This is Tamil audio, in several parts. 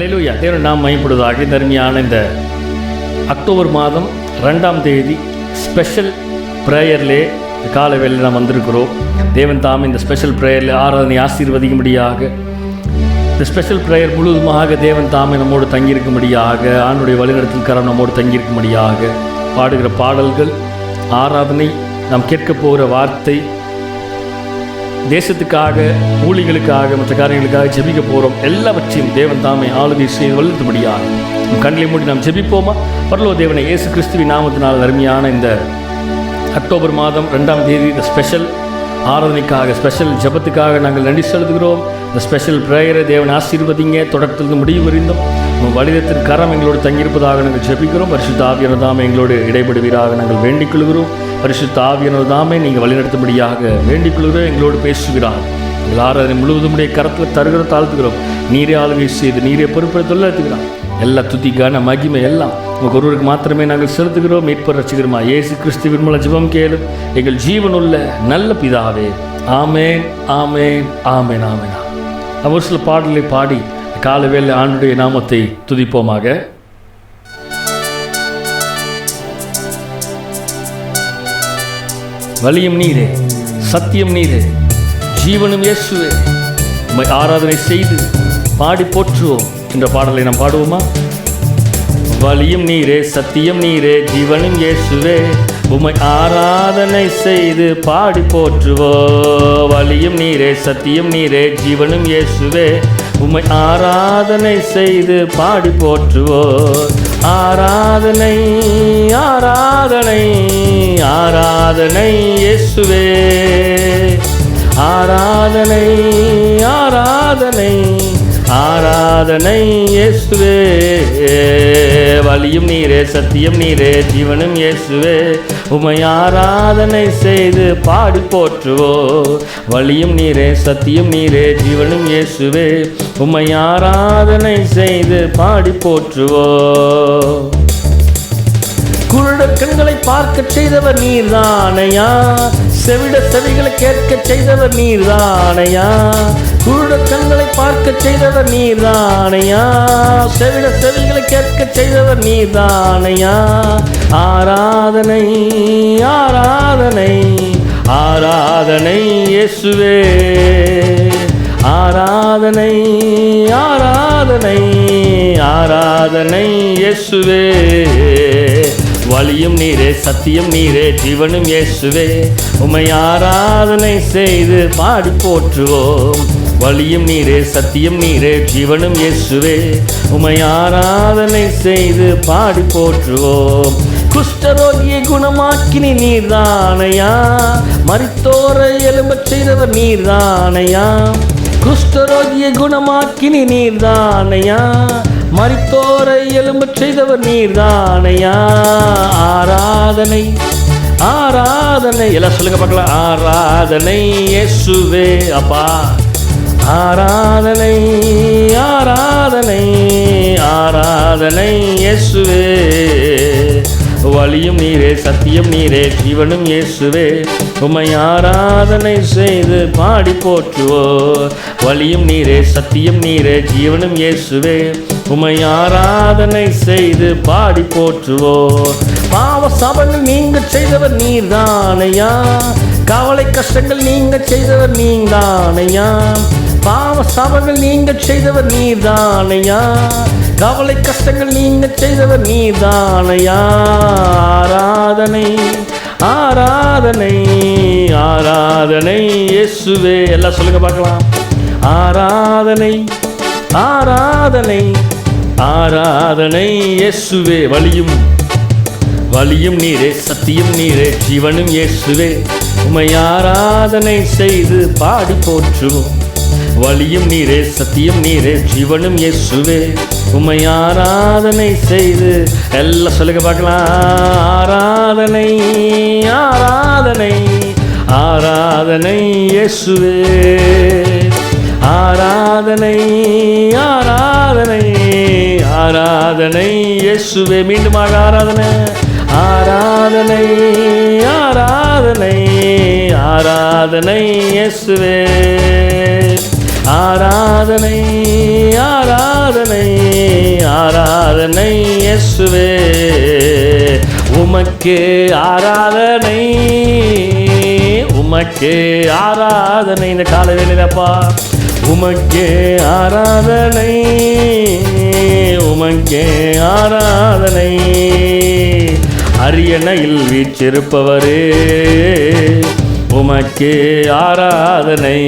அல்லேலூயா. தேவன் நாம் மையப்படுவதாக. தருமையான இந்த அக்டோபர் மாதம் 2ஆம் தேதி ஸ்பெஷல் ப்ரேயர்லே காலை வேளையில் நாம் வந்திருக்கிறோம். தேவன் தாம் இந்த ஸ்பெஷல் ப்ரேயரில் ஆராதனை ஆசீர்வதிக்கும்படியாக, இந்த ஸ்பெஷல் ப்ரேயர் முழுவதுமாக தேவன் தாமே நம்மோடு தங்கியிருக்கும்படியாக, ஆண்டுடைய வழிநடத்தல் கரம் நம்மோடு தங்கியிருக்கும்படியாக, பாடுகிற பாடல்கள், ஆராதனை, நாம் கேட்க போகிற வார்த்தை, தேசத்துக்காக, ஊழிகளுக்காக, மற்ற காரியங்களுக்காக ஜெபிக்க போகிறோம். எல்லாவற்றையும் தேவன் தாமே ஆளுகை செய்து வளர்த்தபடியாக கண்களை மூடி நாம் ஜெபிப்போமா? பரலோக தேவனை, இயேசு கிறிஸ்துவின் நாமத்தினால் அருமையான இந்த அக்டோபர் மாதம் 2ஆம் தேதி இந்த ஸ்பெஷல் ஆராதனைக்காக, ஸ்பெஷல் ஜெபத்துக்காக நாங்கள் நன்றி செலுத்துகிறோம். இந்த ஸ்பெஷல் ப்ரேயரை தேவன் ஆசீர்வதிங்க. தொடக்கத்திலிருந்து முடிவு வரைந்தும் உங்கள் வழிதத்தின் கரம் எங்களோடு தங்கியிருப்பதாக நாங்கள் ஜெபிக்கிறோம். பரிசுத்த ஆவியானவர் தாமே எங்களோடு இடைபடுவீராக நாங்கள் வேண்டிக் கொள்கிறோம். பரிசுத்த ஆவியானவர் தாமே நீங்கள் வழிநடத்தும்படியாக வேண்டிக் கொள்கிறோம். எங்களோடு பேசுகிறார். எங்கள் ஆராதனை முழுவதும் கரத்தில் தருகிற தாழ்த்துகிறோம். நீரே ஆளுகை செய்து நீரே பொறுப்பை தொழிலாத்துக்கிறோம். எல்லா துதிக்கான மகிமை எல்லாம் உங்கள் ஒருவருக்கு மாத்திரமே நாங்கள் செலுத்துகிறோம். மீட்பர் ரட்சிகருமா இயேசு கிறிஸ்துவின் மூலம் ஜெபம் கேளும் எங்கள் ஜீவனுள்ள நல்ல பிதாவே. ஆமேன், ஆமேன், ஆமேன், ஆமேன். ஒரு சில பாடலை பாடி காலவேளை ஆண்டுடைய நாமத்தை துதிப்போமாக. வழியும் நீரே, சத்தியம் நீரே, ஜீவனும் இயேசுவே, உம்மை ஆராதனை செய்து பாடி போற்றுவோம் என்ற பாடலை நாம் பாடுவோமா? வழியும் நீரே, சத்தியம் நீரே, ஜீவனும் இயேசுவே, உம்மை ஆராதனை செய்து பாடி போற்றுவோம். வழியும் நீரே, சத்தியம் நீரே, ஜீவனும் இயேசுவே, உம்மை ஆராதனை செய்து பாடி போற்றுவோம். ஆராதனை, ஆராதனை, ஆராதனை இயேசுவே, ஆராதனை, ஆராதனை, ஆராதனை இயேசுவே. வழியும் நீரே, சத்தியம் நீரே, ஜீவனும் இயேசுவே, உம்மை ஆராதனை செய்து பாடி போற்றுவோம். வழியும் நீரே, சத்தியம் நீரே, ஜீவனும் இயேசுவே, உம்மை ஆராதனை செய்து பாடி போற்றுவோம். குருட கண்களை பார்க்க செய்தவர் நீர்தானையா, செவிட செவிகளை கேட்க செய்தவர் நீர்தானையா. குருட கண்களை பார்க்க செய்தவர் நீர்தானையா, செவிட செவிகளை கேட்க செய்தவர் நீர்தானையா. ஆராதனை, ஆராதனை, ஆராதனை இயேசுவே, ஆராதனை, ஆராதனை, ஆராதனை இயேசுவே. வழியும் நீரே, சத்தியம் நீரே, ஜீவனும் இயேசுவே, உம்மை ஆராதனை செய்து பாடி போற்றுவோம். வழியும் நீரே, சத்தியம் நீரே, ஜீவனும் இயேசுவே, உம்மை ஆராதனை செய்து பாடி போற்றுவோம். குஷ்டரோகியை குணமாக்கினி நீர்தானையா, மரித்தோரை எழும்பச் செய்தவர் நீர்தானையா. குஷ்டரோகியை குணமாக்கினி நீர்தானையா, மரித்தோரை எழும்பச் செய்தவர் நீர்தானையா. ஆராதனை, ஆராதனை, எல்லாம் சொல்லுங்க பார்க்கலாம். ஆராதனை இயேசுவே அப்பா, ஆராதனை, ஆராதனை, ஆராதனை இயேசுவே. வழியும் நீரே, சத்தியம் நீரே, ஜீவனும் இயேசுவே, உம்மை ஆராதனை செய்து பாடி போற்றுவோம். வழியும் நீரே, சத்தியம் நீரே, ஜீவனும் இயேசுவே, உம்மை ஆராதனை செய்து பாடி போற்றுவோம். பாவ சாபங்கள் நீங்க செய்தவர் நீர்தானையா, கவலை கஷ்டங்கள் நீங்க செய்தவர் நீர்தானையா. பாவ சாபங்கள் நீங்க செய்தவர் நீர்தானையா, கவலை கஷ்டங்கள் நீங்க செய்தவர் நீர்தானையா. ஆராதனை, ஆராதனை, ஆராதனை இயேசுவே. எல்லாம் சொல்லுங்க பார்க்கலாம். ஆராதனை, ஆராதனை, ஆராதனை இயேசுவே. வழியும், வழியும் நீரே, சத்தியம் நீரே, ஜீவனும் இயேசுவே, உம்மை ஆராதனை செய்து பாடி போற்றுவோம். வழியும் நீரே, சத்தியம் நீரே, ஜீவனும் இயேசுவே, உம்மை ஆராதனை செய்து எல்லாம் சொல்லுங்க பார்க்கலாம். ஆராதனை, ஆராதனை, ஆராதனை இயேசுவே, ஆராதனை, ஆராதனை, ஆராதனை இயேசுவே. மீண்டுமாக ஆராதனை, ஆராதனை, ஆராதனை, ஆராதனை இயேசுவே. ஆராதனை ஆராதனை ஆராதனை இயேசுவே, உமக்கே ஆராதனை, உமக்கே ஆராதனை. இந்த கால வேளையிலப்பா உமக்கே ஆராதனை, உமக்கே ஆராதனை. அரியணையில் வீற்றிருப்பவரே, உமக்கே ஆராதனை.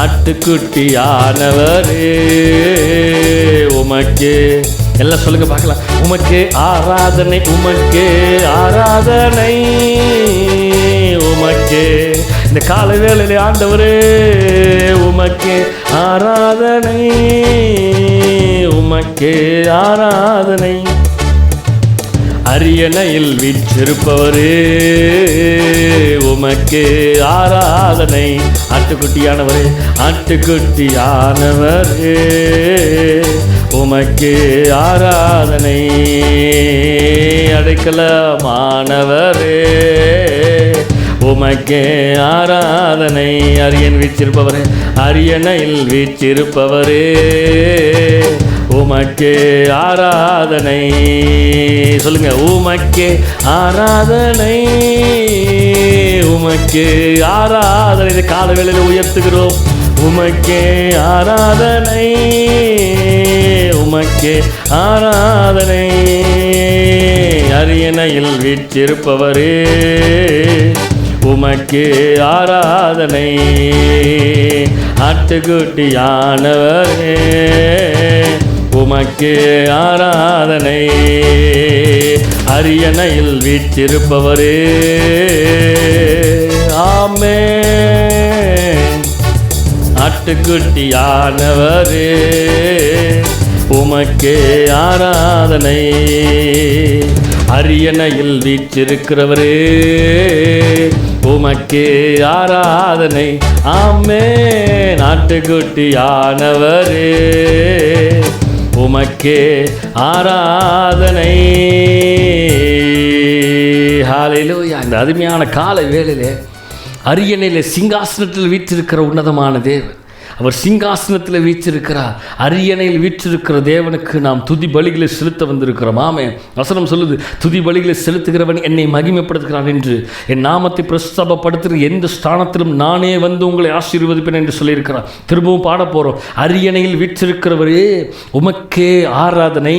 ஆட்டுக்குட்டியானவரே, உமக்கே, எல்லாம் சொல்லுங்க பார்க்கலாம். உமக்கே ஆராதனை, உமக்கே ஆராதனை, உமக்கே. இந்த கால வேளையிலே ஆண்டவரே உமக்கே ஆராதனை, உமக்கே ஆராதனை. அரியணையில் வீற்றிருப்பவரே, உமக்கே ஆராதனை. ஆட்டுக்குட்டியானவரே, ஆட்டுக்குட்டியானவரே, உமக்கே ஆராதனை. அடைக்கலமானவரே, உமக்கே ஆராதனை. அரியணை வீற்றிருப்பவரே, அரியணையில் வீற்றிருப்பவரே, உமக்கே ஆராதனை. சொல்லுங்க, உமக்கே ஆராதனை, உமக்கே ஆராதனை. இந்த கால வேளையில உயர்த்துகிறோம். உமக்கே ஆராதனை, உமக்கே ஆராதனை. அரியணையில் வீற்றிருப்பவரே, உமக்கே ஆராதனை. ஆட்டுக்குட்டியானவரே, உமக்கே ஆராதனை. அரியணையில் வீற்றிருப்பவரே, ஆமென். ஆட்டுக்குட்டியானவரே, உமக்கே ஆராதனை. அரியணையில் வீற்றிருக்கிறவரே, உமக்கே ஆராதனை. ஆமென். ஆட்டுக்குட்டியானவரே, உமக்கே ஆராதனை. ஹல்லேலூயா. இந்த அருமையான கால வேளையிலே அரியணையிலே சிங்காசனத்தில் வீற்றிருக்கிற உன்னதமான தேவன், அவர் சிங்காசனத்தில் வீற்றிருக்கிறார். அரியணையில் வீற்றிருக்கிற தேவனுக்கு நாம் துதி பலிகளை செலுத்த வந்திருக்கிறோம். ஆமென். வசனம் சொல்லுது, துதி பலிகளை செலுத்துகிறவன் என்னை மகிமைப்படுத்துகிறான் என்று. என் நாமத்தை பிரஸ்தாபப்படுத்துகிற எந்த ஸ்தானத்திலும் நானே வந்து உங்களை ஆசீர்வதிப்பேன் என்று சொல்லியிருக்கிறார். திரும்பவும் பாட போகிறோம். அரியணையில் வீற்றிருக்கிறவரே, உமக்கே ஆராதனை.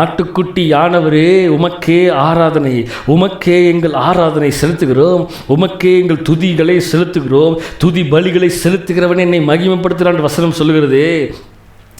ஆட்டுக்குட்டி யானவரே, உமக்கே ஆராதனை. உமக்கே எங்கள் ஆராதனை செலுத்துகிறோம். உமக்கே எங்கள் துதிகளை செலுத்துகிறோம். துதி பலிகளை செலுத்துகிறவன் என்னை மகிமைப்படுத்த வசனம் சொல்லுகிறது.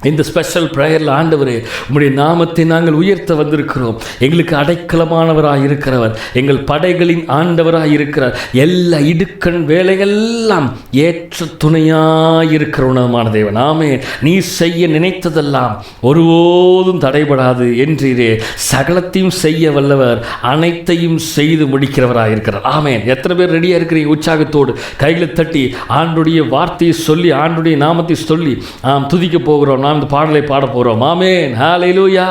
இந்த ஸ்பெஷல் ப்ரேயரில் ஆண்டவரே, உம்முடைய நாமத்தை நாங்கள் உயர்த்த வந்திருக்கிறோம். எங்களுக்கு அடைக்கலமானவராக இருக்கிறவர், எங்கள் படைகளின் ஆண்டவராக இருக்கிறார். எல்லா இடுக்கண் வேலையெல்லாம் ஏற்ற துணையாக இருக்கிற உணவமான தேவன். ஆமென். நீ செய்ய நினைத்ததெல்லாம் ஒருபோதும் தடைபடாது என்றீரே. சகலத்தையும் செய்ய வல்லவர், அனைத்தையும் செய்து முடிக்கிறவராக இருக்கிறார். ஆமென். எத்தனை பேர் ரெடியாக இருக்கிறீங்க? உற்சாகத்தோடு கைகளை தட்டி ஆண்டுடைய வார்த்தையை சொல்லி, ஆண்டுடைய நாமத்தை சொல்லி நாம் துதிக்க போகிறோம். நாம் இந்த பாடலை பாட போகிறோம். ஆமென். ஹல்லேலூயா.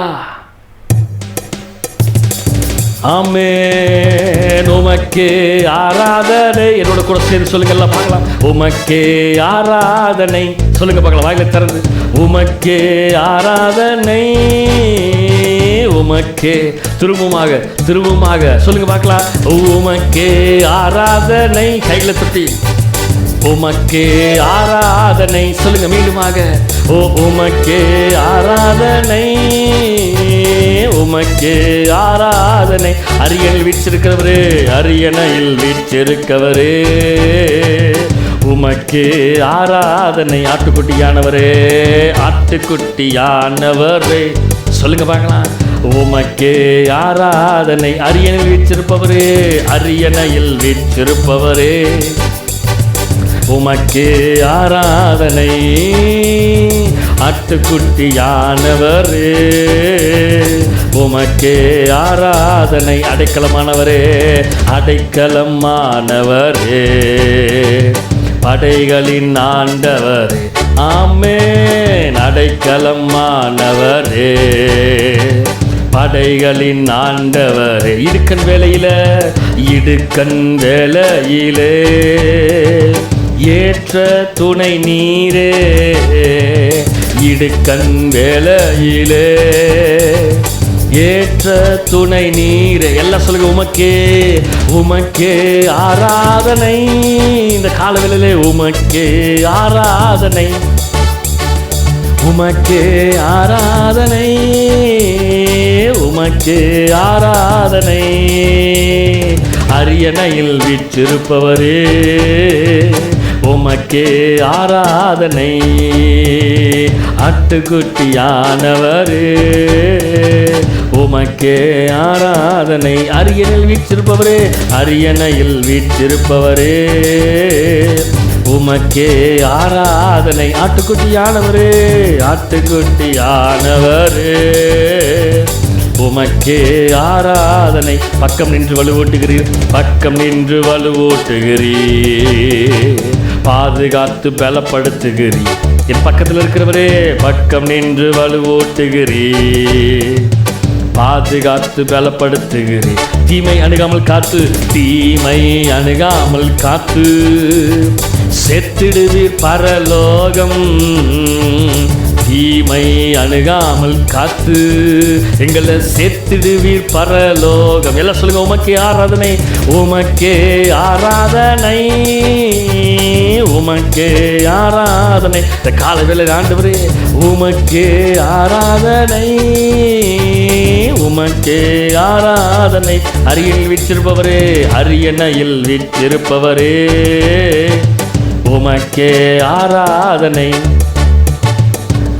ஆமென். உமக்கே ஆராதனை. என்னோட கூட சேர்ந்து சொல்லுங்க, எல்லாம் பார்க்கலாம். உமக்கே ஆராதனை. சொல்லுங்க பார்க்கலாம், வாயிலை திறந்து. உமக்கே ஆராதனை, உமக்கே. திரும்பமாக சொல்லுங்க பார்க்கலாம். உமக்கே ஆராதனை. கைகளை தட்டி உமக்கே ஆராதனை. சொல்லுங்க மீண்டுமாக. ஓ உமக்கே ஆராதனை, உமக்கே ஆராதனை. அரியணையில் வீற்றிருக்கிறவரே, அரியணையில் வீற்றிருக்கிறவரே, உமக்கே ஆராதனை. ஆட்டுக்குட்டியானவரே, ஆட்டுக்குட்டியானவரே. சொல்லுங்க பார்க்கலாம். உமக்கே ஆராதனை. அரியணையில் வீற்றிருப்பவரே, அரியணையில் வீற்றிருப்பவரே, உமக்கே ஆராதனை. ஆட்டுக்குட்டியானவரே, உமக்கே ஆராதனை. அடைக்கலமானவரே, அடைக்கலமானவரே, படைகளின் ஆண்டவரே. ஆமென். அடைக்கலமானவரே, படைகளின் ஆண்டவரே. இடுக்கண் வேளையிலே ஏற்ற துணை நீரே இடுக்கண் வேளையிலே ஏற்ற துணை நீரே. எல்லாம் சொல்லுங்க. உமக்கே உமக்கே ஆராதனை. இந்த காலவேளையிலே உமக்கே ஆராதனை, உமக்கே ஆராதனை, உமக்கே ஆராதனை. அரியணையில் வீற்றிருப்பவரே உமக்கே ஆராதனை. ஆட்டுக்குட்டியானவரே உமக்கே ஆராதனை. அரியணையில் வீற்றிருப்பவரே, அரியணையில் வீற்றிருப்பவரே உமக்கே ஆராதனை. ஆட்டுக்குட்டியானவரே, ஆட்டுக்குட்டியானவரே உமக்கே ஆராதனை. பக்கம் நின்று வலுவூட்டுகிறீர், பக்கம் நின்று வலுவூட்டுகிறீர், பாதுகாத்து பலப்படுத்துகிறீர். என் பக்கத்தில் இருக்கிறவரே பக்கம் நின்று வலுவூட்டுகிறீர், பாதுகாத்து பலப்படுத்துகிறீர். தீமை அணுகாமல் காத்து, தீமை அணுகாமல் காத்து செத்திடுவீர் பரலோகம். தீமை அணுகாமல் காத்து எங்களை சேர்த்திடுவீர் பரலோகம். எல்லாம் சொல்லுங்க. உமக்கே ஆராதனை, உமக்கே ஆராதனை, உமக்கே ஆராதனை. இந்த காலவேளை ஆண்டவரே உமக்கே ஆராதனை, உமக்கே ஆராதனை. அரியணையில் வீற்றிருப்பவரே, அரியணையில் வீற்றிருப்பவரே உமக்கே ஆராதனை.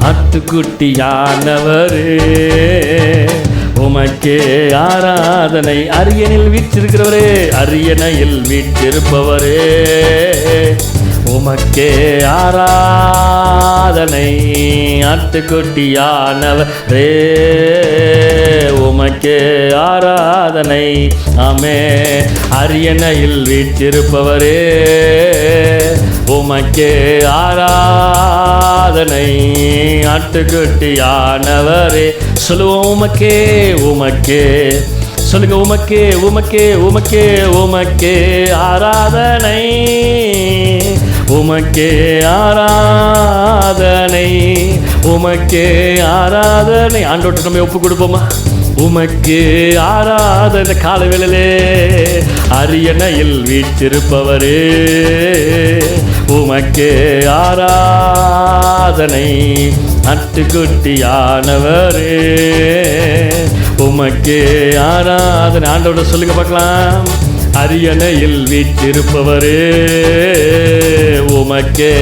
ஆட்டுக்குட்டியானவரே உமக்கே ஆராதனை. அரியணையில் வீற்றிருக்கிறவரே, அரியணையில் வீற்றிருப்பவரே உமக்கே ஆராதனை. ஆட்டுக்குட்டியானவரே உமக்கே ஆராதனை. ஆமே. அரியணையில் வீற்றிருப்பவரே உமக்கே ஆராதனை. ஆட்டுக்குட்டியானவரே சொல்லுவோம். உமக்கே உமக்கே சொல்லுங்க. உமக்கே உமக்கே உமக்கே உமக்கே ஆராதனை, உமக்கே ஆராதனை, உமக்கே ஆராதனை. ஆண்டவர்கிட்ட நம்ம ஒப்பு கொடுப்போமா? உமக்கே ஆராதனை. இந்த காலவேளையிலே அரியணையில் வீற்றிருப்பவரே உமக்கே ஆராதனை. ஆட்டுக்குட்டியானவரே உமக்கே ஆராதனை. ஆண்டவர்கிட்ட சொல்லுங்க பார்க்கலாம். அரியணையில் வீற்றிருப்பவரே உமக்கே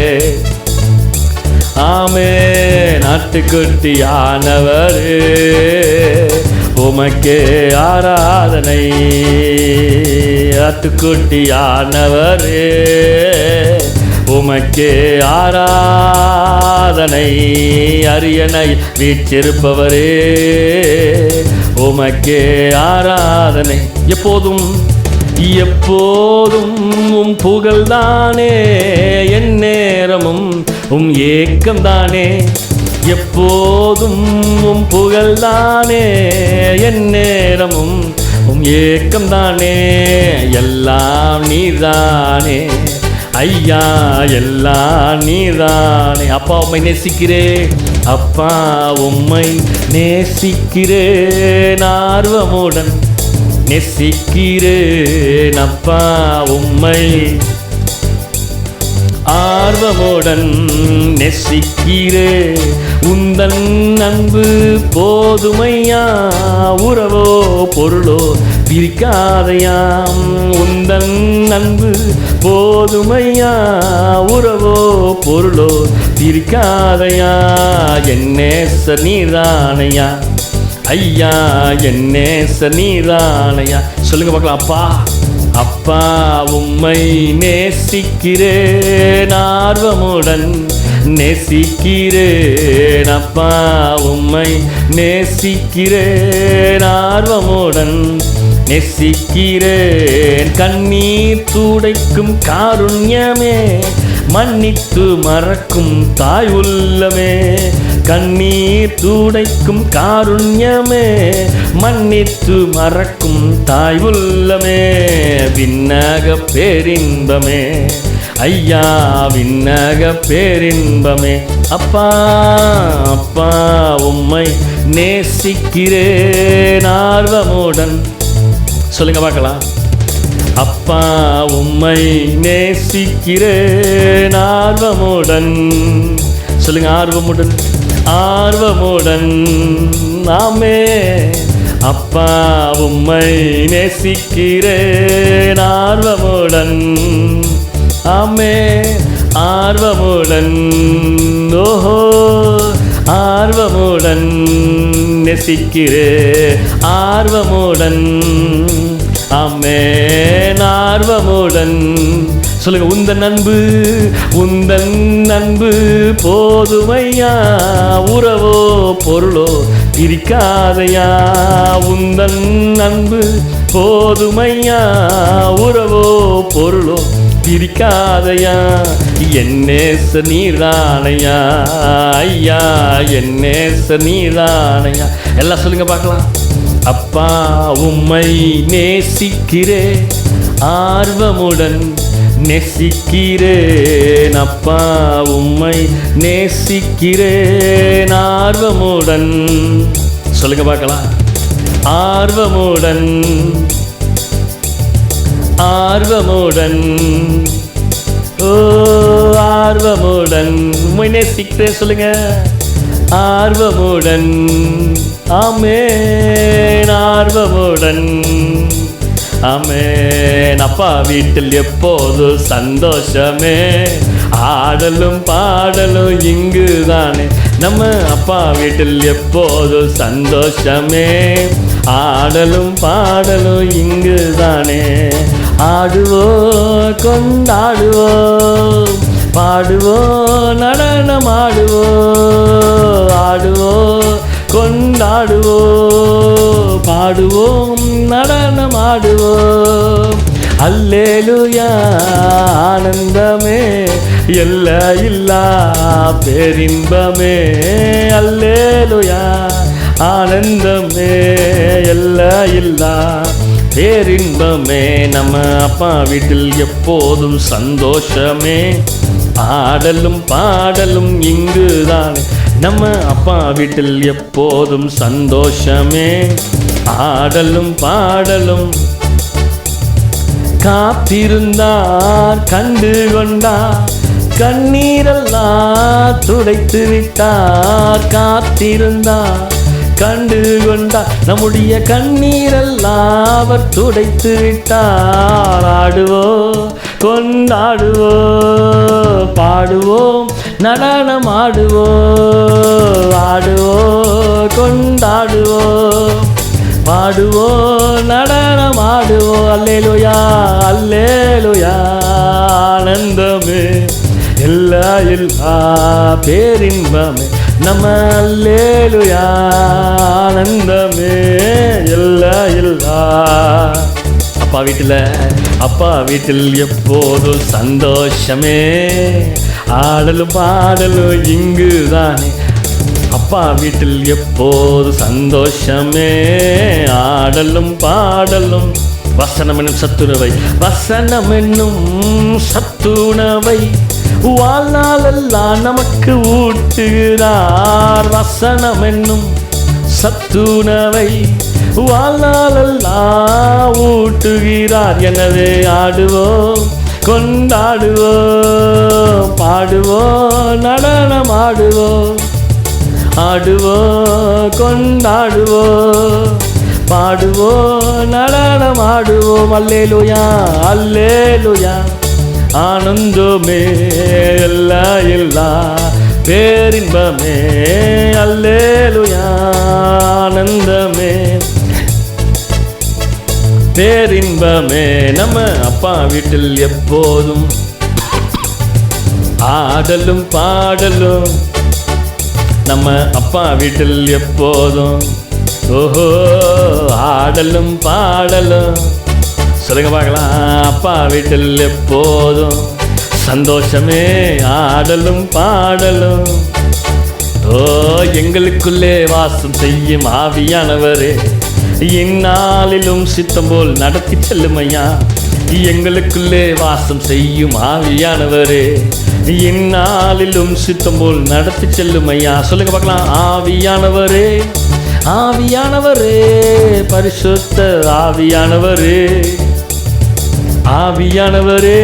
ஆமென். ஆட்டுக்குட்டியானவரே உமக்கே ஆராதனை. ஆட்டுக்குட்டியானவரே உமக்கே ஆராதனை. அரியணை வீற்றிருப்பவரே உமக்கே ஆராதனை. எப்போதும் எப்போதும் உம் புகழ்தானே, என் நேரமும் உம் ஏக்கம்தானே. எப்போதும் உம் புகழ்தானே, என் நேரமும் உம் ஏக்கம்தானே. எல்லாம் நீதானே ஐயா, எல்லாம் நீதானே. அப்பா உம்மை நேசிக்கிறேன், அப்பா உம்மை நேசிக்கிறேன் ஆர்வமுடன் நேசிக்கிறேன். அப்பா உம்மை ஆர்வமுடன் நேசிக்கிறேன். உந்தன் அன்பு போதுமையா, உறவோ பொருளோ பிரிக்காதையாம். உந்தன் அன்பு போதுமையா, உறவோ பொருளோ பிரிக்காதையா. என் நேச நீதானையா ஐயா, என் நேச நீதானையா. சொல்லுங்க பார்க்கலாம். அப்பா அப்பா உம்மை நேசிக்கிறேன் ஆர்வமுடன் நேசிக்கிறேன். அப்பா உம்மை நேசிக்கிறேன் ஆர்வமுடன் நேசிக்கிறேன். கண்ணீர் துடைக்கும் காருண்யமே, மன்னித்து மறக்கும் தாய் உள்ளமே. கண்ணீர் துடைக்கும் காருண்யமே, மன்னித்து மறக்கும் தாய் உள்ளமே. விண்ணக பேரின்பமே ஐயா விண்ணக பேரின்பமே. அப்பா அப்பா உம்மை நேசிக்கிறேன் ஆர்வமுடன். சொல்லுங்க பார்க்கலாம். அப்பா உம்மை நேசிக்கிறேன் ஆர்வமுடன். சொல்லுங்க, ஆர்வமுடன் ஆர்வமுடன். ஆமே. அப்பா உம்மை நேசிக்கிறேன் ஆர்வமுடன். ஆமே, ஆர்வமுடன். ஓஹோ, ஆர்வமுடன் நேசிக்கிறேன் ஆர்வமுடன். ஆமென், ஆர்வமுடன். சொல்லுங்க, உந்தன் அன்பு உந்தன் அன்பு போதுமையா, உறவோ பொருளோ பிரிக்காதையா. உந்தன் அன்பு போதுமையா, உறவோ பொருளோ பிரிக்காதையா. என்னேச நீரானையா ஐயா, என்னேச நீரானையா. எல்லாம் சொல்லுங்க பார்க்கலாம். அப்பா உம்மை நேசிக்கிறேன் ஆர்வமுடன் நேசிக்கிறேன். அப்பா உம்மை நேசிக்கிறேன் ஆர்வமுடன். சொல்லுங்க பார்க்கலாம். ஆர்வமுடன் ஆர்வமுடன். ஓ, ஆர்வமுடன் உம்மை நேசிக்கிறேன். சொல்லுங்க, ஆர்வமுடன். ஆமென், ஆர்வமுடன். ஆமென். அப்பா வீட்டில் எப்போது சந்தோஷமே, ஆடலும் பாடலும் இங்குதானே. நம்ம அப்பா வீட்டில் எப்போது சந்தோஷமே, ஆடலும் பாடலும் இங்குதானே. ஆடுவோம் கொண்டாடுவோம், பாடுவோம் நடனமாடுவோம். ஆடுவோம் கொண்டாடுவோம், பாடுவோம் நடனமாடுவோம். அல்லேலூயா ஆனந்தமே, எல்லையில்லா பேரின்பமே. அல்லேலூயா ஆனந்தமே, எல்லையில்லா பேரின்பமே. நம்ம அப்பா வீட்டில் எப்போதும் சந்தோஷமே, ஆடலும் பாடலும் இங்குதானே. நம்ம அப்பா வீட்டில் எப்போதும் சந்தோஷமே, ஆடலும் பாடலும். காத்திருந்தார் கண்டு கொண்டார், கண்ணீரெல்லாம் துடைத்து விட்டார். காத்திருந்தார் கண்டு கொண்டார், நம்முடைய கண்ணீரெல்லாம் அவர் துடைத்து விட்டார். ஆடுவோம் கொண்டாடுவோம், பாடுவோம் நடனமாடுவோம். ஆடுவோம் கொண்டாடுவோம், பாடுவோம் நடனமாடுவோம். அல்லேலூயா அல்லேலூயா ஆனந்தமே, எல்லா பேரின்பமே. நம்ம அல்லேலூயா ஆனந்தமே, எல்லா. அப்பா வீட்டில் எப்போதும் சந்தோஷமே, ஆடலும் பாடலும் இங்குதானே. அப்பா வீட்டில் எப்போது சந்தோஷமே, ஆடலும் பாடலும். வசனம் என்னும் சத்துணவை, வசனம் என்னும் சத்துணவை வாழ்நாளெல்லாம் நமக்கு ஊட்டுகிறார். வசனம் என்னும் சத்துணவை வாழ்நாளெல்லாம் ஊட்டுகிறார். எனவே ஆடுவோம் கொண்டாடுவோம், பாடுவோம் நடனமாடுவோம். ஆடுவோம் கொண்டாடுவோம், பாடுவோம் நடனமாடுவோம். அல்லேலூயா அல்லேலூயா ஆனந்தமே, எல்லா பேரின்பமே. அல்லேலூயா ஆனந்தமே, பேரின்பமே. நம்ம அப்பா வீட்டில் எப்போதும் ஆடலும் பாடலும். நம்ம அப்பா வீட்டில் எப்போதும் ஓஹோ ஆடலும் பாடலும். சொல்லுங்க பார்க்கலாம். அப்பா வீட்டில் எப்போதும் சந்தோஷமே, ஆடலும் பாடலும். ஓ, எங்களுக்குள்ளே வாசம் செய்யும் ஆவியானவரே, இந்நாளிலும் சித்தம் போல் நடத்தி செல்லுமையா. எங்களுக்குள்ளே வாசம் செய்யும் ஆவியானவரே, இந்நாளிலும் சித்தம் போல் நடத்தி செல்லும் ஐயா. சொல்லுங்க பார்க்கலாம். ஆவியானவரே, ஆவியானவரே, பரிசுத்த ஆவியானவரே, ஆவியானவரே,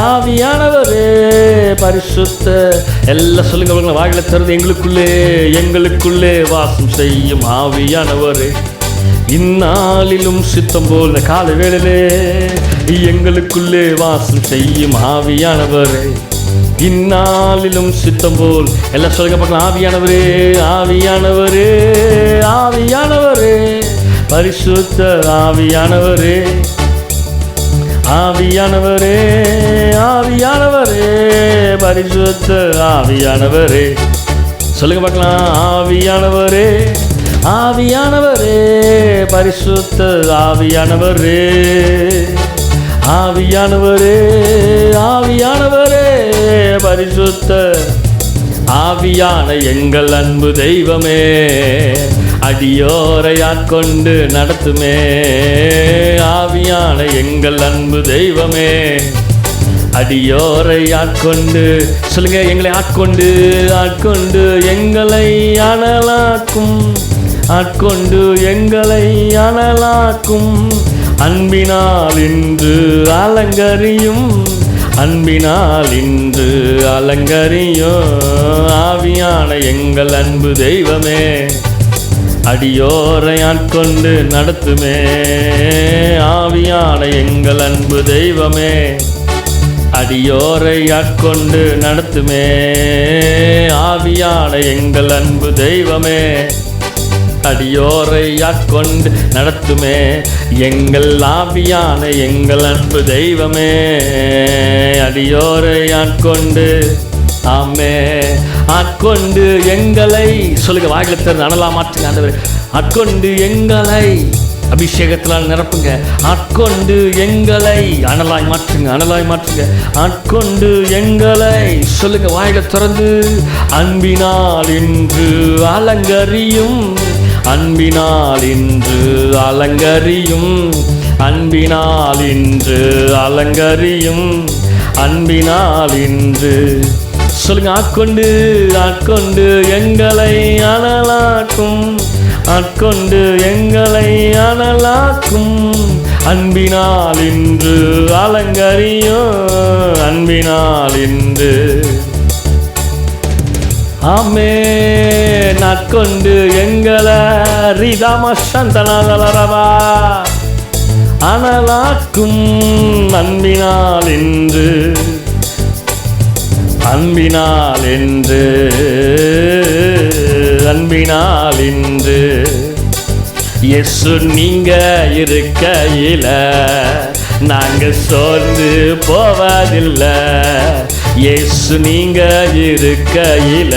ஆவியானவரே, பரிசுத்த. எல்லாம் சொல்லுங்க பார்க்கலாம். வாயில திறந்து எங்களுக்குள்ளே வாசம் செய்யும் ஆவியானவரே, இந்நாளிலும் சித்தம் போல் கால வேளையிலே எங்களுக்குள்ளே வாசம் செய்யும் ஆவியானவரே, இந்நாளிலும் சித்தம் போல். எல்லாம் சொல்லுங்க பார்க்கலாம். ஆவியானவரே, ஆவியானவரே, ஆவியானவரே, பரிசுத்த ஆவியானவரே, ஆவியானவரே, ஆவியானவரே, பரிசுத்த ஆவியானவரே. சொல்லுங்க பார்க்கலாம். ஆவியானவரே, ஆவியானவரே, பரிசுத்த ஆவியானவரே, ஆவியானவரே, ஆவியானவரே, பரிசுத்த. ஆவியான எங்கள் அன்பு தெய்வமே, அடியோரை ஆட்கொண்டு நடத்துமே. ஆவியான எங்கள் அன்பு தெய்வமே, அடியோரை ஆட்கொண்டு. சொல்லுங்க. எங்களை ஆட்கொண்டு எங்களை அனலாக்கும், ஆட்கொண்டு எங்களை அனலாக்கும். அன்பினால் இன்று அலங்கரியும், அன்பினால் இன்று அலங்கரியும். ஆவியான எங்கள் அன்பு தெய்வமே, அடியோரை ஆட்கொண்டு நடத்துமே. ஆவியான எங்கள் அன்பு தெய்வமே, அடியோரை ஆட்கொண்டு நடத்துமே. ஆவியான எங்கள் அன்பு தெய்வமே, அடியோரை ஆட்கொண்டு நடத்துமே. எங்கள் ஆவியான எங்கள் அன்பு தெய்வமே, அடியோரை ஆட்கொண்டு. ஆமே. ஆட்கொண்டு எங்களை. சொல்லுங்க. வாயில திறந்து அனலா மாற்றுங்க ஆண்டவரே. ஆட்கொண்டு எங்களை அபிஷேகத்தினால் நிரப்புங்க. ஆட்கொண்டு எங்களை அனலாய் மாற்றுங்க, அனலாய் மாற்றுங்க. ஆட்கொண்டு எங்களை. சொல்லுங்க. வாயில திறந்து. அன்பினால் இன்று அலங்கரியும், அன்பினால் இன்று அலங்கரியும், அன்பினால் இன்று அலங்கரியும், அன்பினால் இன்று. சொல்லுங்க. ஆட்கொண்டு எங்களை அனலாக்கும், ஆட்கொண்டு எங்களை அனலாக்கும். அன்பினால் இன்று அலங்கரியும், அன்பினால் இன்று. ஆமே. நாட்கொண்டு எங்களை ரிதாமசந்தனலரவா அனலாக்கும். அன்பினால் இன்று, அன்பினால் என்று, அன்பினால் இன்று. இயேசு நீங்க இருக்கையில நாங்க சோர்ந்து போவதில்லை. இயேசு நீங்க இருக்கையில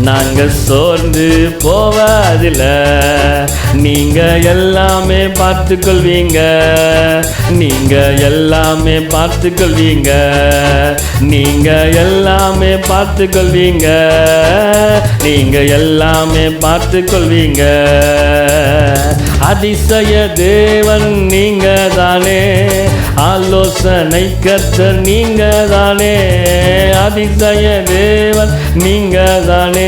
நாங்க சோர்ந்து போவதில்லை. நீங்க எல்லாமே பார்த்துக்கொள்வீங்க, நீங்க எல்லாமே பார்த்துக்கொள்வீங்க, நீங்க எல்லாமே பார்த்துக்கொள்வீங்க, நீங்க எல்லாமே பார்த்துக்கொள்வீங்க. அதிசய தேவன் நீங்க தானே, ஆலோசனை கர்த்தர் நீங்க தானே. அதிசய தேவன் நீங்க தானே,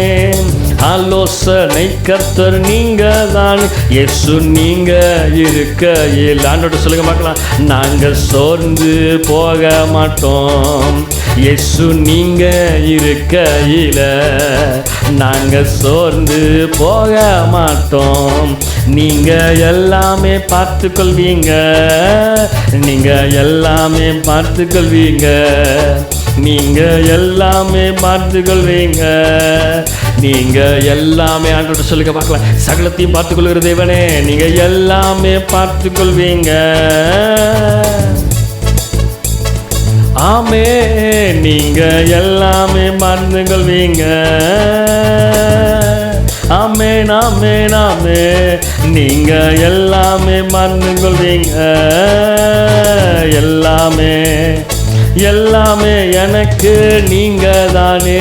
ஆலோசனை கர்த்தர் நீங்க தான். இயேசு நீங்க இருக்கையில். ஆண்டோட சொல்லுங்க பார்க்கலாம். நாங்க சோர்ந்து போக மாட்டோம். இயேசு நீங்க இருக்கையில நாங்க சோர்ந்து போக மாட்டோம். நீங்க எல்லாமே பார்த்துக்கொள்வீங்க, நீங்க எல்லாமே பார்த்துக்கொள்வீங்க, நீங்க எல்லாமே பார்த்துக்கொள்வீங்க, நீங்க எல்லாமே. ஆண்டோட சொல்லுங்க பார்க்கலாம். சகலத்தையும் பார்த்துக்கொள்கிற தேவனே, நீங்க எல்லாமே பார்த்துக்கொள்வீங்க. ஆமே. நீங்க எல்லாமே பார்த்துக்கொள்வீங்க. ஆமே, நாமே, நாமே. நீங்க எல்லாமே பார்த்துக்கொள்வீங்க. எல்லாமே, எல்லாமே எனக்கு நீங்க தானே.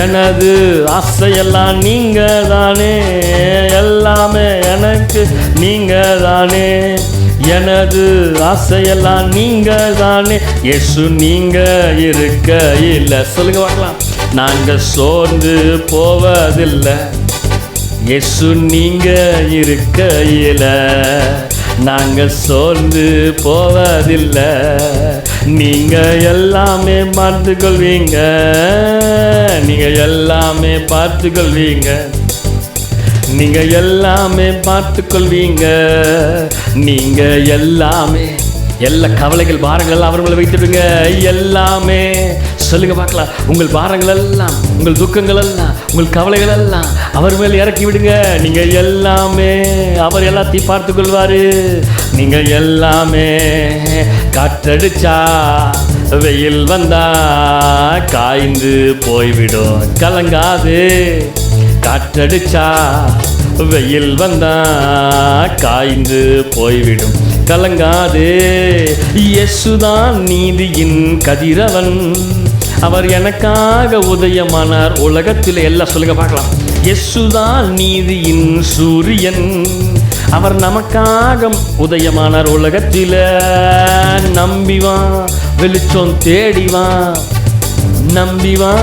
எனது ஆசையெல்லாம் நீங்க தானே. எல்லாமே எனக்கு நீங்க தானே. எனது ஆசையெல்லாம் நீங்க தானே இயேசு, நீங்க இருக்க இல்லை. சொல்லுங்க பார்க்கலாம். நாங்க சோர்ந்து போவதில்லை இயேசு, நீங்க இருக்க இல்லை. நாங்க சோர்ந்து போவதில்லை. நீங்க எல்லாமே பார்த்துக்கொள்வீங்க, நீங்க எல்லாமே பார்த்துக்கொள்வீங்க, நீங்க எல்லாமே பார்த்துக்கொள்வீங்க. நீங்க எல்லாமே, எல்லா கவலைகள் பாரங்கள் எல்லாம் அவர் மேல வைத்துடுங்க. எல்லாமே சொல்லுங்க பார்க்கலாம். உங்கள் பாரங்கள் எல்லாம், உங்கள் துக்கங்கள் எல்லாம், உங்கள் கவலைகள் எல்லாம் அவர் மேல் இறக்கி விடுங்க. நீங்க எல்லாமே, அவர் எல்லாத்தையும் பார்த்து கொள்வாரு. நீங்க எல்லாமே, காற்றடிச்சா வெயில் வந்தா காய்ந்து போய்விடும், கலங்காது. காற்றடிச்சா வெயில் வந்தா காய்ந்து போய்விடும், கலங்காது. இயேசுதான் நீதியின் கதிரவன், அவர் எனக்காக உதயமானார் உலகத்தில். எல்லாம் சொல்லுங்க பார்க்கலாம். இயேசுதான் நீதியின் சூரியன், அவர் நமக்காக உதயமானார் உலகத்தில். நம்பிவா வெளிச்சம் தேடிவா, நம்பிவா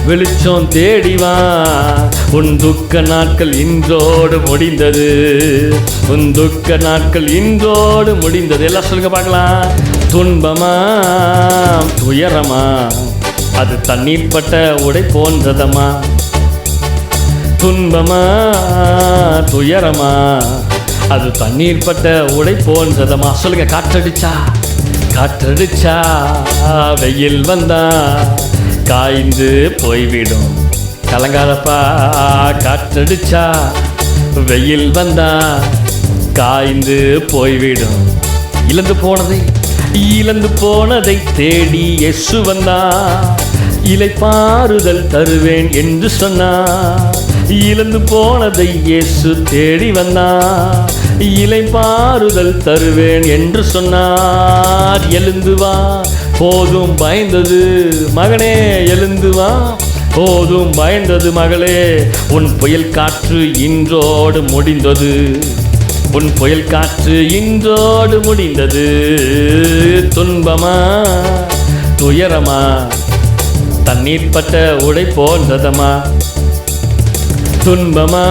வெளிச்சம் தேடிவா. உன் துக்க நாட்கள் இன்றோடு முடிந்தது, உன் துக்க நாட்கள் இன்றோடு முடிந்தது. எல்லாம் சொல்லுங்க பார்க்கலாம். துன்பமா துயரமா அது தண்ணீர் பட்ட உடை போன்றதமா. துன்பமா துயரமா அது தண்ணீர் பட்ட உடை போன்றதமா. சொல்லுங்க. காற்றடிச்சா, காற்றடிச்சா வெயில் வந்தா காய்ந்து போய்விடும், கலங்காதப்பா. காற்றடிச்சா வெயில் வந்தா காய்ந்து போய்விடும். இழந்து போனதை தேடி இயேசு வந்தா, இளைப்பாறுதல் தருவேன் என்று சொன்னார். இழந்து போனதை இயேசு தேடி வந்தா, இளைப்பாறுதல் தருவேன் என்று சொன்னார். எழுந்து வா, போதும் பயந்தது மகனே, எழுந்து வா, போதும் பயந்தது மகளே. உன் புயல் காற்று இன்றோடு முடிந்தது, உன் புயல் காற்று இன்றோடு முடிந்தது. துன்பமா துயரமா தண்ணீர் பட்ட உடை போன்றதமா. துன்பமா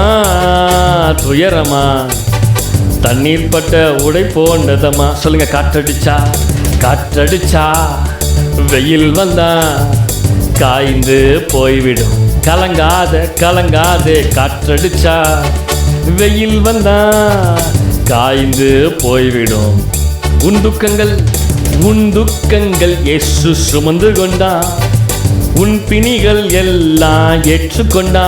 துயரமா தண்ணீர் பட்ட உடை போன்றதமா. சொல்லுங்க. காற்றடிச்சா, காற்றடிச்சா வெயில் வந்தா காய்ந்து போய்விடும், கலங்காத கலங்காதே. காற்றடிச்சா வெயில் வந்தா காய்ந்து போய்விடும். உன் துக்கங்கள் இயேசு சுமந்து கொண்டா, உன் பிணிகள் எல்லாம் ஏற்றுக்கொண்டா.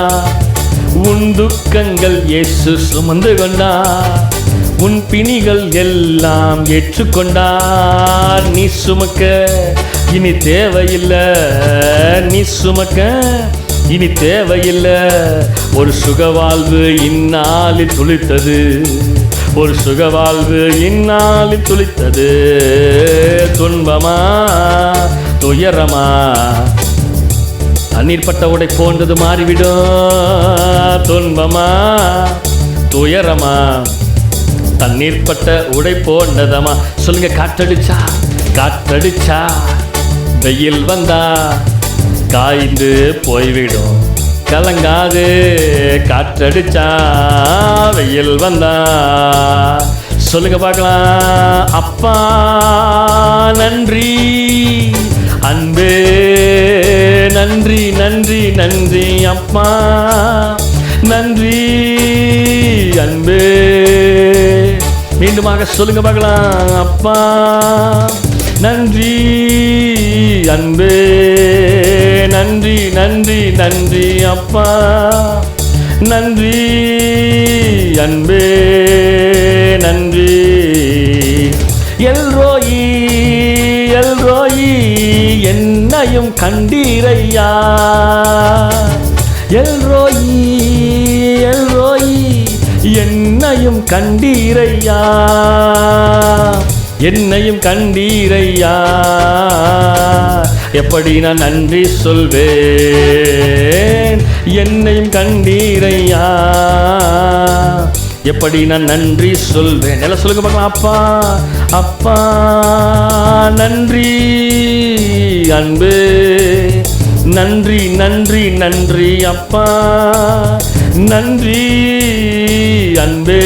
உன் துக்கங்கள் இயேசு சுமந்து கொண்டா, உன் பிணிகள் எல்லாம் ஏற்றுக்கொண்டார். நீ சுமக்க இனி தேவையில்லை, நீ சுமக்க இனி தேவையில்லை. ஒரு சுகவாழ்வு இந்நாளில் துளித்தது, ஒரு சுகவாழ்வு இந்நாளில் துளித்தது. துன்பமா துயரமா தண்ணீர் பட்ட உடை போன்றது மாறிவிடும். துன்பமா துயரமா தண்ணீர் பட்ட உடை போன்றதமா. சொல்லுங்க. காற்றடிச்சா, காற்றடிச்சா வெயில் வந்தா காய்ந்து போய்விடும், கலங்காது. காற்றடிச்சா வெயில் வந்தா. சொல்லுங்க பார்க்கலாம். அப்பா நன்றி, அன்பே நன்றி, நன்றி நன்றி. அப்பா நன்றி, அன்பே. மீண்டுமாக சொல்லுங்க பார்க்கலாம். அப்பா நன்றி, அன்பே நன்றி, நன்றி நன்றி. அப்பா நன்றி, அன்பே நன்றி. எல்ரோயி, எல்ரோயி என்னையும் கண்டீரையா. எல்ரோயி, எல்ரோயி என்னையும் கண்டீரையா, என்னையும் கண்டீரையா. எப்படி நான் நன்றி சொல்வேன், என்னையும் கண்டீரையா. எப்படி நான் நன்றி சொல்வேன். எல்லாம் சொல்லுங்க பார்க்கலாம். அப்பா அப்பா நன்றி அன்பு, நன்றி நன்றி நன்றி அப்பா, நன்றி அன்பே.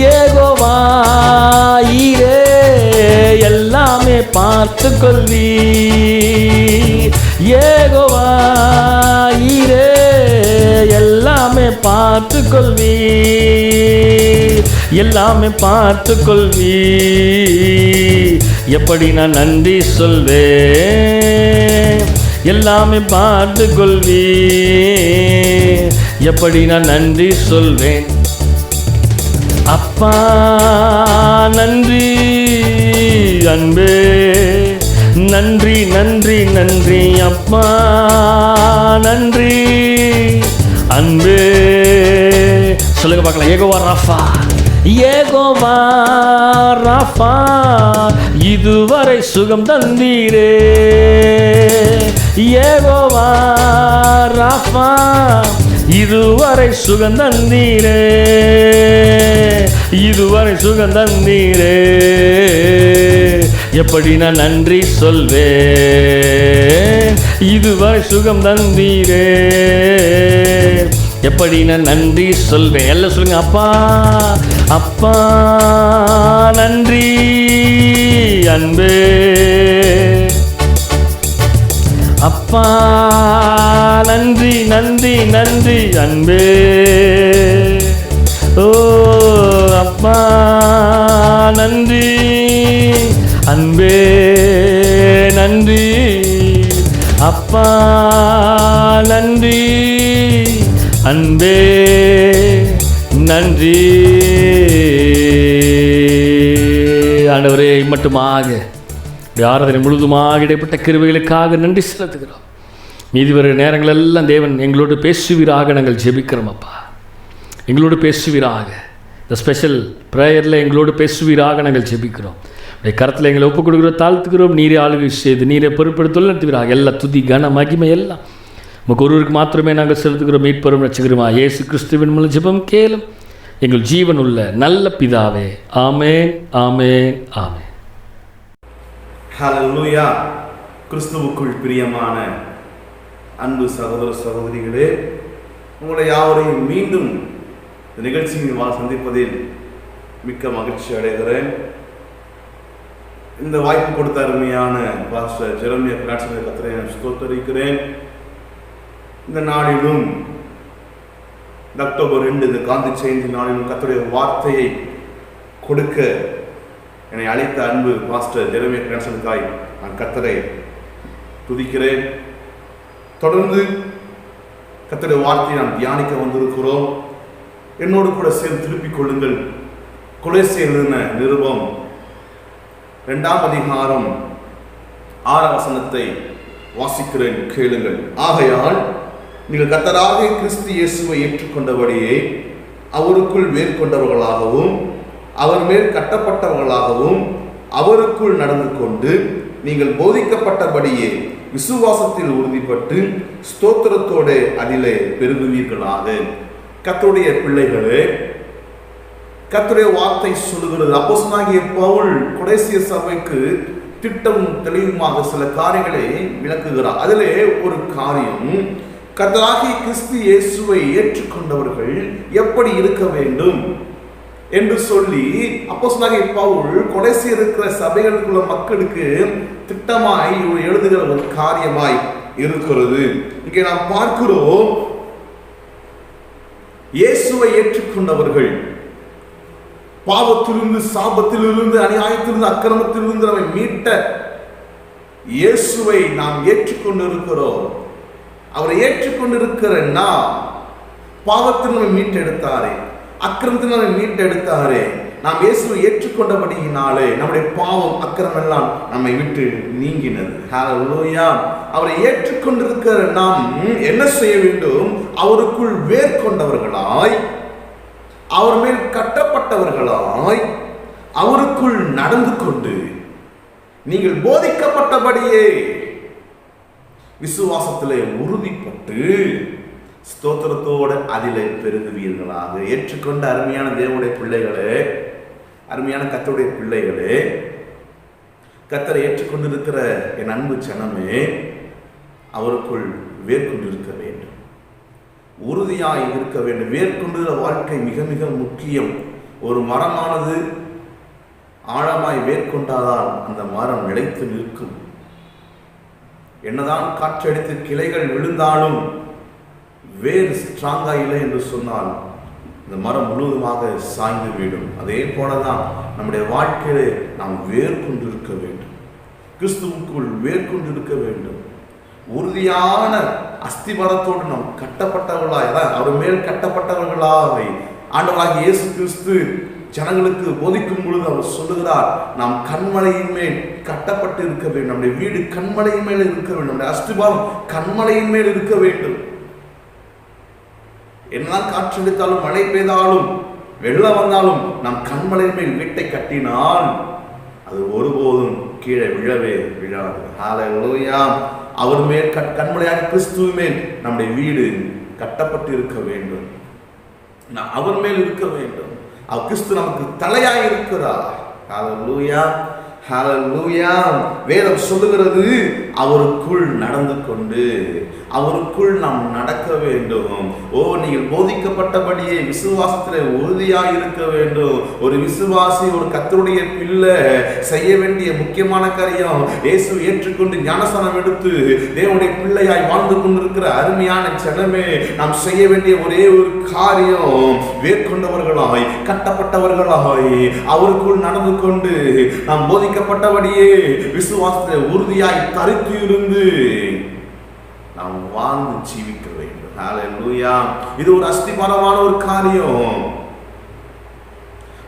யெகோவா ஈரே எல்லாமே பார்த்து கொள்வி, யெகோவா ஈரே எல்லாமே பார்த்து கொள்வி, எல்லாமே பார்த்து கொள்வி. எப்படி நான் நன்றி சொல்வேன், எல்லாமே பார்த்து கொள்வி, எப்படி நான் நன்றி சொல்வேன். அப்பா நன்றி அன்பே, நன்றி நன்றி நன்றி அப்பா, நன்றி அன்பே. சொல்லுங்க பார்க்கலாம். யெகோவா ராஃபா, யெகோவா ராஃபா இதுவரை சுகம் தந்தீரே, யெகோவா ராஃபா இதுவரை சுகம் தந்தீரே, இதுவரை சுகம் தந்தீரே. எப்படி நான் நன்றி சொல்வேன், இதுவரை சுகம் தந்தீரே, எப்படி நான் நன்றி சொல்வேன். எல்லாம் சொல்லுங்க. அப்பா அப்பா நன்றி அன்பே, அப்பா நன்றி நன்றி நன்றி அன்பே. ஓ அப்பா நன்றி அன்பே, நன்றி அப்பா, நன்றி அன்பே, நன்றி. ஆண்டவரே, மட்டுமாக ஆராதனை முழுதுமாக இடைப்பட்ட கிருபைகளுக்காக நன்றி செலுத்துகிறோம். மீதி வர நேரங்கள் எல்லாம் தேவன் எங்களோடு பேசுவீராக நாங்கள் ஜெபிக்கிறோம். அப்பா எங்களோடு பேசுவீராக, இந்த ஸ்பெஷல் ப்ரேயரில் எங்களோடு பேசுவீராக நாங்கள் ஜெபிக்கிறோம். கரத்தில் எங்களை ஒப்புக் கொடுக்கிறோம், தாழ்த்துக்கிறோம். நீரே ஆளுகை செய்து நீரே பொறுப்பெடுத்து நடத்துவீராக. எல்லா துதி கன மகிமை எல்லாம் உமக்கு ஒருவருக்கு மாத்திரமே நாங்கள் செலுத்துகிறோம். மீட்பரும் ரட்சகருமா இயேசு கிறிஸ்துவின் மூலம் ஜெபம் கேளும் எங்கள் ஜீவன் உள்ள நல்ல பிதாவே. ஆமென், ஆமென், ஆமென். ஹல்லேலூயா. கிறிஸ்துவுக்குள் பிரியமான அன்பு சகோதர சகோதரிகளே, உங்களை யாவரையும் மீண்டும் இந்த நிகழ்ச்சியின் சந்திப்பதில் மிக்க மகிழ்ச்சி அடைகிறேன். இந்த வாய்ப்பு கொடுத்த அருமையான பாஸ்டர் ஜெரமியா பிராட்சனை கர்த்தரை ஸ்தோத்திரிக்கிறேன். இந்த நாளிலும் அக்டோபர் 2 இந்த காந்தி ஜெயந்தி நாளிலும் கர்த்தருடைய வார்த்தையை கொடுக்க என்னை அழைத்த அன்பு பாஸ்டர் ஜெரமியா பிராட்சனுக்காய் நான் கர்த்தரை துதிக்கிறேன். தொடர்ந்து கர்த்தருடைய வார்த்தையை நாம் தியானிக்க வந்திருக்கிறோம். என்னோடு கூட சேர்ந்து திருப்பிக் கொள்ளுங்கள். கொலோசியர் எழுதின நிருபம் 2ஆம் அதிகாரம் 6ஆம் வசனத்தை வாசிக்கிறேன், கேளுங்கள். ஆகையால் நீங்கள் கர்த்தராகிய கிறிஸ்து இயேசுவை ஏற்றுக்கொண்டபடியே அவருக்குள் வேர் கொண்டவர்களாகவும் அவர் மேல் கட்டப்பட்டவர்களாகவும் அவருக்குள் நடந்து கொண்டு நீங்கள் போதிக்கப்பட்டபடியே விசுவாசத்தில் உறுதிப்பட்டு ஸ்தோத்திரத்தோட அதிலே பெருகுவீர்களாக. கர்த்தருடைய பிள்ளைகளே, கர்த்தருடைய வார்த்தை சொல்லுகிறது. அப்போஸ்தலனாகிய பவுல் கொலோசிய சபைக்கு திட்டமும் தெளிவுமாக சில காரியங்களை விளக்குகிறார். அதிலே ஒரு காரியம், கர்த்தராகிய கிறிஸ்து இயேசுவை ஏற்றுக்கொண்டவர்கள் எப்படி இருக்க வேண்டும் என்று சொல்லி அப்போஸ்தலனாகிய பவுல் கொலோசியர் இருக்கிற சபைகளுக்குள்ள மக்களுக்கு திட்டமாய் எழுதுகிற ஒரு காரியமாய் இருக்கிறது. இங்கே நாம் பார்க்கிறோம், இயேசுவை ஏற்றுக்கொண்டவர்கள் பாவத்திலிருந்து, சாபத்திலிருந்து, அநியாயத்திலிருந்து, அக்கிரமத்திலிருந்து நம்மை மீட்ட இயேசுவை நாம் ஏற்றுக்கொண்டிருக்கிறோம். அவரை ஏற்றுக்கொண்டிருக்கிற நாம் பாவத்தில் நம்மை மீட்டெடுத்தாரே, அக்கிரமத்தில் நம்மை மீட்டெடுத்தாரே. நாம் இயேசுவை ஏற்றுக்கொண்டபடியினாலே நம்முடைய பாவம், அக்கிரமம் எல்லாம் நம்மை விட்டு நீங்கினது. ஹல்லேலூயா. அவரை ஏற்றுக்கொண்டிருக்கிற நாம் என்ன செய்ய வேண்டும்? அவருக்குள் வேர் கொண்டவர்களாய், அவர் மேல் கட்டப்பட்டவர்களாய், அவருக்குள் நடந்து கொண்டு நீங்கள் போதிக்கப்பட்டபடியே விசுவாசத்திலே உறுதிப்பட்டு ஸ்தோத்திரத்தோடு அதிலே பெருகுவீர்களாக. ஏற்றுக்கொண்ட அருமையான தேவனுடைய பிள்ளைகளே, அருமையான கர்த்தருடைய பிள்ளைகளே, கர்த்தரை ஏற்றுக்கொண்டிருக்கிற என் அன்பு ஜனமே, அவருக்குள் வேர்கொண்டிருக்க வேண்டும், உறுதியாய் இருக்க வேண்டும். வேர்கொண்டுள்ள வாழ்க்கை மிக மிக முக்கியம். ஒரு மரமானது ஆழமாய் வேர்கொண்டாதான் அந்த மரம் நிலைத்து நிற்கும். என்னதான் காற்றடித்து கிளைகள் விழுந்தாலும் வேர் ஸ்ட்ராங்கா இல்லை என்று சொன்னால் இந்த மரம் முழுவதுமாக சாய்ந்து விடும். அதே போலதான் நம்முடைய வாழ்க்கையிலே நாம் வேர்கொண்டிருக்க வேண்டும், கிறிஸ்துவுக்குள் வேர்கொண்டிருக்க வேண்டும். உறுதியான அஸ்திபாரத்தோடு நாம் கட்டப்பட்டவர்களாய், அவர் மேல் கட்டப்பட்டவர்களாய் ஆண்டவராகிய இயேசு கிறிஸ்து ஜனங்களுக்கு போதிக்கும் பொழுது அவர் சொல்லுகிறார், நாம் கண்மலையின் மேல் கட்டப்பட்டு இருக்க வேண்டும். நம்முடைய வீடு கண்மலையின் மேல் இருக்க வேண்டும், நம்முடைய அஸ்திபாரம் கண்மலையின் மேல் இருக்க வேண்டும். என்னதான் காற்றடித்தாலும் மழை பெய்தாலும் வெள்ளம் வந்தாலும் நாம் கண்மலையின் மேல் வீட்டை கட்டினால் அது ஒருபோதும் கீழே விழவே விழாது. ஹல்லேலூயா. அவர் மேல் கண்மலையாக கிறிஸ்துவ மேல் நம்முடைய வீடு கட்டப்பட்டு இருக்க வேண்டும். அவர் மேல் இருக்க வேண்டும். அவர் கிறிஸ்து நமக்கு தலையாய் இருக்கிறார். ஹல்லேலூயா, ஹல்லேலூயா. வேதம் சொல்லுகிறது, அவருக்குள் நடந்து கொண்டு அவருக்குள் நாம் நடக்க வேண்டும். நீங்கள் போதிக்கப்பட்டபடியே விசுவாசத்திலே உறுதியாய் இருக்க வேண்டும். ஒரு விசுவாசி, ஒரு கர்த்தருடைய பிள்ளை செய்ய வேண்டிய முக்கியமான காரியம், இயேசு ஏற்றுக்கொண்டு ஞானஸ்நானம் எடுத்து தேவனுடைய பிள்ளையாய் வாழ்ந்து கொண்டிருக்கிற அருமையான ஜனமே, நாம் செய்ய வேண்டிய ஒரே ஒரு காரியம், வேர்கொண்டவர்களாய் கட்டப்பட்டவர்களாய் அவருக்குள் நடந்து கொண்டு நாம் போதிக்கப்பட்டபடியே விசுவாசத்தை உறுதியாய் தரித்து இருந்து நாம் வாழ்ந்து ஜீவிக்க வேண்டும். ஹல்லேலூயா. இது ஒரு அஸ்திபாரமான ஒரு காரியம்.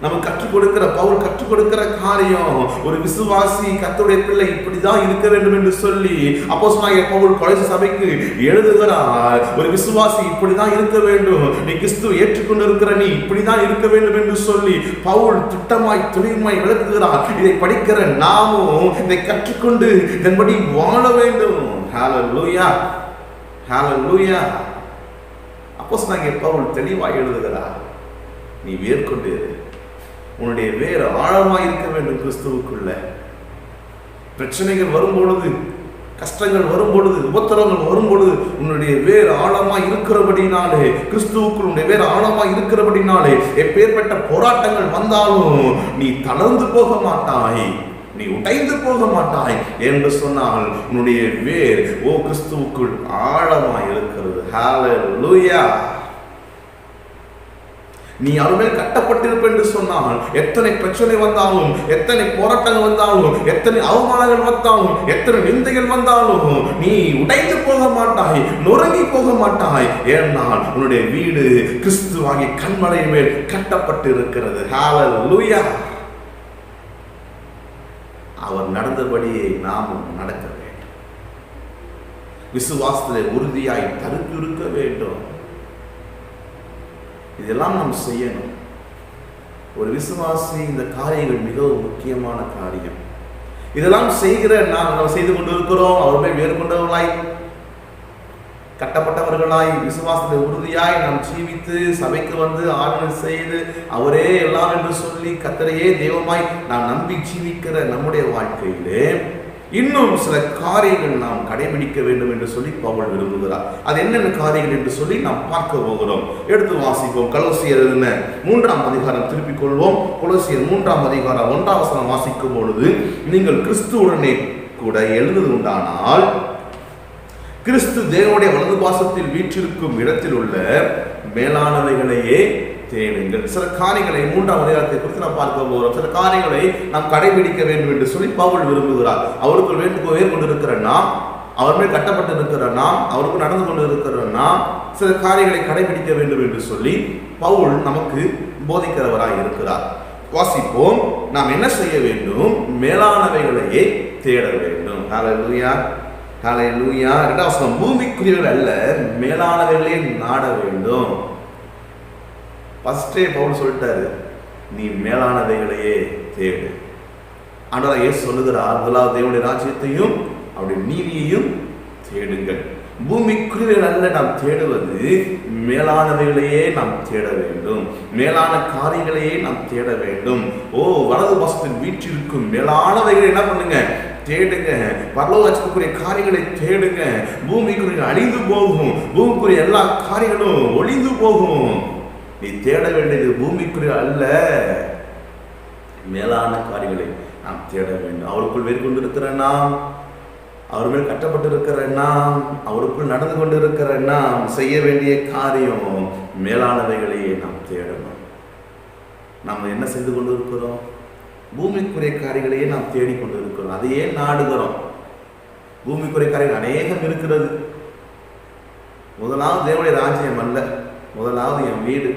நமக்கு கற்றுக் கொடுக்கிற பவுல் கற்றுக் கொடுக்கிற காரியம், ஒரு விசுவாசி கர்த்தருடைய பிள்ளை இப்படிதான் இருக்க வேண்டும் என்று சொல்லி அப்போஸ்தலனாகிய பவுல் கொலோசை சபைக்கு எழுதுகிறார். ஒரு விசுவாசி இப்படிதான் இருக்க வேண்டும், நீ கிறிஸ்துவை ஏற்றுக்கொண்டிருக்கிற நீ இப்படிதான் இருக்க வேண்டும் என்று சொல்லி பவுல் திட்டமாய் துணிமாய் விளக்குகிறார். இதை படிக்கிற நாமும் இதை கற்றுக்கொண்டு இதன்படி வாழ வேண்டும். ஹல்லேலூயா, ஹல்லேலூயா. அப்போஸ்தலனாகிய பவுல் தெளிவாய் எழுதுகிறார், நீ வேர்கொண்டு உன்னுடைய வேர் ஆழமாய் இருக்க வேண்டும் கிறிஸ்துவுக்குள்ள. பிரச்சனைகள் வரும் பொழுது, கஷ்டங்கள் வரும் பொழுது, உபத்திரங்கள் வரும் பொழுது உன்னுடைய வேர் ஆழமாய் இருக்கிறபடினாலே, கிறிஸ்துவுக்குள் உன்னுடைய வேர் ஆழமாய் இருக்கிறபடினாலே எப்பேற்பட்ட போராட்டங்கள் வந்தாலும் நீ தளர்ந்து போக மாட்டாய், நீ உடைந்து போக மாட்டாய் என்று சொன்னால் உன்னுடைய வேர் கிறிஸ்துவுக்குள் ஆழமாய் இருக்கிறது. ஹல்லேலூயா. நீ அவர்கள் கட்டப்பட்டிருப்ப என்று சொன்னால் எத்தனை பிரச்சனை வந்தாலும், எத்தனை போராட்டங்கள் வந்தாலும், எத்தனை அவமானங்கள் வந்தாலும், எத்தனை நிந்தைகள் வந்தாலும் நீ உடைந்து போக மாட்டாய், நொறுங்கி போக மாட்டாய். ஏனால் உன்னுடைய வீடு கிறிஸ்துவாகிய கண்மலை மேல் கட்டப்பட்டு இருக்கிறது. ஹல்லேலூயா. அவர் நடந்தபடியே நாமும் நடக்க வேண்டும். விசுவாசத்திலே உறுதியாய் தரித்து இருக்க வேண்டும். இதெல்லாம் நாம் செய்யணும். ஒரு விசுவாசி இந்த காரியங்கள் மிகவும் முக்கியமான காரியம். இதெல்லாம் செய்கிற நாம் செய்து கொண்டிருக்கிறோம். அவருமே வேறுகொண்டவர்களாய் கட்டப்பட்டவர்களாய் விசுவாசத்தை உறுதியாய் நாம் ஜீவித்து சபைக்கு வந்து ஆராதனை செய்து அவரே எல்லாம் என்று சொல்லி கர்த்தரையே தெய்வமாய் நாம் நம்பி ஜீவிக்கிற நம்முடைய வாழ்க்கையிலே இன்னும் சில காரியங்கள் நாம் கடைபிடிக்க வேண்டும் என்று சொல்லி பவுல் விரும்புகிறார். அது என்னென்ன காரியங்கள் என்று சொல்லி நாம் பார்க்க போகிறோம். எடுத்து வாசிப்போம். கொலோசியர் 3ஆம் அதிகாரம் திருப்பிக் கொள்வோம். கொலோசியர் 3ஆம் அதிகாரம் 1ஆம் வசனம் வாசிக்கும் பொழுது, நீங்கள் கிறிஸ்துவுடனே கூட எழுந்தது உண்டானால் கிறிஸ்து தேவனுடைய வலது பாசத்தில் வீற்றிருக்கும் இடத்தில் உள்ள மேலானவைகளையே தேடுங்கள். சில காரியங்களை 3ஆம் அதிகாரத்தை குறித்து நாம் பார்க்க போகிறோம். சில காரியங்களை நாம் கடைபிடிக்க வேண்டும் என்று சொல்லி பவுல் விரும்புகிறார். அவருக்குள் வேண்டுகோள் கொண்டிருக்கிற நாம், அவர் மேல் கட்டப்பட்டு இருக்கிற நாம், அவருக்கு நடந்து கொண்டு இருக்கிற நாம் சில காரியங்களை கடைபிடிக்க வேண்டும் என்று சொல்லி பவுல் நமக்கு போதிக்கிறவராய் இருக்கிறார். வாசிப்போம். நாம் என்ன செய்ய வேண்டும்? மேலானவைகளையே தேட வேண்டும். ஹல்லேலூயா, ஹல்லேலூயா. 2ஆம் வசனம், பூமிக்குரியவர்கள் அல்ல மேலானவைகளே நாட வேண்டும். ஃபர்ஸ்டே பவுல் சொல்லிட்டாரு, நீ மேலானவைகளையே தேடு. ஆண்டவராகிய இயேசு சொல்லுகிறார், முதலாவது தேவனுடைய ராஜ்யத்தையும் அவருடைய நீதியையும் தேடுங்கள், பூமிக்குரியவைகள் அல்ல நாம் தேடுவது, மேலானவைகளையே நாம் தேட வேண்டும். மேலான காரியங்களையே நாம் தேட வேண்டும். வலது பாசத்தில் வீற்றிருக்கும் மேலானவைகளை என்ன பண்ணுங்க? தேடுங்க. பரலோகத்துக்குரிய காரியங்களை தேடுங்க. பூமிக்குரிய அழிந்து போகும், பூமிக்குரிய எல்லா காரியங்களும் ஒளிந்து போகும். நீ தேட வேண்டியது பூமிக்குரிய அல்ல, மேலான காரியங்களை நாம் தேட வேண்டும். அவருக்குள் வேறு கொண்டிருக்கிற நாம், அவர் மேல் கட்டப்பட்டிருக்கிற நாம், அவருக்குள் நடந்து கொண்டிருக்கிற நாம் செய்ய வேண்டிய காரியம் மேலானவைகளையே நாம் தேடணும். நாம் என்ன செய்து கொண்டு இருக்கிறோம்? பூமிக்குரிய காரியங்களையே நாம் தேடிக்கொண்டு இருக்கிறோம். அதையே நாடுகிறோம். பூமிக்குரிய காரியங்கள் அநேகம் இருக்கிறது. முதலாவது தேவனுடைய ராஜ்யம் அல்ல, முதலாவது என் வீடு,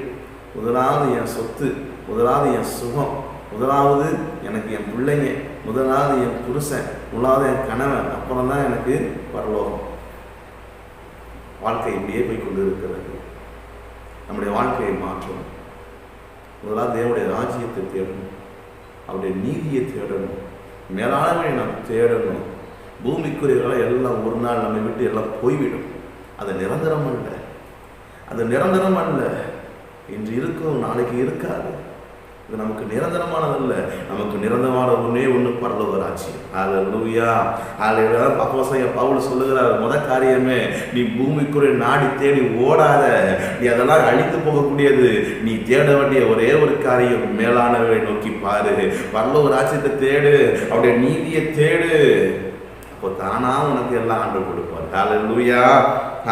முதலாவது என் சொத்து, முதலாவது என் சுகம், முதலாவது எனக்கு என் பிள்ளைங்க, முதலாவது என் புருஷன், முதலாவது என் கணவன், அப்புறம் தான் எனக்கு பரலோகம். வாழ்க்கை இப்படியே போய் கொண்டு இருக்கிறது. நம்முடைய வாழ்க்கையை மாற்றணும். முதலாவது தேவனுடைய ராஜ்யத்தை தேடணும், அவருடைய நீதியை தேடணும், மேலானவை நாம் தேடணும். பூமிக்குரியவர்களை எல்லாம் ஒரு நாள் நம்மை விட்டு எல்லாம் போய்விடும். அது நிரந்தரம் அல்ல, அது நிரந்தரம் அல்ல. இன்று இருக்கும், நாளைக்கு இருக்காது. இது நமக்கு நிரந்தரமானதல்ல. நமக்கு நிரந்தரமான ஒன்று பரலோக ராஜ்யம். அல்லேலூயா, அல்லேலூயா. அப்போஸ்தலன் பவுல் சொல்லுகிறார், முதல் காரியமே நீ பூமிக்குரிய நாடி தேடி ஓடாத. நீ அதெல்லாம் அழித்து போகக்கூடியது. நீ தேட வேண்டிய ஒரே ஒரு காரியம் மேலானவரை நோக்கி பாரு. பரலோக ராஜ்யத்தை தேடு, அவருடைய நீதியை தேடு. அப்போ தானா உனக்கு எல்லாம் ஆண்டு கொடுப்பார். அல்லேலூயா,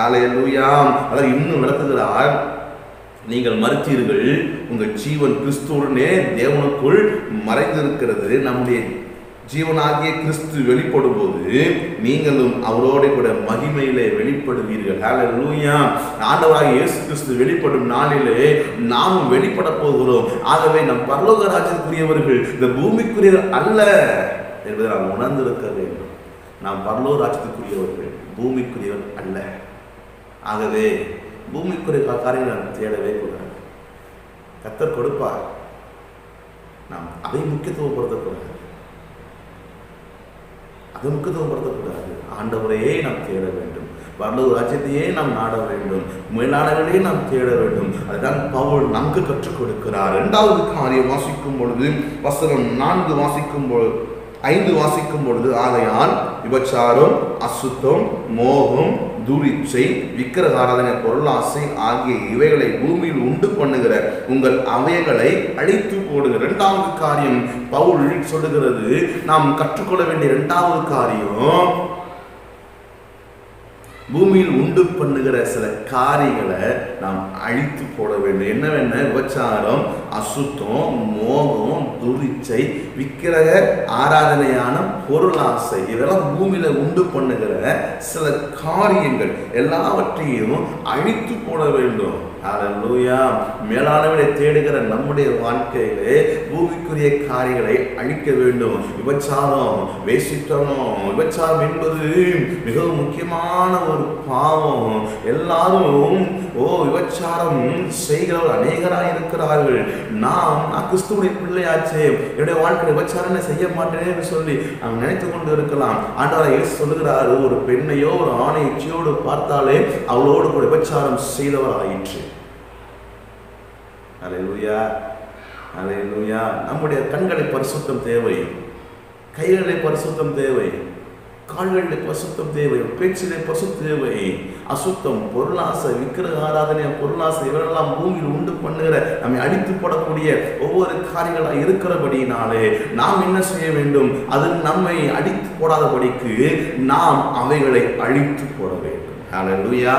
அல்லேலூயா. அதாவது இன்னும் விளக்குகிறார், நீங்கள் மறுத்தீர்கள், உங்கள் ஜீவன் கிறிஸ்துவுடனே தேவனுக்குள் மறைந்திருக்கிறது. நம்முடைய ஜீவனாகிய கிறிஸ்து வெளிப்படும் போது நீங்களும் அவரோட கூட மகிமையிலே வெளிப்படுவீர்கள். ஹல்லேலூயா. ஆண்டவராகிய இயேசு கிறிஸ்து வெளிப்படும் நாளிலே நாமும் வெளிப்பட போகிறோம். ஆகவே நம் பரலோக ராஜ்யத்துக்குரியவர்கள் இந்த பூமிக்குரியவர் அல்ல என்பதை நாம் உணர்ந்திருக்க வேண்டும். நாம் பரலோக ராஜ்யத்துக்குரியவர்கள், பூமிக்குரியவர் அல்ல. ஆகவே பூமிக்குரிய காரியங்களை நாம் தேடவே கூடாது. கர்த்தர் கொடுப்பார், நாம் அதை முக்கியத்துவப்படுத்தக்கூடாது, அதை முக்கியத்துவப்படுத்தக்கூடாது. ஆண்டவரையே நாம் தேட வேண்டும், பரலோக ராஜ்யத்தையே நாம் நாட வேண்டும், மேலானவர்களையே நாம் தேட வேண்டும். அதுதான் பவுல் நமக்கு கற்றுக் கொடுக்கிறார். இரண்டாவது காரியம் வாசிக்கும் பொழுது, வசனம் 4 வாசிக்கும் பொழுது 5 வாசிக்கும் பொழுது, ஆகையால் விபச்சாரம், அசுத்தம், மோகம், துரிச்சை, விக்கிரக ஆராதனை, பொருளாசை ஆகிய இவைகளை பூமியில் உண்டு பண்ணுகிற உங்கள் அவைகளை அழித்து போடுகிற. இரண்டாவது காரியம் பவுல் சொல்லுகிறது, நாம் கற்றுக்கொள்ள வேண்டிய இரண்டாவது காரியம், பூமியில் உண்டு பண்ணுகிற சில காரியங்களை நாம் அழித்து போட வேண்டும். என்னவென்ன? விபச்சாரம், அசுத்தம், மோகம், துரிச்சை, விக்கிரக ஆராதனையான பொருளாசை, இதெல்லாம் பூமியில உண்டு பண்ணுகிற சில காரியங்கள் எல்லாவற்றையும் அழித்து போட வேண்டும். அல்லேலூயா. மேலானவரை தேடுகிற நம்முடைய வாழ்க்கையிலே பூமிக்குரிய காரியங்களை அழிக்க வேண்டும். விபச்சாரம், வேசித்தனம், விபச்சாரம் என்பது மிகவும் முக்கியமான ஒரு பாவம். எல்லாரும் விபச்சாரம் செய்கிறவர் அநேகராக இருக்கிறார்கள். நான் கிறிஸ்துவுடைய பிள்ளையாச்சே, என்னுடைய வாழ்க்கை விபச்சாரம் செய்ய மாட்டேன்னு சொல்லி நாம் நினைத்து கொண்டு இருக்கலாம். ஆண்டவர் இயேசு சொல்லுகிறார், ஒரு பெண்ணையோ ஒரு ஆணை இச்சையோடு பார்த்தாலே அவளோடு கூட விபச்சாரம் செய்தவர் ஆயிற்று. அல்லேலூயா, அல்லேலூயா. நம்முடைய கண்களை பரிசுத்தம் தேவை, கைகளை பரிசுத்தம் தேவை, கால்களிலே பரிசுத்தம் தேவை, பேச்சிலே பரிசுத்தம் தேவை. அசுத்தம், பொருளாசை, விக்கிரக ஆராதனை, பொருளாசை இவரெல்லாம் பூமியில் உண்டு பண்ணுகிற நம்மை அழித்து போடக்கூடிய ஒவ்வொரு காரியங்களாக இருக்கிறபடினாலே நாம் என்ன செய்ய வேண்டும்? அது நம்மை அழித்து போடாதபடிக்கு நாம் அவைகளை அழித்து போட வேண்டும். அல்லேலூயா,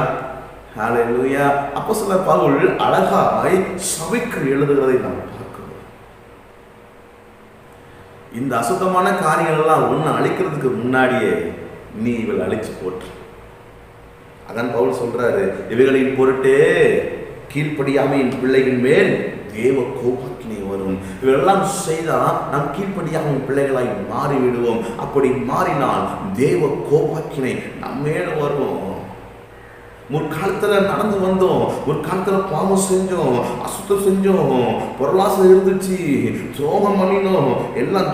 ஹல்லேலூயா. அப்போஸ்தலர் பவுல் அழகாய் சபைக்கு எழுதுகிறதை நாம் பார்க்கிறோம். இந்த அசுத்தமான காரியங்கள் எல்லாம் ஒன்று அழிக்கிறதுக்கு முன்னாடியே நீ இவள் அழிச்சு போற்று. அதான் பவுல் சொல்றாரு, இவைகளின் பொருட்டே கீழ்ப்படியாமையின் பிள்ளைகள் மேல் தேவ கோபாக்கினை வரும். இவெல்லாம் செய்தா நாம் கீழ்ப்படியாமல் பிள்ளைகளாய் மாறிவிடுவோம். அப்படி மாறினால் தேவ கோபாக்கினை நம்ம மேல் வரும். முற்காலத்துல நடந்து வந்தோம், முற்காலத்துல பாவம் செஞ்சோம், அசுத்தம் செஞ்சோம், பொருளாசை இருந்துச்சு, துரோகம் பண்ணினோம், எல்லாம்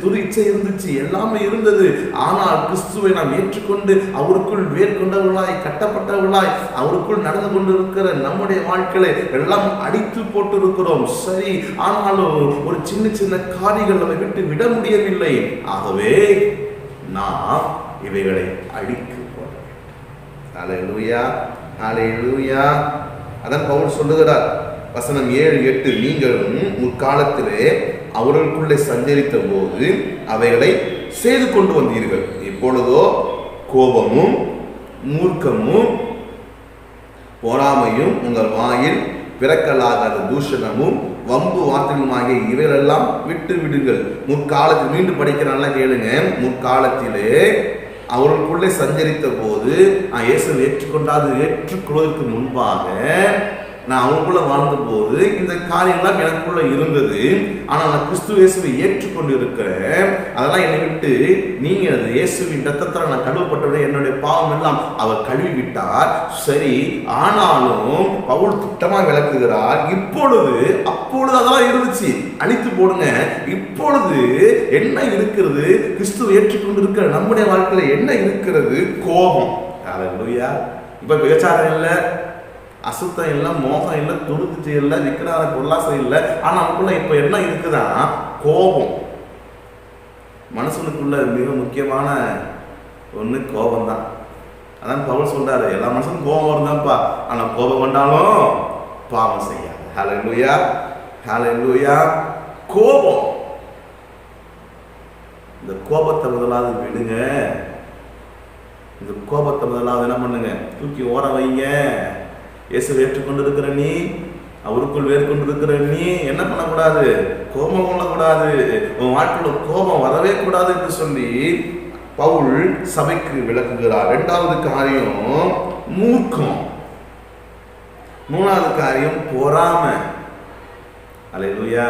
துரிச்சை இருந்துச்சு, எல்லாமே இருந்தது. ஆனால் கிறிஸ்துவை நாம் ஏற்றுக்கொண்டு அவருக்குள் வேர்கொண்டவர்களாய் கட்டப்பட்டவர்களாய் அவருக்குள் நடந்து கொண்டிருக்கிற நம்முடைய வாழ்க்கையை எல்லாம் அடித்து போட்டு இருக்கிறோம். சரி, ஆனாலும் ஒரு சின்ன சின்ன காரியங்கள் நம்மை விட்டு விட முடியவில்லை. ஆகவே நாம் இவைகளை அடிக்க ஹல்லேலூயா, ஹல்லேலூயா. அதான் பவுல் சொல்லுகிறார், வசனம் 7-8, நீங்களும் முற்காலத்திலே அவர்களுக்குள்ளே சஞ்சரித்த போது அவைகளை செய்து கொண்டு வந்தீர்கள். இப்பொழுதோ கோபமும் மூர்க்கமும் பொறாமையும் உங்கள் வாயில் பிறக்கலாகாத தூஷணமும் வம்பு வார்த்தைகளுமாகிய இவைகளெல்லாம் விட்டு விடுங்கள். முற்காலத்தில், மீண்டும் படிக்கிறாங்களா கேளுங்க, முற்காலத்திலே அவர்களுக்குள்ளே சஞ்சரித்த போது நான் இயேசுவை ஏற்றுக்கொள்வதற்கு முன்பாக நான் அவங்களுக்குள்ள வாழ்ந்த போது இந்த காரியங்கள்லாம் எனக்குள்ள இருந்தது. ஆனால் நான் கிறிஸ்து இயேசுவை ஏற்றுக்கொண்டு இருக்கிறேன். அதெல்லாம் என்னை விட்டு நீங்க இயேசுவின் ரத்தத்தால் நான் கழுவப்பட்டவுடன் என்னுடைய பாவம் எல்லாம் அவர் கழுவி விட்டார். சரி, ஆனாலும் பவுல் திட்டமா விளக்குகிறார், அப்பொழுது அதெல்லாம் இருந்துச்சு, அழித்து போடுங்க. இப்பொழுது என்ன இருக்கிறது? கிறிஸ்துவை ஏற்றுக்கொண்டு இருக்கிற நம்முடைய வாழ்க்கையில என்ன இருக்கிறது? கோபம். ஹல்லேலூயா. இப்ப விபச்சாரம் இல்லை, அசுத்தம் இல்லை, மோகம் இல்லை, துருத்தி இல்லை, விக்கிரார பொருளாசை இல்லை. ஆனால் நமக்குள்ள இப்போ என்ன இருக்குதா? கோபம். மனுஷனுக்குள்ள மிக முக்கியமான ஒன்று கோபம் தான். அதான் பவுல் சொல்றாரு, எல்லா மனுஷனும் கோபம் வருதான்ப்பா, ஆனால் கோபம் கொண்டாலும் பாவம் செய்யாது. ஹல்லேலூயா, ஹல்லேலூயா. கோபம், இந்த கோபத்தை முதலாவது விடுங்க. இந்த கோபத்தை முதலாவது என்ன பண்ணுங்க? தூக்கி ஓர வைங்க. இயேசுவை ஏற்றுக்கொண்டு இருக்கிற நீ, அவருக்குள் வேர்கொண்டு இருக்கிற நீ என்ன பண்ணக்கூடாது? கோபம் கொள்ளக்கூடாது. உன் வாழ்க்கையில கோபம் வரவே கூடாது என்று சொல்லி பவுல் சபைக்கு விளக்குகிறார். இரண்டாவது காரியம் மூர்க்கம், மூணாவது காரியம் பொறாமை. ஹல்லேலூயா,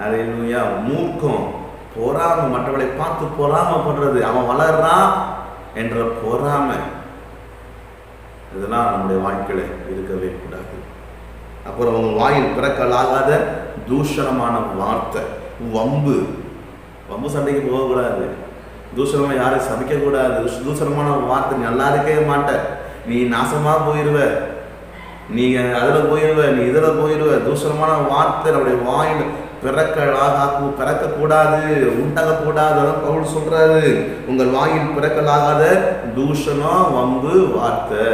ஹல்லேலூயா. மூர்க்கம், பொறாமை, மற்றவர்களை பார்த்து பொறாமைப்படுறது, அவன் வளர்றான் என்ற பொறாமை, இதெல்லாம் நம்முடைய வாழ்க்கையில இருக்கவே கூடாது. அப்புறம் உங்க வாயில் பிறக்கலாகாத தூஷணமான வார்த்தை, வம்பு சண்டைக்கு போகக்கூடாது. தூஷணமா யாரும் சபிக்க கூடாது. தூஷணமான வார்த்தை, நீ நல்லா இருக்கவே மாட்ட, நீ நாசமா போயிடுவ, நீங்க அதுல போயிடுவ, நீ இதுல போயிடுவ. தூஷணமான வார்த்தை நம்முடைய வாயில் பிறக்கக்கூடாது, உண்டாகக்கூடாது. பவுல் சொல்றாரு, உங்கள் வாயில் பிறக்கலாகாத தூஷணம், வம்பு, வார்த்தை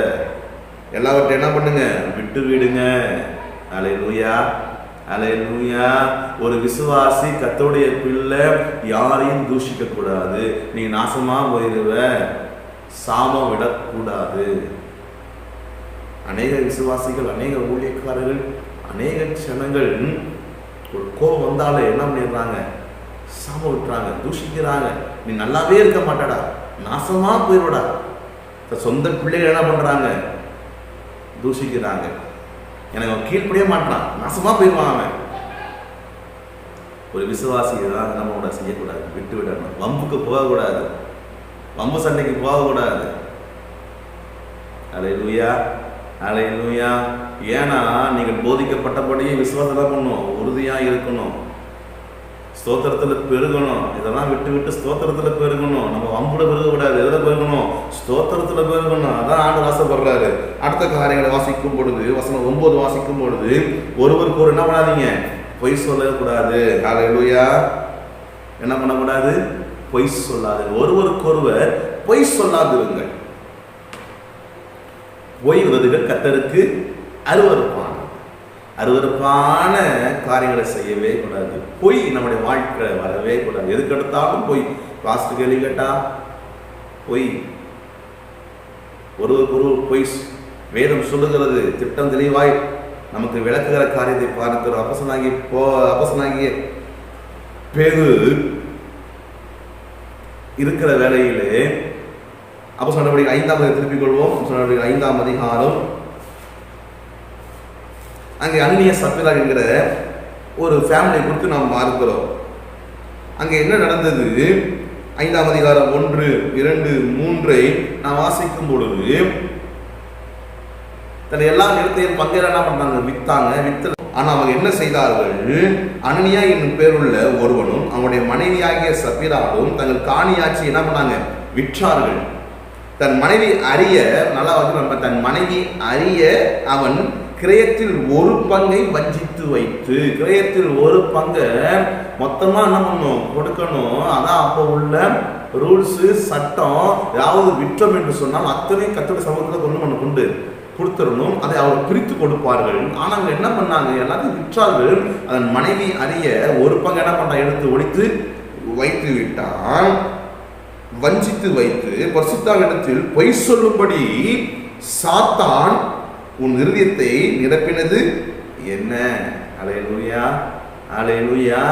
எல்லாவற்றையும் என்ன பண்ணுங்க? விட்டு விடுங்க. ஹல்லேலூயா, ஹல்லேலூயா. ஒரு விசுவாசி, கர்த்தருடைய பிள்ளை, யாரையும் தூஷிக்க கூடாது. நீ நாசமா போயிடுவ, சாபம் விடக்கூடாது. அநேக விசுவாசிகள், அநேக ஊழியக்காரர்கள், அநேக ஜனங்கள் ஒரு கோபம் வந்தாலே என்ன பண்ணிடுறாங்க? சாபம் விட்டுறாங்க, தூஷிக்கிறாங்க. நீ நல்லாவே இருக்க மாட்டடா, நாசமா போயிடுடா. சொந்த பிள்ளைகள் என்ன பண்றாங்க? தூஷிக்கிறாங்க. எனக்கு அவன் கீழ்ப்படிய மாட்டான், நாசமா போயிடுவான் அவன். ஒரு விசுவாசி தான் நம்ம செய்யக்கூடாது, விட்டு விடணும். வம்புக்கு போகக்கூடாது, வம்பு சண்டைக்கு போகக்கூடாது. ஹல்லேலூயா, ஹல்லேலூயா. ஏன்னா நீங்கள் போதிக்கப்பட்டபடியே விசுவாசம் பண்ணணும், உறுதியா இருக்கணும், ஸ்தோத்திரத்துல பெருகணும். இதெல்லாம் விட்டு விட்டு ஸ்தோத்திரத்துல பெருகணும். நம்ம வம்புட பெருகக்கூடாது. எதில் பெருகணும்? ஸ்தோத்திரத்துல பெருகணும். அதான் ஆண்டு வாசப்படுறாரு. அடுத்த காரியங்களை வாசிக்கும் பொழுது, வசனம் 9 வாசிக்கும் பொழுது, ஒருவருக்கு ஒரு என்ன பண்ணாதீங்க? பொய் சொல்லக்கூடாது. ஹல்லேலூயா. என்ன பண்ணக்கூடாது? பொய் சொல்லாது. ஒருவருக்கொருவர் பொய் சொல்லாதிருங்கள். பொய் உதவிகள் கர்த்தருக்கு அருவருப்பான காரியங்களை செய்யவே கூடாது. பொய் நம்முடைய வாழ்க்கை வரவே கூடாது. எதுக்கு எடுத்தாலும் பொய். பாஸ்டர் கேள்வி கேட்டா பொய், ஒருவருக்கு பொய். வேதம் சொல்லுகிறது, திட்டம் தெளிவாய் நமக்கு விளக்குகிற காரியத்தை பார்க்கிறோம். அப்போஸ்தலனாகிய பேதுரு இருக்கிற வேளையிலே, அப்போஸ்தலர் நடவடிக்கை 5 திருப்பிக் கொள்வோம். அப்போஸ்தலர் நடவடிக்கை 5 அதிகாரம். அங்கே அன்னிய சப்பிரா என்கிற ஒரு ஃபேமிலியை குறித்து நாம் பார்க்கிறோம். அங்கே என்ன நடந்தது? 5 அதிகாரம் 1, 2, 3 நான் வாசிக்கும் பொழுது, தன் எல்லா நிலத்தையும் பங்கையில என்ன பண்ணாங்க, வித்தாங்க. வித்து ஆனா அவங்க என்ன செய்தார்கள், அனனியா என்னும் பேருள்ள ஒருவனும் அவனுடைய மனைவியாகிய சப்பிராலும் தங்கள் காணியாட்சி என்ன பண்ணாங்க, விற்றார்கள். தன் மனைவி அறிய, நல்லா வந்து தன் மனைவி அறிய அவன் கிரயத்தில் ஒரு பங்கை வஞ்சித்து வைத்து, கிரயத்தில் ஒரு பங்கை மொத்தமா என்ன பண்ணணும், கொடுக்கணும். அதான் அப்போ உள்ள ரூல்ஸ், சட்டம். ஏதாவது விற்றம் என்று சொன்னால் அத்தனை கர்த்தருடைய சமூகத்தில் கொண்டு கொடுத்துடணும். அதை அவர் பிரித்து கொடுப்பார்கள். ஆனால் அவங்க என்ன பண்ணாங்க, எல்லாத்தையும் விற்றார்கள். அதன் மனைவி அறிய ஒரு பங்கு என்ன பண்ணா, எடுத்து ஒழித்து வைத்து விட்டான், வஞ்சித்து வைத்து பரிசுத்தரிடத்தில் பொய் சொல்லும்படி சாத்தான் உன் இருதயத்தை நிரப்பினது என்ன? அல்லேலூயா, அல்லேலூயா.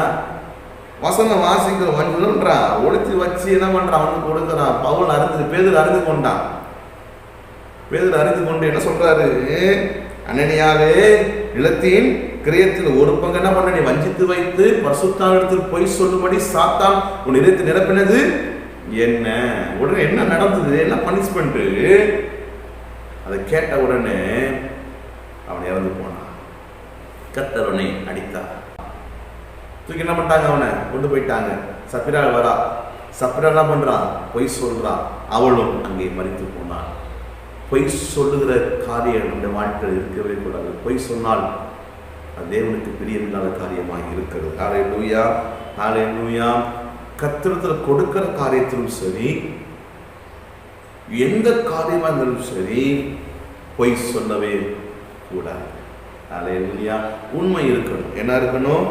வசனம் வாசிக்கிற வஞ்சுன்றா ஒழித்து வச்சு என்ன பண்றான், அவனுக்கு கொடுக்குறான். பவுல் அறிந்து, பேதுரு அறிந்து கொண்டான். பேதுரு அறிந்து கொண்டு என்ன சொல்றாரு, அனனியாவே நிலத்தின் கிரயத்தில் ஒரு பங்கு என்ன பண்ண, நீ வஞ்சித்து வைத்து பரிசுத்தரிடத்தில் பொய் சொல்லும்படி சாத்தான் உன் இதயத்தை நிரப்பினது என்ன? உடனே என்ன நடந்தது, என்ன பனிஷ்மெண்ட்? அதை கேட்ட உடனே அவன் இறந்து போனான். கர்த்தர் அவனை அடித்தார். தூக்கி என்ன பண்ணிட்டாங்க, அவனை கொண்டு போயிட்டாங்க. சப்பிராள் வரா. சப்பிராள் என்ன பண்றான், பொய் சொல்றான். அவளும் அங்கே மரித்து போனான். பொய் சொல்லுகிற காரியம் நம்முடைய வாழ்க்கையில் இருக்கவே கூடாது. பொய் சொன்னால் அது தேவனுக்கு பிரியமில்லாத காரியமாக இருக்கிறது. ஹல்லேலூயா, ஹல்லேலூயா. கர்த்தரிடத்தில் கொடுக்கிற காரியத்திலும் சரி, எந்த காரியமாக இருந்தாலும் சரி, பொய் சொல்லவே கூடாது. ஹல்லேலூயா. உண்மை இருக்கணும். என்ன இருக்கணும்,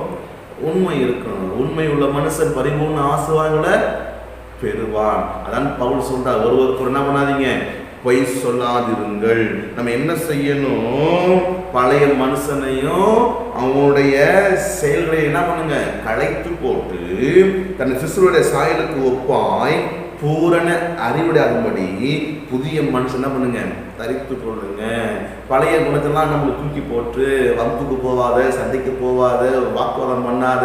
உண்மை இருக்கணும். உண்மை உள்ள மனுஷன் பரிபூர்ண ஆசீர்வாதங்களை பெறுவான். அதான் பவுல் சொல்றார், ஒருவருக்கு என்ன பண்ணாதீங்க, பொய் சொல்லாதிருங்கள். நம்ம என்ன செய்யணும், பழைய மனுஷனையும் அவனுடைய செயல்களை என்ன பண்ணுங்க, களைத்து போட்டு தன் சிசுருடைய சாயலுக்கு ஒப்பாய் பூரண அறிவுடையாகும்படி புதிய மனுஷன் என்ன பண்ணுங்க, தரித்து கொள்ளுங்க. பழைய குணத்தெல்லாம் நம்மளுக்கு தூக்கி போட்டு வம்புக்கு போவாத, சண்டைக்கு போவாத, வாக்குவாதம் பண்ணாத,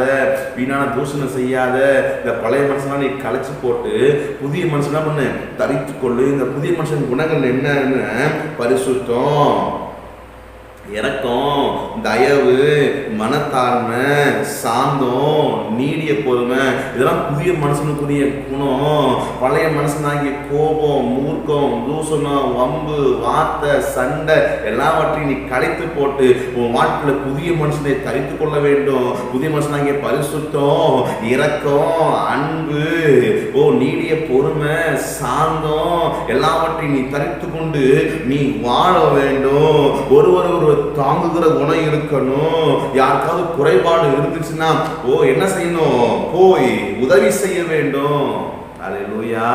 வீணான தூஷணம் செய்யாத. இந்த பழைய மனுஷனா நீ களைச்சு போட்டு புதிய மனுஷன் என்ன பண்ணு, தரித்து கொள்ளு. இந்த புதிய மனுஷன் குணங்கள் என்னன்னு, பரிசுத்தம், இரக்கம், தயவு, மனத்தாழ்மை, சாந்தம், நீடிய பொறுமை, இதெல்லாம் புதிய மனுஷனுக்குரிய குணம். பழைய மனுஷனாகிய கோபம், மூர்க்கம், தூஷணம், வம்பு, வார்த்தை, சண்டை எல்லாவற்றையும் நீ களைத்து போட்டு உன் வாழ்க்கையில் புதிய மனுஷனை தரித்து கொள்ள வேண்டும். புதிய மனுஷனாகிய பரிசுத்தம், இரக்கம், அன்பு, நீடிய பொறுமை, சாந்தம் எல்லாவற்றையும் நீ தரித்து கொண்டு நீ வாழ வேண்டும். ஒருவர் தாங்குகிற குணம் இருக்கணும். யாருக்காவது குறைபாடு இருந்துச்சுன்னா என்ன செய்யணும், போய் உதவி செய்ய வேண்டும். அல்லேலூயா.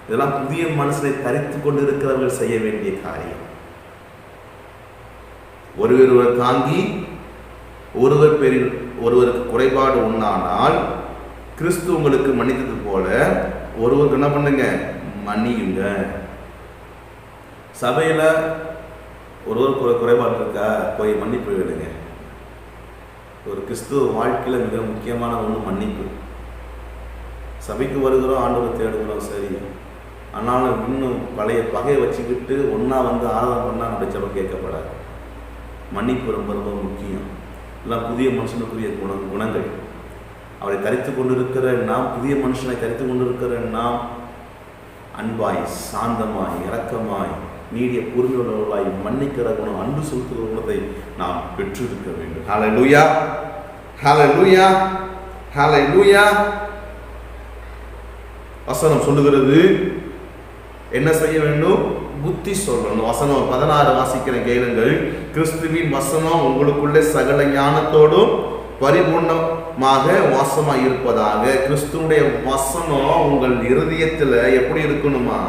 இதெல்லாம் புதிய மனுஷனை தரித்து கொண்டு இருக்கிறவர்கள் செய்ய வேண்டிய காரியம். ஒருவர் தாங்கி ஒருவர் பேரில் ஒருவருக்கு குறைபாடு உண்டானால் கிறிஸ்து உங்களுக்கு மன்னித்தது போல ஒருவருக்கு என்ன பண்ணுங்க, மன்னியுங்க. சபையில ஒருவருக்கு ஒரு குறைபாடு இருக்கா, போய் மன்னிப்பு விடுங்க. ஒரு கிறிஸ்துவ வாழ்க்கையில் மிக முக்கியமான ஒன்று மன்னிப்பு. சபைக்கு வருகிறோம், ஆண்டவரை தேடுகிறோம், சரி. ஆனாலும் இன்னும் பழைய பகையை வச்சுக்கிட்டு ஒன்றா வந்து ஆராதனை பண்ணால் நம்ம ஜெபம் கேட்கப்படாது. மன்னிப்பு ரொம்ப ரொம்ப முக்கியம். எல்லாம் புதிய மனுஷனுக்குரிய குணங்கள். அவரை தரித்து கொண்டிருக்கிற நாம், புதிய மனுஷனை தரித்து கொண்டிருக்கிற நாம் அன்பாய், சாந்தமாய், இரக்கமாய், நீடிய பொறுமையுள்ளவர்களாய், மன்னிக்கிற குணம், அன்பு செலுத்துகிற குணத்தை நாம் பெற்றிருக்க வேண்டும். ஹல்லேலூயா, ஹல்லேலூயா, ஹல்லேலூயா. வசனம் சொல்லுகிறது என்ன செய்ய வேண்டும், புத்தி சொல்லணும். வசனம் 16 வாசிக்கிற கேளுங்கள். கிறிஸ்துவின் வசனம் உங்களுக்குள்ளே சகல ஞானத்தோடும் பரிபூர்ணமாக வாசமாய் இருப்பதாக. கிறிஸ்துவுடைய வசனம் உங்கள் இருதயத்தில் எப்படி இருக்கணுமா,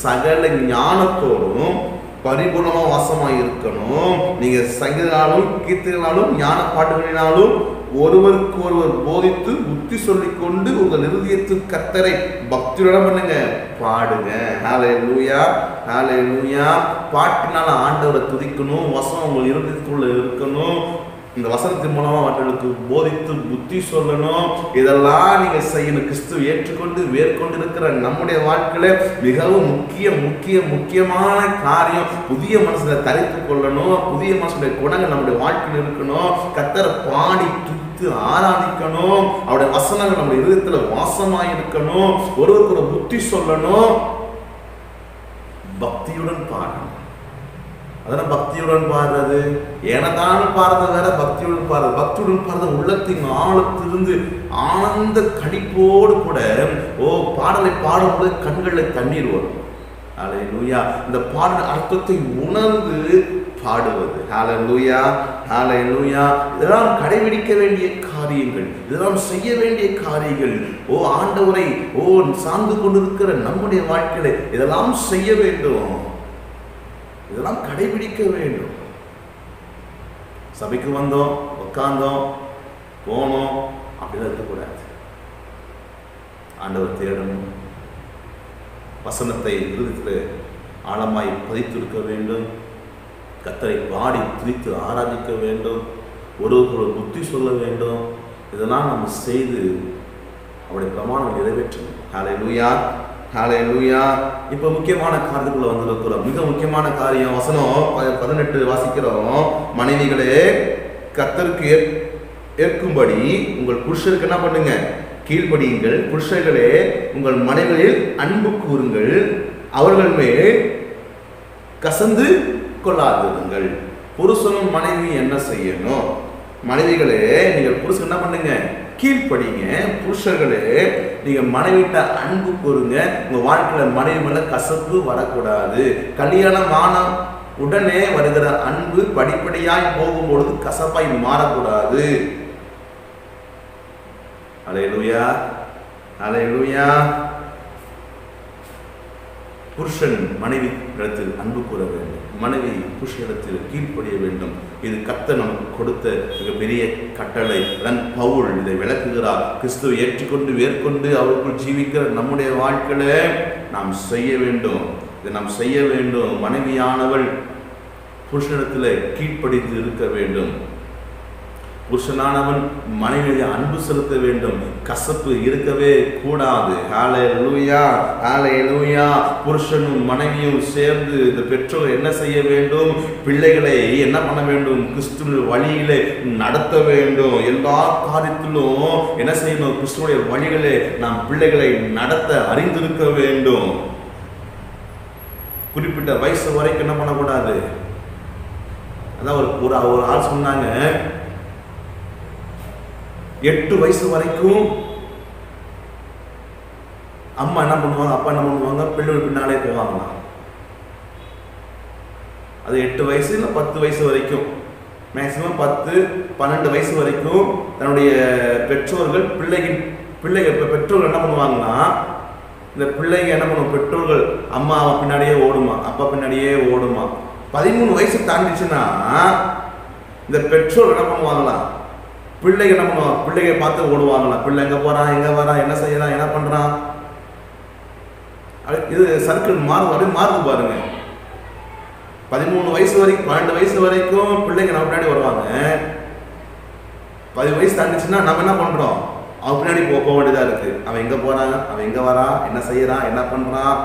சகல ஞானத்தோடும் பரிபூர்ணமாக வாசமாய் இருக்கணும். நீங்க சங்கீதனாலும் கீர்த்தனாலும் ஞான பாட்டுகளினாலும் ஒருவருக்கு ஒருவர் போதித்து புத்தி சொல்லிக்கொண்டு உங்கள் இருதயத்தில் கர்த்தரை பக்தியுடன் பண்ணுங்க, பாடுங்க. ஹல்லேலூயா, ஹல்லேலூயா. பாட்டினால ஆண்டவரை துதிக்கணும். வசனம் உங்கள் இருதயத்துக்குள்ள இருக்கணும். இந்த வசனத்தின் மூலமா மற்றவர்களுக்கு போதித்து புத்தி சொல்லணும். இதெல்லாம் நீங்க செய்யணும். கிறிஸ்துவ ஏற்றுக்கொண்டு வேர்கொண்டு இருக்கிற நம்முடைய வாழ்க்கையில மிகவும் முக்கியமான காரியம் புதிய மனசுல தரித்து கொள்ளணும். புதிய மனசுடைய குணங்கள் நம்முடைய வாழ்க்கையில் இருக்கணும். கர்த்தரை பாடி துதித்து ஆராதிக்கணும். அவருடைய வசனங்கள் நம்முடைய இதயத்துல வாசமாய் இருக்கணும். ஒருவருக்கு ஒரு புத்தி சொல்லணும். பக்தியுடன் பாடணும். அதனால பக்தியுடன் பாடுறது ஏனதான் பாடுறது வேற, பக்தியுடன் பாடுறது. பக்தியுடன் பாடுறது உள்ளத்தின் ஆழத்திலிருந்து ஆனந்த கழிப்போடு கூட பாடலை பாடும்போது கண்களில் தண்ணீர் வரும். ஹல்லேலூயா. இந்த பாடல் அர்த்தத்தை உணர்ந்து பாடுவது. ஹல்லேலூயா, ஹல்லேலூயா. இதெல்லாம் கடைபிடிக்க வேண்டிய காரியங்கள், இதெல்லாம் செய்ய வேண்டிய காரியங்கள். ஆண்டவரை சார்ந்து கொண்டிருக்கிற நம்முடைய வாழ்க்கையில இதெல்லாம் செய்ய வேண்டும், இதெல்லாம் கடைபிடிக்க வேண்டும். சபைக்கு வந்தோம், உட்கார்ந்தோம், போனோம் அப்படிலாம் இருக்கக்கூடாது. ஆண்டவர் தேடணும். வசனத்தை இருதயத்தில் ஆழமாய் பதித்திருக்க வேண்டும். கர்த்தரை பாடி துதித்து ஆராதிக்க வேண்டும். ஒருவருக்கு ஒரு புத்தி சொல்ல வேண்டும். இதெல்லாம் நம்ம செய்து அவருடைய பிரமாணம் நிறைவேற்றணும். ஹல்லேலூயா, ஹல்லேலூயா. இப்போ முக்கியமான காரியத்துக்குள்ள வந்திருக்கிறோம். மிக முக்கியமான காரியம் வசனம் 18 வாசிக்கிறோம். மனைவிகளே கர்த்தருக்கு ஏற்கும்படி உங்கள் புருஷருக்கு என்ன பண்ணுங்க? கீழ்ப்படியுங்கள். புருஷர்களே உங்கள் மனைவிகளில் அன்பு கூறுங்கள். அவர்கள் மேல் கசந்து கொள்ளாதிருங்கள். புருஷனும் மனைவி என்ன செய்யணும்? மனைவிகளே நீங்கள் புருஷன் என்ன பண்ணுங்க? கீழ்ப்படிங்க. புருஷர்களே நீங்க மனைவிட்ட அன்பு கூறுங்க. உங்க வாழ்க்கையில மனைவி மேல கசப்பு வரக்கூடாது. கல்யாணம் ஆன உடனே வருகிற அன்பு படிப்படியாய் போகும்பொழுது கசப்பாய் மாறக்கூடாது. ஹல்லேலூயா, ஹல்லேலூயா. புருஷன் மனைவி இடத்தில் அன்பு கூற வேண்டும். மனைவி புருஷனிடத்தில் கீழ்ப்படிய வேண்டும். இது கர்த்தர் நமக்கு கொடுத்த மிகப்பெரிய கட்டளை. அதன் பவுல் இதை விளக்குகிறார். கிறிஸ்துவை ஏற்றுக்கொண்டு வேர்கொண்டு அவருக்குள் ஜீவிக்கிற நம்முடைய வாழ்க்கையில நாம் செய்ய வேண்டும். இதை நாம் செய்ய வேண்டும். மனைவியானவள் புருஷனிடத்தில் கீழ்ப்படிந்து இருக்க வேண்டும். புருஷனானவன் மனைவியை அன்பு செலுத்த வேண்டும். கசப்பு இருக்கவே கூடாது. ஹல்லேலூயா, ஹல்லேலூயா. புருஷனும் மனைவியும் சேர்ந்து இந்த பெற்றோர் என்ன செய்ய வேண்டும்? பிள்ளைகளை என்ன பண்ண வேண்டும்? கிறிஸ்துவின் வழியிலே நடத்த வேண்டும். எல்லா காரியத்திலும் என்ன செய்யணும்? கிறிஸ்துவுடைய வழிகளே நாம் பிள்ளைகளை நடத்த அறிந்திருக்க வேண்டும். குறிப்பிட்ட வயசு வரைக்கும் என்ன பண்ணக்கூடாது? அதான் ஒரு ஆள் சொன்னாங்க, 8 வயசு வரைக்கும் அம்மா என்ன பண்ணுவாங்க, அப்பா என்ன பண்ணுவாங்க, பிள்ளைகள் பின்னாலே போவாங்களாம். அது 8 வயசு இல்லை 10 வயசு வரைக்கும், மேக்சிமம் 10-12 வயசு வரைக்கும் தன்னுடைய பெற்றோர்கள் பெற்றோர்கள் என்ன பண்ணுவாங்கன்னா, இந்த பிள்ளைங்க என்ன பண்ணுவோம், பெற்றோர்கள் அம்மா பின்னாடியே ஓடுமா, அப்பா பின்னாடியே ஓடுமா. 13 வயசு தாண்டிச்சுன்னா இந்த பெற்றோர் என்ன பண்ணுவாங்களாம், பிள்ளைங்க என்ன பண்ணுவாங்க, பிள்ளைங்க பார்த்து ஓடுவாங்களாம். பிள்ளை எங்க போறான், எங்க வரான், என்ன செய்யறான், என்ன பண்றான். இது சர்க்கிள் மாறுது பாருங்க. 13 வயசு வரைக்கும் 12 வயசு வரைக்கும் பிள்ளைங்க நம்ம பின்னாடி வருவாங்க. 10 வயசு தாண்டிச்சுன்னா நம்ம என்ன பண்றோம், அவன் பின்னாடி போக வேண்டியதா இருக்கு. அவன் எங்க போறான், அவன் எங்க வரான், என்ன செய்யறான், என்ன பண்றான்.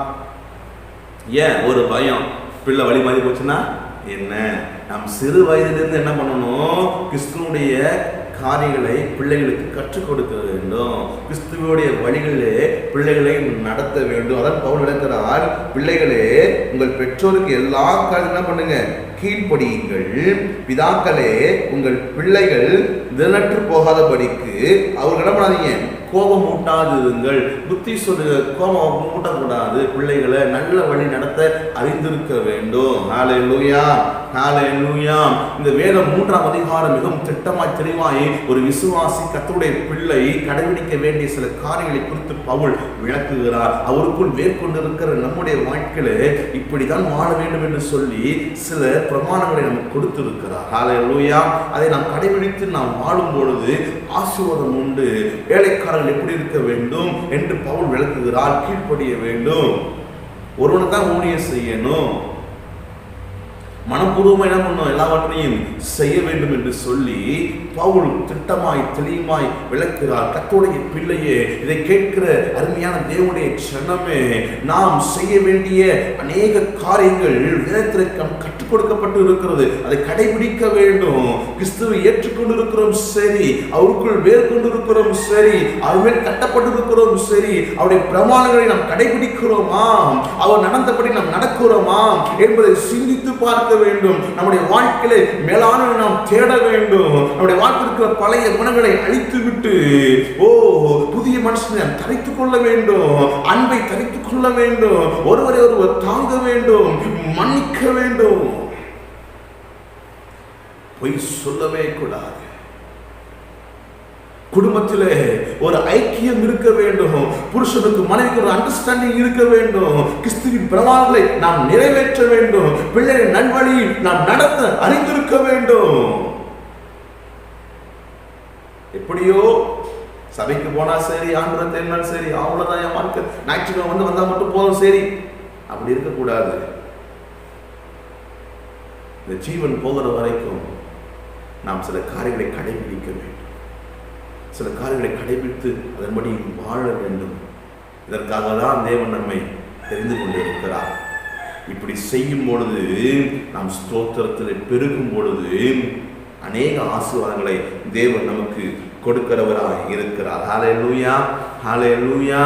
ஏன்? ஒரு பயம். பிள்ளை வழி மாறி போச்சுன்னா என்ன. நாம் சிறு வயதிலிருந்து என்ன பண்ணணும், கிறிஸ்துவனுடைய காரியங்களை பிள்ளைகளுக்கு கற்றுக் கொடுக்க வேண்டும். கிறிஸ்துவோடைய வழிகளிலே பிள்ளைகளை நடத்த வேண்டும். அதான் பவுல் விளக்குகிறார், பிள்ளைகளே உங்கள் பெற்றோருக்கு எல்லா காரியங்களும் என்ன பண்ணுங்க, கீழ்ப்படியுங்கள். பிதாக்களே உங்கள் பிள்ளைகள் தினற்று போகாதபடிக்கு அவர்கள் என்ன பண்ணாதீங்க, கோபம் ஊட்டாதிருங்கள். புத்தி சொல்லுங்க, கோபம் ஊட்டக்கூடாது. பிள்ளைகளை நல்ல வழி நடத்த அறிந்திருக்க வேண்டும். ஹல்லேலூயா, ஹல்லேலூயா. இந்த வேதம் 3ஆம் அதிகாரம் மிகவும் திட்டமாய் தெளிவாய் ஒரு விசுவாசி கர்த்தருடைய பிள்ளை கடைபிடிக்க வேண்டிய சில காரியங்களை குறித்து பவுல் விளக்குகிறார். அவருக்குள் வேர்கொண்டிருக்கிற நம்முடைய வாழ்க்கையில இப்படிதான் வாழ வேண்டும் என்று சொல்லி சில பிரமாணங்களை நமக்கு கொடுத்திருக்கிறார். ஹல்லேலூயா. அதை நாம் கடைபிடித்து நாம் வாழும் பொழுது ஆசீர்வாதம் உண்டு. வேலைக்காரர்கள் எப்படி இருக்க வேண்டும் என்று பவுல் விளக்குகிறார். கீழ்ப்படிய வேண்டும். ஒருவனை தான் ஊழியம் செய்யணும். மனப்பூர்வமாக என்ன பண்ணோம், எல்லாவற்றையும் செய்ய வேண்டும் என்று சொல்லி பவுல் திட்டமாய் தெளிவாய் விளக்குகிறார். கர்த்தருடைய பிள்ளையே, இதை கேட்கிற அருமையான தேவனுடைய சனமே, நாம் செய்ய வேண்டிய அநேக காரியங்கள் வேதத்தில் கற்றுக் கொடுக்கப்பட்டு இருக்கிறது. அதை கடைபிடிக்க வேண்டும். கிறிஸ்துவை ஏற்றுக்கொண்டு இருக்கிறோம் சரி, அவருக்குள் வேறு கொண்டிருக்கிறோம் சரி, அவர் மேல் கட்டப்பட்டிருக்கிறோம் சரி, அவருடைய பிரமாணங்களை நாம் கடைபிடிக்கிறோமா, அவர் நடந்தபடி நாம் நடக்கிறோமா என்பதை சிந்தித்து பார்க்க வேண்டும். நம்முடைய வாழ்க்கையில மேலான நாம் தேட வேண்டும். நம்முடைய வாழ்க்கைக்கு பழைய குணங்களை அழித்துவிட்டு புதிய மனுஷனை தரித்துக் கொள்ள வேண்டும். அன்பை தரித்துக் கொள்ள வேண்டும். ஒருவரை ஒருவர் தாங்க வேண்டும், மன்னிக்க வேண்டும். பொய் சொல்லவே கூடாது. குடும்பத்திலே ஒரு ஐக்கியம் இருக்க வேண்டும். புருஷனுக்கு மனைவிக்கு ஒரு அண்டர்ஸ்டாண்டிங் இருக்க வேண்டும். கிறிஸ்துவின் பிரமாணங்களை நாம் நிறைவேற்ற வேண்டும். பிள்ளைகளின் நல்வழியில் நாம் நடத்த அறிந்திருக்க வேண்டும். எப்படியோ சபைக்கு போனா சரி, ஆண்டவரை தேடினால் சரி, அவ்வளவுதான் என் வாழ்க்கை, ஞாயிற்றுக்கிழமை வந்தா மட்டும் போதும் சரி, அப்படி இருக்கக்கூடாது. இந்த ஜீவன் போகிற வரைக்கும் நாம் சில காரியங்களை கடைபிடிக்க வேண்டும். சில காரியங்களை கடைபிடித்து அதன்படி வாழ வேண்டும். இதற்காக தான் தேவன் நம்மை தெரிந்து கொண்டிருக்கிறார். இப்படி செய்யும் பொழுது, நாம் ஸ்தோத்திரத்தில் பெருகும் பொழுது அநேக ஆசீர்வாதங்களை தேவன் நமக்கு கொடுக்கிறவராக இருக்கிறார். ஹல்லேலூயா, ஹல்லேலூயா.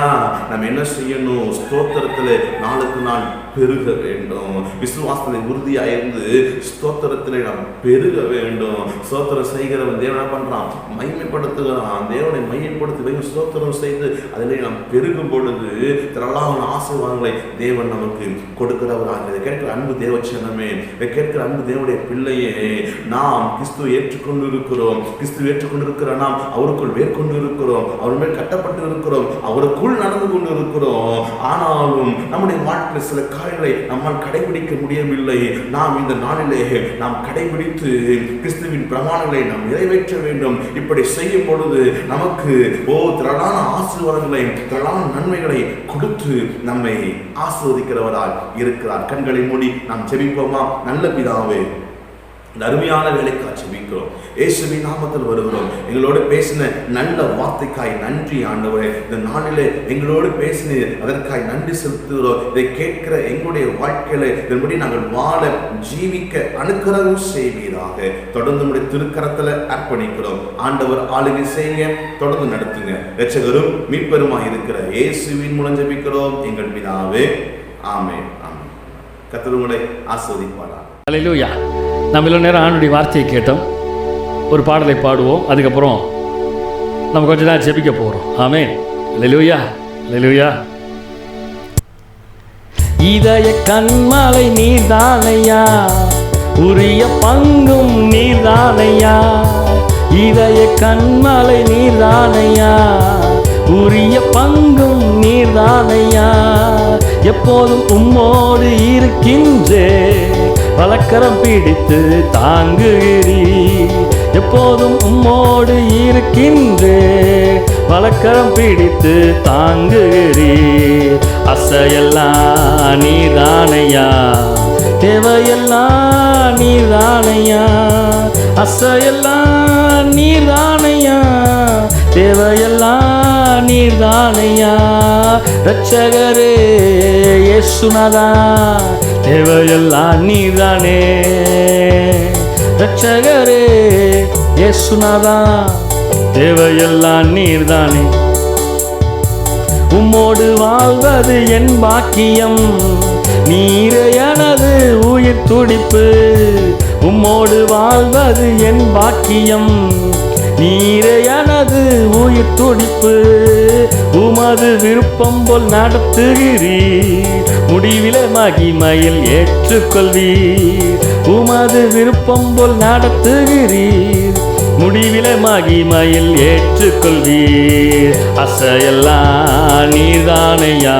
நம்ம என்ன செய்யணும்? ஸ்தோத்திரத்தில் நாளுக்கு நாள் பெருக வேண்டும். விசுவாசத்தில் உறுதியாக இருந்து ஸ்தோத்திரத்தில் நாம் பெருக வேண்டும். ஸ்தோத்திரம் செய்கிறவன் தேவன் என்ன பண்றான்? மகிமைப்படுத்துகிறான். தேவனை மையப்படுத்தி ஸ்தோத்திரம் செய்து அதிலே நாம் பெருகும் பொழுது திரளான ஆசீர்வாதங்களை தேவன் நமக்கு கொடுக்கிறவராக. இதை கேட்கிற அன்பு தேவச்சனமே, இதை கேட்கிற அன்பு தேவனுடைய பிள்ளையே, நாம் கிறிஸ்துவை ஏற்றுக்கொண்டு இருக்கிறோம். கிறிஸ்துவை ஏற்றுக்கொண்டு இருக்கிற நாம் அவருக்குள் வேர்கொண்டு இருக்கிறோம். அவர் மேல் கட்டப்பட்டு இருக்கிறோம். அவருக்குள் நடந்து கொண்டு இருக்கிறோம். ஆனாலும் நம்முடைய வாழ்க்கையில் சில காரியங்களை நம்மால் கடைபிடிக்க முடியவில்லை. நாம் இந்த நாளிலே நாம் கடைபிடித்து கிறிஸ்துவின் பிரமாணங்களை நாம் நிறைவேற்ற வேண்டும். இப்படி செய்யும் பொழுது நமக்கு திரளான ஆசீர்வாதங்களை, திரளான நன்மைகளை கொடுத்து நம்மை ஆசீர்வதிக்கிறவரால் இருக்கிறார். கண்களை மூடி நாம் ஜெபிப்போமா? நல்ல பிதாவே, இந்த அருமையான வேலைக்காக ஜெபிக்கிறோம். இயேசுவின் நாமத்தில் வருகிறோம். எங்களோடு பேசின நல்ல வார்த்தைக்காய் நன்றி ஆண்டவரே. இந்த நாளிலே எங்களோடு பேசினீர், அதற்காய் நன்றி செலுத்துகிறோம். இதை கேட்கிற எங்களுடைய வாழ்க்கையில இதன்படி நாங்கள் வாழ ஜீவிக்க அனுக்கிரகம் செய்வீராக. தொடர்ந்து நம்முடைய திருக்கரத்துல அர்ப்பணிக்கிறோம். ஆண்டவர் ஆளுகை செய்யுங்க, தொடர்ந்து நடத்துங்க. இரட்சகரும் மீட்பெருமாய் இருக்கிற இயேசுவின் மூலம் ஜெபிக்கிறோம் எங்கள் பிதாவே, ஆமென். ஆமென். கர்த்தர் உங்களை ஆசீர்வதிப்பாராக. ஹல்லேலூயா. நம்ம இவ்வளோ நேரம் ஆண்டுடைய வார்த்தையை கேட்டோம். ஒரு பாடலை பாடுவோம். அதுக்கப்புறம் நம்ம கொஞ்ச நேரம் ஜெபிக்க போகிறோம். ஆமென். ஹல்லேலூயா, ஹல்லேலூயா. இதய கண்மலை நீர்தானையா, உரிய பங்கும் நீர்தானையா. இதய கண்மலை நீர்தானையா, உரிய பங்கும் நீர்தானையா. எப்போதும் உம்மோடு இருக்கின்றே, வலக்கரம் பிடித்து தாங்குகிறீர். எப்போதும் உம்மோடு இருக்கின்றே, வலக்கரம் பிடித்து தாங்குகிறீர். அசையெல்லாம் நீர்தானையா, தேவையெல்லாம் நீர்தானையா. அசையெல்லாம் நீர்தானையா, தேவையெல்லாம் நீர்தானையா. இரட்சகரே இயேசுநாதா, தேவையெல்லாம் நீர்தானே. இரட்சகரே இயேசுநாதா, தேவையெல்லாம் நீர்தானே. உம்மோடு வாழ்வது என் பாக்கியம், நீரே எனது உயிர் துடிப்பு. உம்மோடு வாழ்வது என் பாக்கியம், நீரே எனது உயிர் துடிப்பு. உமது விருப்பம் போல் நடத்துகிறீர், முடிவிலே மகிமையில் ஏற்றுக்கொள்வீர். உமது விருப்பம் போல் நடத்துகிறீர், முடிவிலே மகிமையில் ஏற்றுக்கொள்வீர். அசையெல்லாம் நீர்தானையா,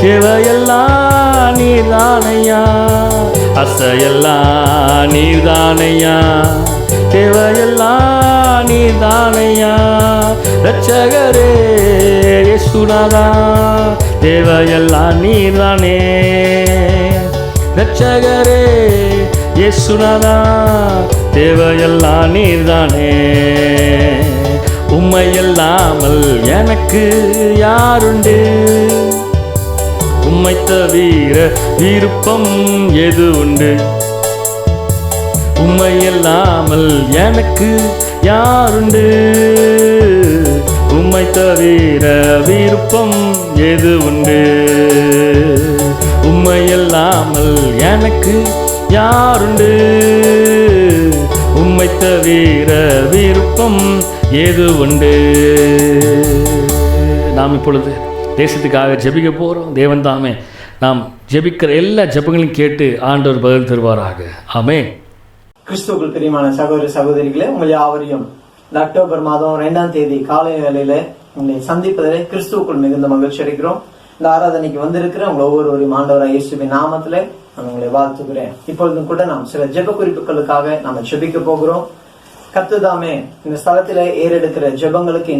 தேவையெல்லாம் நீர்தானையா. அசையெல்லாம் நீர்தானையா, தேவையெல்லாம் நீர்தானையா. இரட்சகரே இயேசுநாதா, தேவையெல்லாம் நீர்தானே. இரட்சகரே இயேசுநாதா தேவையெல்லாம் நீர்தானே, உம்மை இல்லாமல் எனக்கு யாருண்டு, உம்மை தவிர விருப்பம் எது உண்டு, உம்மை இல்லாமல் எனக்கு யாருண்டு, உம்மை தவிர விருப்பம் எது உண்டு, உம்மை இல்லாமல் எனக்கு யாருண்டு, உம்மை தவிர விருப்பம் எது உண்டு. நாம் இப்பொழுது தேசத்துக்காக ஜெபிக்க போகிறோம். தேவன் தாமே நாம் ஜெபிக்கிற எல்லா ஜெபங்களையும் கேட்டு ஆண்டவர் பதில் தருவாராக. ஆமென். கிறிஸ்துவுக்குள் பிரியமான சகோதர சகோதரிகளே, உங்கள் யாவரையும் இந்த அக்டோபர் மாதம் 2ஆம் தேதி காலை வேளையில உங்களை சந்திப்பதிலே கிறிஸ்துவுக்குள் மிகுந்த மகிழ்ச்சி அடைகிறோம். இந்த ஆராதனைக்கு வந்திருக்கிற உங்கள் ஒவ்வொருவரையும் ஆண்டவராகிய இயேசுவின் நாமத்திலே நான் உங்களை வாழ்த்துகிறேன். இப்பொழுதும் கூட நாம் சில ஜெப குறிப்புகளுக்காக நாம ஜெபிக்க போகிறோம். கர்த்ததாமே இந்த ஸ்தலத்திலே ஏறெடுக்கிற ஜெபங்களுக்கு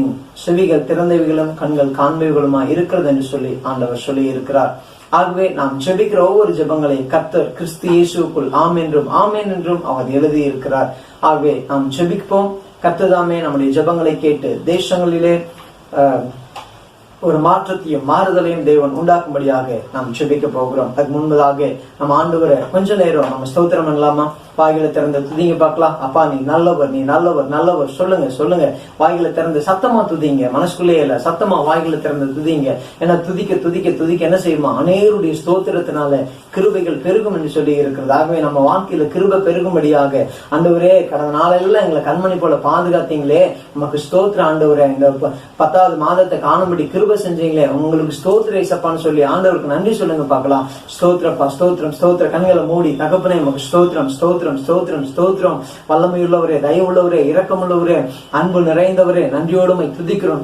செவிகள் திறந்தவைகளும் கண்கள் காண்பவைகளுமா இருக்கிறது என்று சொல்லி ஆண்டவர் சொல்லி இருக்கிறார். ஆகவே நாம் ஜெபிக்கிற ஒவ்வொரு ஜெபங்களை கர்த்தர் கிறிஸ்து இயேசுவுக்குள் ஆம் என்றும் அவர் எழுதி இருக்கிறார். ஆகவே நாம் ஜெபிப்போம். கர்த்ததாமே நம்முடைய ஜெபங்களை கேட்டு தேசங்களிலே ஒரு மாற்றத்தையும் மாறுதலையும் தேவன் உண்டாக்கும்படியாக நாம் ஜெபிக்க போகிறோம். அதுக்கு முன்பதாக நம்ம ஆண்டவரை கொஞ்ச நேரம் நம்ம ஸ்தோத்திரம் பண்ணலாமா? வாய்களை திறந்து துதிங்க பார்க்கலாம். அப்பா நீ நல்லவர், நீ நல்லவர், நல்லவர் சொல்லுங்க. வாய்களை திறந்து சத்தமா துதிங்க, மனசுக்குள்ளே இல்ல, சத்தமா வாய்களை திறந்து துதிங்க. ஏன்னா துதிக்க என்ன செய்யுமா? அநேருடைய ஸ்தோத்திரத்தினால கிருபைகள் பெருகும் என்று சொல்லி இருக்கிறது. ஆகவே நம்ம வாழ்க்கையில கிருபை பெருகும்படியாக ஆண்டவரே கடந்த நாளெல்லாம் எங்களை கண்மணி போல பாதுகாத்தீங்களே, நமக்கு ஸ்தோத்திர ஆண்டவரே. இந்த 10வது மாதத்தை காணும்படி கிருபை செஞ்சீங்களே, உங்களுக்கு ஸ்தோத்திர இசப்பான்னு சொல்லி ஆண்டவருக்கு நன்றி சொல்லுங்க பார்க்கலாம். ஸ்தோத்திரப்பா, ஸ்தோத்திர. கண்களை மூடி தகப்பனே நமக்கு ஸ்தோத்திரம் வல்லமையுள்ளவரே, தயவுள்ளவரே, இரக்கமுள்ளவரே, அன்பு நிறைந்தவரே, நன்றியோடுமை துதிக்கிறோம்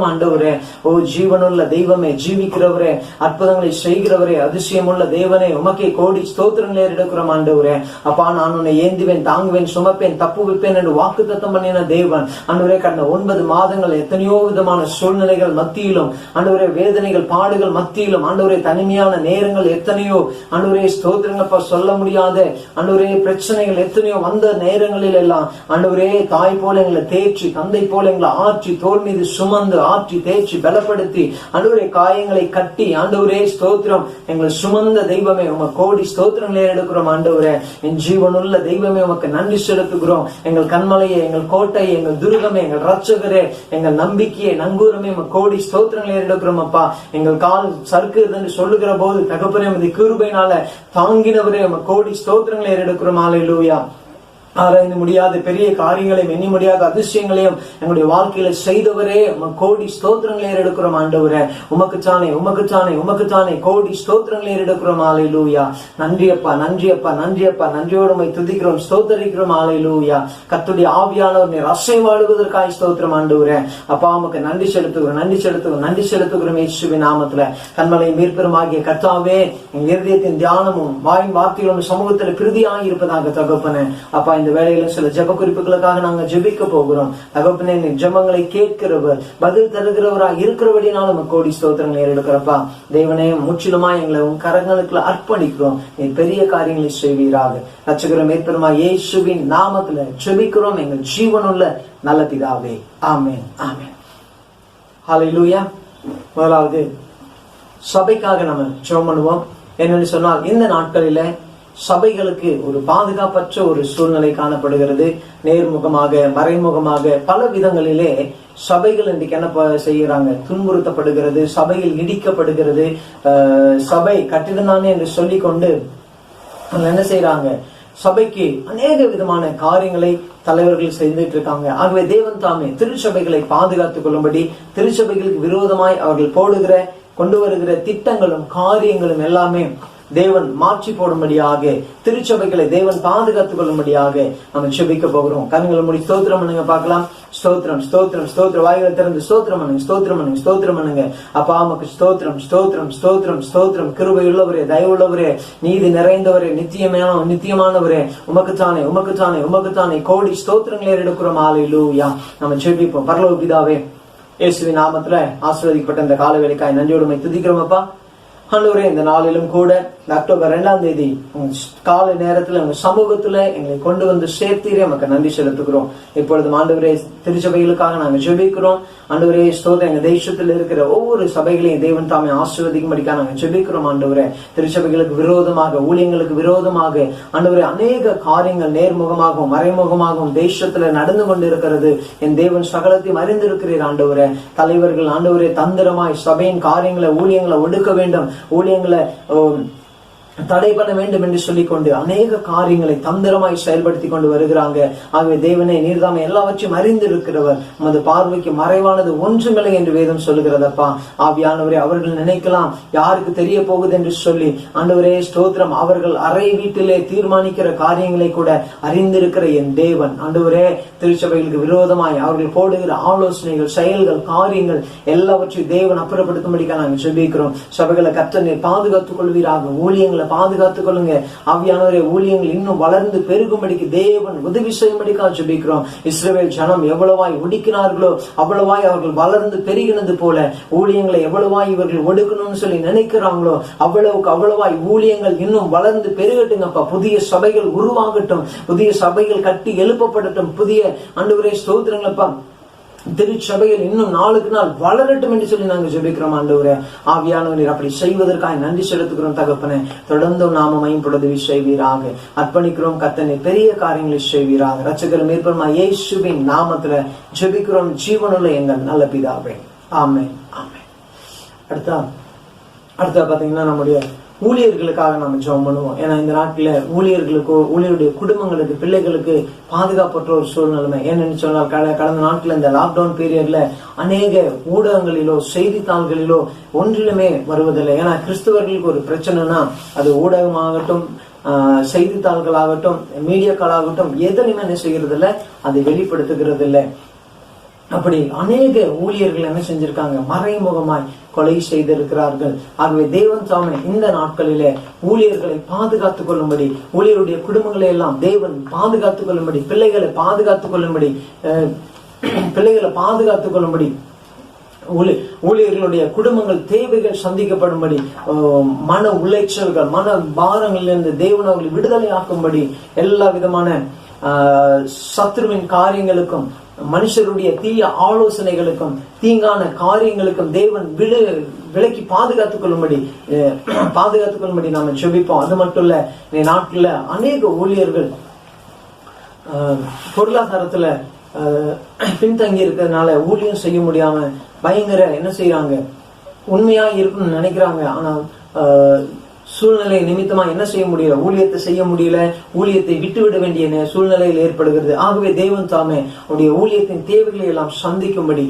ஆண்டவரே. ஓ ஜீவனுள்ள தெய்வமே, ஜீவிக்கிறவரே, அற்புதங்களை செய்கிறவரே, அதிசயமுள்ள தேவனே, உமக்கே கோடி ஸ்தோத்திரங்களே எடுக்கிறோம் ஆண்டவரே. அப்பா நான் உன்னை ஏந்துவேன், தாங்குவேன், சுமப்பேன், தப்புவிப்பேன் என்று வாக்குத்தத்தம் பண்ணின தேவன் ஆண்டவரே. கடந்த 9 மாதங்கள் எத்தனையோ விதமான சூழ்நிலைகள் மத்தியிலும் ஆண்டவரே, வேதனைகள் பாடுகள் மத்தியிலும் ஆண்டவரே, தனிமையான நேரங்கள் எத்தனையோ ஆண்டவரே, ஸ்தோத்திரங்கப்பா சொல்ல முடியாத ஆண்டவரே, பிரச்சனைகள் எத்தனையோ வந்த நேரங்களில் எல்லாம் ஆண்டவரே, தாய் போல எங்களை தேற்றி, தந்தை போல எங்களை ஆற்றி, தோல் மீது சுமந்து ஆற்றி தேற்றி பலப்படுத்தி ஆண்டவரே, காயங்களை கட்டி ஆண்டவரே ஸ்தோத்திரம் எங்களை சுமந்த தெய்வமே, உமக்கு கோடி ஸ்தோத்திரங்களே எடுக்கிறோம் ஆண்டவரே. என் ஜீவனுள்ள தெய்வமே உமக்கு நன்றி செலுத்துகிறோம். எங்கள் கண்மலையே, எங்கள் கோட்டையை, எங்கள் துருகமே, எங்கள் ரட்சகரே, எங்கள் நம்பிக்கையை, நங்கூரமே உமக்கு கோடி ஸ்தோத்திரங்களே எடுக்கிறோம் அப்பா. எங்கள் கால் சறுக்குது என்று சொல்லுகிற போது தகப்பனே உமது கிருபையினால தாங்கினவரே உமக்கு கோடி ஸ்தோத்திரங்களை எடுக்கிறோம். ஹல்லேலூயா. ஆராய்ந்து முடியாத பெரிய காரியங்களையும் எண்ணி முடியாத அதிசயங்களையும் எங்களுடைய வாழ்க்கையில செய்தவரே கோடி ஸ்தோத்திரங்களே எடுக்கிறோம் ஆண்டவரே. உமக்கு தானே கோடி ஸ்தோத்திரங்களே எடுக்கிறோம். ஹல்லேலூயா. நன்றியப்பா, நன்றியோடு உம்மை துதிக்கிறோம், ஸ்தோத்தரிக்கிறோம். ஹல்லேலூயா. கர்த்தருடைய ஆவியானவர் நீர் அசைவாடுவதற்காக ஸ்தோத்திரம் ஆண்டவரே. அப்பா உமக்கு நன்றி செலுத்துகிறோம் இயேசுவின் நாமத்துல. கண்மலை மீட்பெருமாகிய கர்த்தாவே, என் இருதயத்தின் தியானமும் வாயின் வார்த்தைகளும் சமூகத்தில் பிரதியாகி இருப்பதாக தகப்பனே. அப்பா இந்த வேளையில சில ஜெப குறிப்புகளுக்காக நாங்க ஜெபிக்க போகிறோம். தகப்பனே நீ ஜெபங்களை கேட்கிறவர், பதில் தருகிறவராக இருக்கிறபடினாலும் கோடி ஸ்தோத்திரங்களை எடுக்கிறப்பா. தேவனே முற்றிலுமா எங்களை உன் கரங்களுக்குள்ள அர்ப்பணிக்கிறோம். நீ பெரிய காரியங்களை செய்வீராக. ரட்சகர் மீட்பெருமா இயேசுவின் நாமத்துல ஜெபிக்கிறோம் எங்கள் ஜீவனுள்ள நல்ல பிதாவே. ஆமென். ஹல்லேலூயா. முதலாவது சபைக்காக நம்ம ஜெபம் பண்ணுவோம். என்னன்னு சொன்னால் இந்த நாட்களில சபைகளுக்கு ஒரு பாதுகாப்பற்ற ஒரு சூழ்நிலை காணப்படுகிறது. நேர்முகமாக மறைமுகமாக பல விதங்களிலே சபைகள் இன்றைக்கு என்ன செய்யறாங்க? துன்புறுத்தப்படுகிறது, சபையில் இடிக்கப்படுகிறது. சபை கட்டிடம்தானே என்று சொல்லிக் கொண்டு என்ன செய்யறாங்க? சபைக்கு அநேக விதமான காரியங்களை தலைவர்கள் செய்துட்டு இருக்காங்க. ஆகவே தேவன் தாமே திருச்சபைகளை பாதுகாத்துக் கொள்ளும்படி, திருச்சபைகளுக்கு விரோதமாய் அவர்கள் கொண்டு வருகிற திட்டங்களும் காரியங்களும் எல்லாமே தேவன் மாற்றி போடும்படியாக, திருச்சபைகளை தேவன் பாதுகாத்துக் கொள்ளும்படியாக நம்ம செபிக்க போகிறோம். கண்களை மூடி ஸ்தோத்திரம் பண்ணுங்க பார்க்கலாம். ஸ்தோத்திரம். வாய்களை திறந்து ஸ்தோத்திரம் பண்ணுங்க. அப்பா உமக்கு ஸ்தோத்திரம். கிருபையுள்ளவரே, தயவுள்ளவரே, நீதி நிறைந்தவரே, நித்தியமானவரே, உமக்கு தானே கோடி ஸ்தோத்திரங்களே எடுக்கிறோம். ஹல்லேலூயா. நம்ம செபிப்போம். பரலோக பிதாவே, இயேசுவின் நாமத்துல ஆசீர்வதிக்கப்பட்ட இந்த கால வேளைக்காய் நன்றியோடு உம்மை துதிக்கிறோம் அப்பா. ஆண்டவரே, இந்த நாளிலும் கூட இந்த அக்டோபர் 2ஆம் தேதி காலை நேரத்துல உங்க சமூகத்துல எங்களை கொண்டு வந்து சேர்த்தீரே நமக்கு நன்றி செலுத்துகிறோம். இப்பொழுது ஆண்டவரே திருச்சபைகளுக்காக நாங்கள் ஜெபிக்கிறோம். ஆண்டவரே ஸ்தோத்திரம், எங்க தேசத்தில் இருக்கிற ஒவ்வொரு சபைகளையும் தேவன் தாமே ஆசீர்வதிக்கும்படிக்காக நாங்கள் ஜெபிக்கிறோம். ஆண்டவரே திருச்சபைகளுக்கு விரோதமாக, ஊழியங்களுக்கு விரோதமாக ஆண்டவரே அநேக காரியங்கள் நேர்முகமாகவும் மறைமுகமாகவும் தேசத்துல நடந்து கொண்டிருக்கிறது. என் தேவன் சகலத்தையும் அறிந்திருக்கிறீர் ஆண்டவரே. தலைவர்கள் ஆண்டவரே தந்திரமாய் சபையின் காரியங்களை, ஊழியங்களை ஒடுக்க வேண்டும், ஊழியங்களை தடை பண்ண வேண்டும் என்று சொல்லிக்கொண்டு அநேக காரியங்களை தந்திரமாய் செயல்படுத்தி கொண்டு வருகிறாங்க. ஆகவே தேவனே நீர்தாமே எல்லாவற்றையும் அறிந்திருக்கிறவர், உமது பார்வைக்கு மறைவானது ஒன்றுமில்லை என்று வேதம் சொல்லுகிறதப்பா. ஆவியானவரே, அவர்கள் நினைக்கலாம் யாருக்கு தெரிய போகுது என்று சொல்லி. ஆண்டவரே ஸ்தோத்திரம், அவர்கள் அறை வீட்டிலே தீர்மானிக்கிற காரியங்களை கூட அறிந்திருக்கிற என் தேவன் ஆண்டவரே, திருச்சபைகளுக்கு விரோதமாய் அவர்கள் போடுகிற ஆலோசனைகள், செயல்கள், காரியங்கள் எல்லாவற்றையும் தேவன் அப்புறப்படுத்தும்படிக்காக நாங்கள் ஜெபிக்கிறோம். சபைகளை கர்த்தர் பாதுகாத்துக் கொள்வீராக, ஊழியங்களை பாதுகாத்துக் கொள்ளுங்க. ஆவியானவரே, ஊழியங்கள் இன்னும் வளர்ந்து பெருகும்படிக்கு தேவன் உதவி செய்யும்படிக்காக ஜெபிக்கிறோம். இஸ்ரவேல் ஜனம் எவ்வளவாய் ஒடுக்கினார்களோ அவ்வளவாய் அவர்கள் வளர்ந்து பெருகினது போல, ஊழியங்களை எவ்வளவாய் இவர்கள் ஒடுக்கணும்னு சொல்லி நினைக்கிறாங்களோ அவ்வளவாய் ஊழியங்கள் இன்னும் வளர்ந்து பெருகட்டுங்கப்பா. புதிய சபைகள் உருவாகட்டும், புதிய சபைகள் கட்டி எழுப்பப்படட்டும். புதிய ஆண்டவரே ஸ்தோத்திரங்களப்பா, திருச்சபையில் இன்னும் நாளுக்கு நாள் வளரட்டும் என்று சொல்லி நாங்கள் ஜெபிக்கிறோம். ஆண்டவரே ஆவியானவரே, அப்படி செய்வதற்காக நன்றி செலுத்துகிறோம் தகப்பனே. தொடர்ந்து நாம மைம்படுதவி செய்வீராக. அர்ப்பணிக்கிறோம் கர்த்தனே, பெரிய காரியங்களை செய்வீராக. ரட்சகர் மீட்பருமா இயேசுவின் நாமத்துல ஜெபிக்கிறோம் ஜீவனுள்ள எங்கள் நல்ல பிதாவே, ஆமென், ஆமென். அடுத்த பாத்தீங்கன்னா நம்முடைய ஊழியர்களுக்காக நம்ம ஜெபம் பண்ணுவோம். ஏன்னா இந்த நாட்டில ஊழியர்களுக்கோ, ஊழியருடைய குடும்பங்களுக்கு, பிள்ளைகளுக்கு பாதுகாப்பற்ற ஒரு சூழ்நிலைமை. ஏன்னு சொன்னால் கடந்த நாட்கள் இந்த லாக்டவுன் பீரியட்ல அநேக ஊடகங்களிலோ செய்தித்தாள்களிலோ ஒன்றிலுமே வருவதில்லை. ஏன்னா கிறிஸ்தவர்களுக்கு ஒரு பிரச்சனைனா அது ஊடகமாகட்டும், செய்தித்தாள்களாகட்டும், மீடியாக்களாகட்டும் எதுலையுமே என்ன செய்யறது இல்லை, அதை வெளிப்படுத்துகிறது இல்லை. அப்படி அநேக ஊழியர்கள் என்ன செஞ்சிருக்காங்க, மறைமுகமாய் கொலை செய்திருக்கிறார்கள். ஆகவே தேவன் தாமே இந்த நாட்களிலே ஊழியர்களை பாதுகாத்துக் கொள்ளும்படி, ஊழியருடைய குடும்பங்களை எல்லாம் தேவன் பாதுகாத்துக் கொள்ளும்படி, பிள்ளைகளை பாதுகாத்துக் கொள்ளும்படி ஊழியர்களுடைய குடும்பங்கள் தேவைகள் சந்திக்கப்படும்படி, மன உளைச்சல்கள், மன பாரங்களிலிருந்து தேவன் அவர்களை விடுதலை ஆக்கும்படி, எல்லா விதமான சத்ருவின் காரியங்களுக்கும், மனுஷருடைய தீய ஆலோசனைகளுக்கும், தீங்கான காரியங்களுக்கும் தேவன் விலக்கி பாதுகாத்துக் கொள்ளும்படி நாம ஜெபிப்போம். அது மட்டும் இல்ல, இந்த நாட்டுல அநேக ஊழியர்கள் பொருளாதாரத்துல பின்தங்கி இருக்கிறதுனால ஊழியம் செய்ய முடியாம பயங்கர என்ன செய்யறாங்க, உண்மையா இருக்குன்னு நினைக்கிறாங்க. ஆனா சூழ்நிலை நிமித்தமா என்ன செய்ய முடியல, ஊழியத்தை செய்ய முடியல, ஊழியத்தை விட்டுவிட வேண்டிய சூழ்நிலையில் ஏற்படுகிறது. ஆகவே தேவன் தாமே அவருடைய ஊழியத்தின் தேவைகளை எல்லாம் சந்திக்கும்படி,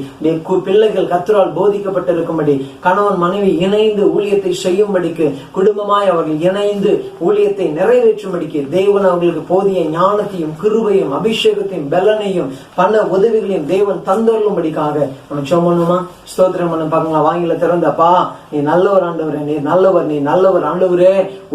பிள்ளைகள் கர்த்தரால் போதிக்கப்பட்டிருக்கும்படி, கணவன் மனைவி இணைந்து ஊழியத்தை செய்யும்படிக்கு, குடும்பமாய் அவர்கள் இணைந்து ஊழியத்தை நிறைவேற்றும்படிக்கு தேவன் அவர்களுக்கு போதிய ஞானத்தையும் கிருபையும் அபிஷேகத்தையும் பலனையும் பண உதவிகளையும் தேவன் தந்தருளும்படிக்காக நம்ம சொன்னோமா ஸ்தோத்திரம் பண்ண பாக்கலாம். வாங்கில திறந்தப்பா, நீ நல்லவர் ஆண்டவரே, நீ நல்லவர் ஆண்டவரே.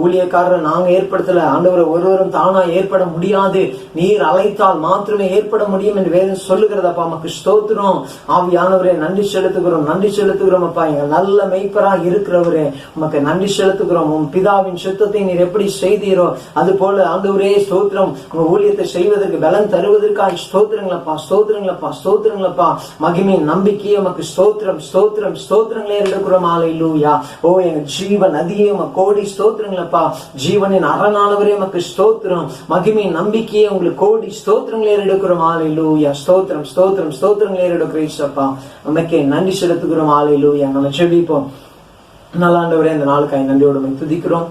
ஊழியக்காரரை நாங்க ஏற்படுத்தல ஆண்டவரை, ஒருவரும் தானா ஏற்பட முடியாது, நீர் அழைத்தால் மாத்திரமே ஏற்பட முடியும் என்று வேதம் சொல்லுகிறதப்பா. நமக்கு ஸ்தோத்திரம். ஆவியானவரே நன்றி செலுத்துகிறோம் அப்பா. எங்க நல்ல மெய்ப்பராக இருக்கிறவரே உமக்கு நன்றி செலுத்துகிறோம். உன் பிதாவின் சித்தத்தை நீர் எப்படி செய்தீரோ அது போல ஆண்டவரே ஸ்தோத்திரம். உங்க ஊழியத்தை செய்வதற்கு பலன் தருவதற்காக ஸ்தோத்திரங்களப்பா. மகிமையின் நம்பிக்கையே உமக்கு ஸ்தோத்திரங்களே எடுக்கிறோம். ஹல்லேலூயா. ஓ எங்க ஜீவன் நதியே உமக்கு கோடி ஸ்தோத்திரங்களப்பா. ஜீவனின் அரணானவரே உமக்கு ஸ்தோத்திரம். மகிமையின் நம்பிக்கையே உங்களுக்கு கோடி ஸ்தோத்திரங்களே எடுக்கிறோம். ஹல்லேலூயா. ஸ்தோத்திரங்களே எடுக்கிறீங்கப்பா. உமக்கே நன்றி செலுத்துகிறோம். ஹல்லேலூயா. நம்ம ஜெபிப்போம். நல்ல ஆண்டவரே, இந்த நாளுக்காய் நன்றியோடு துதிக்கிறோம்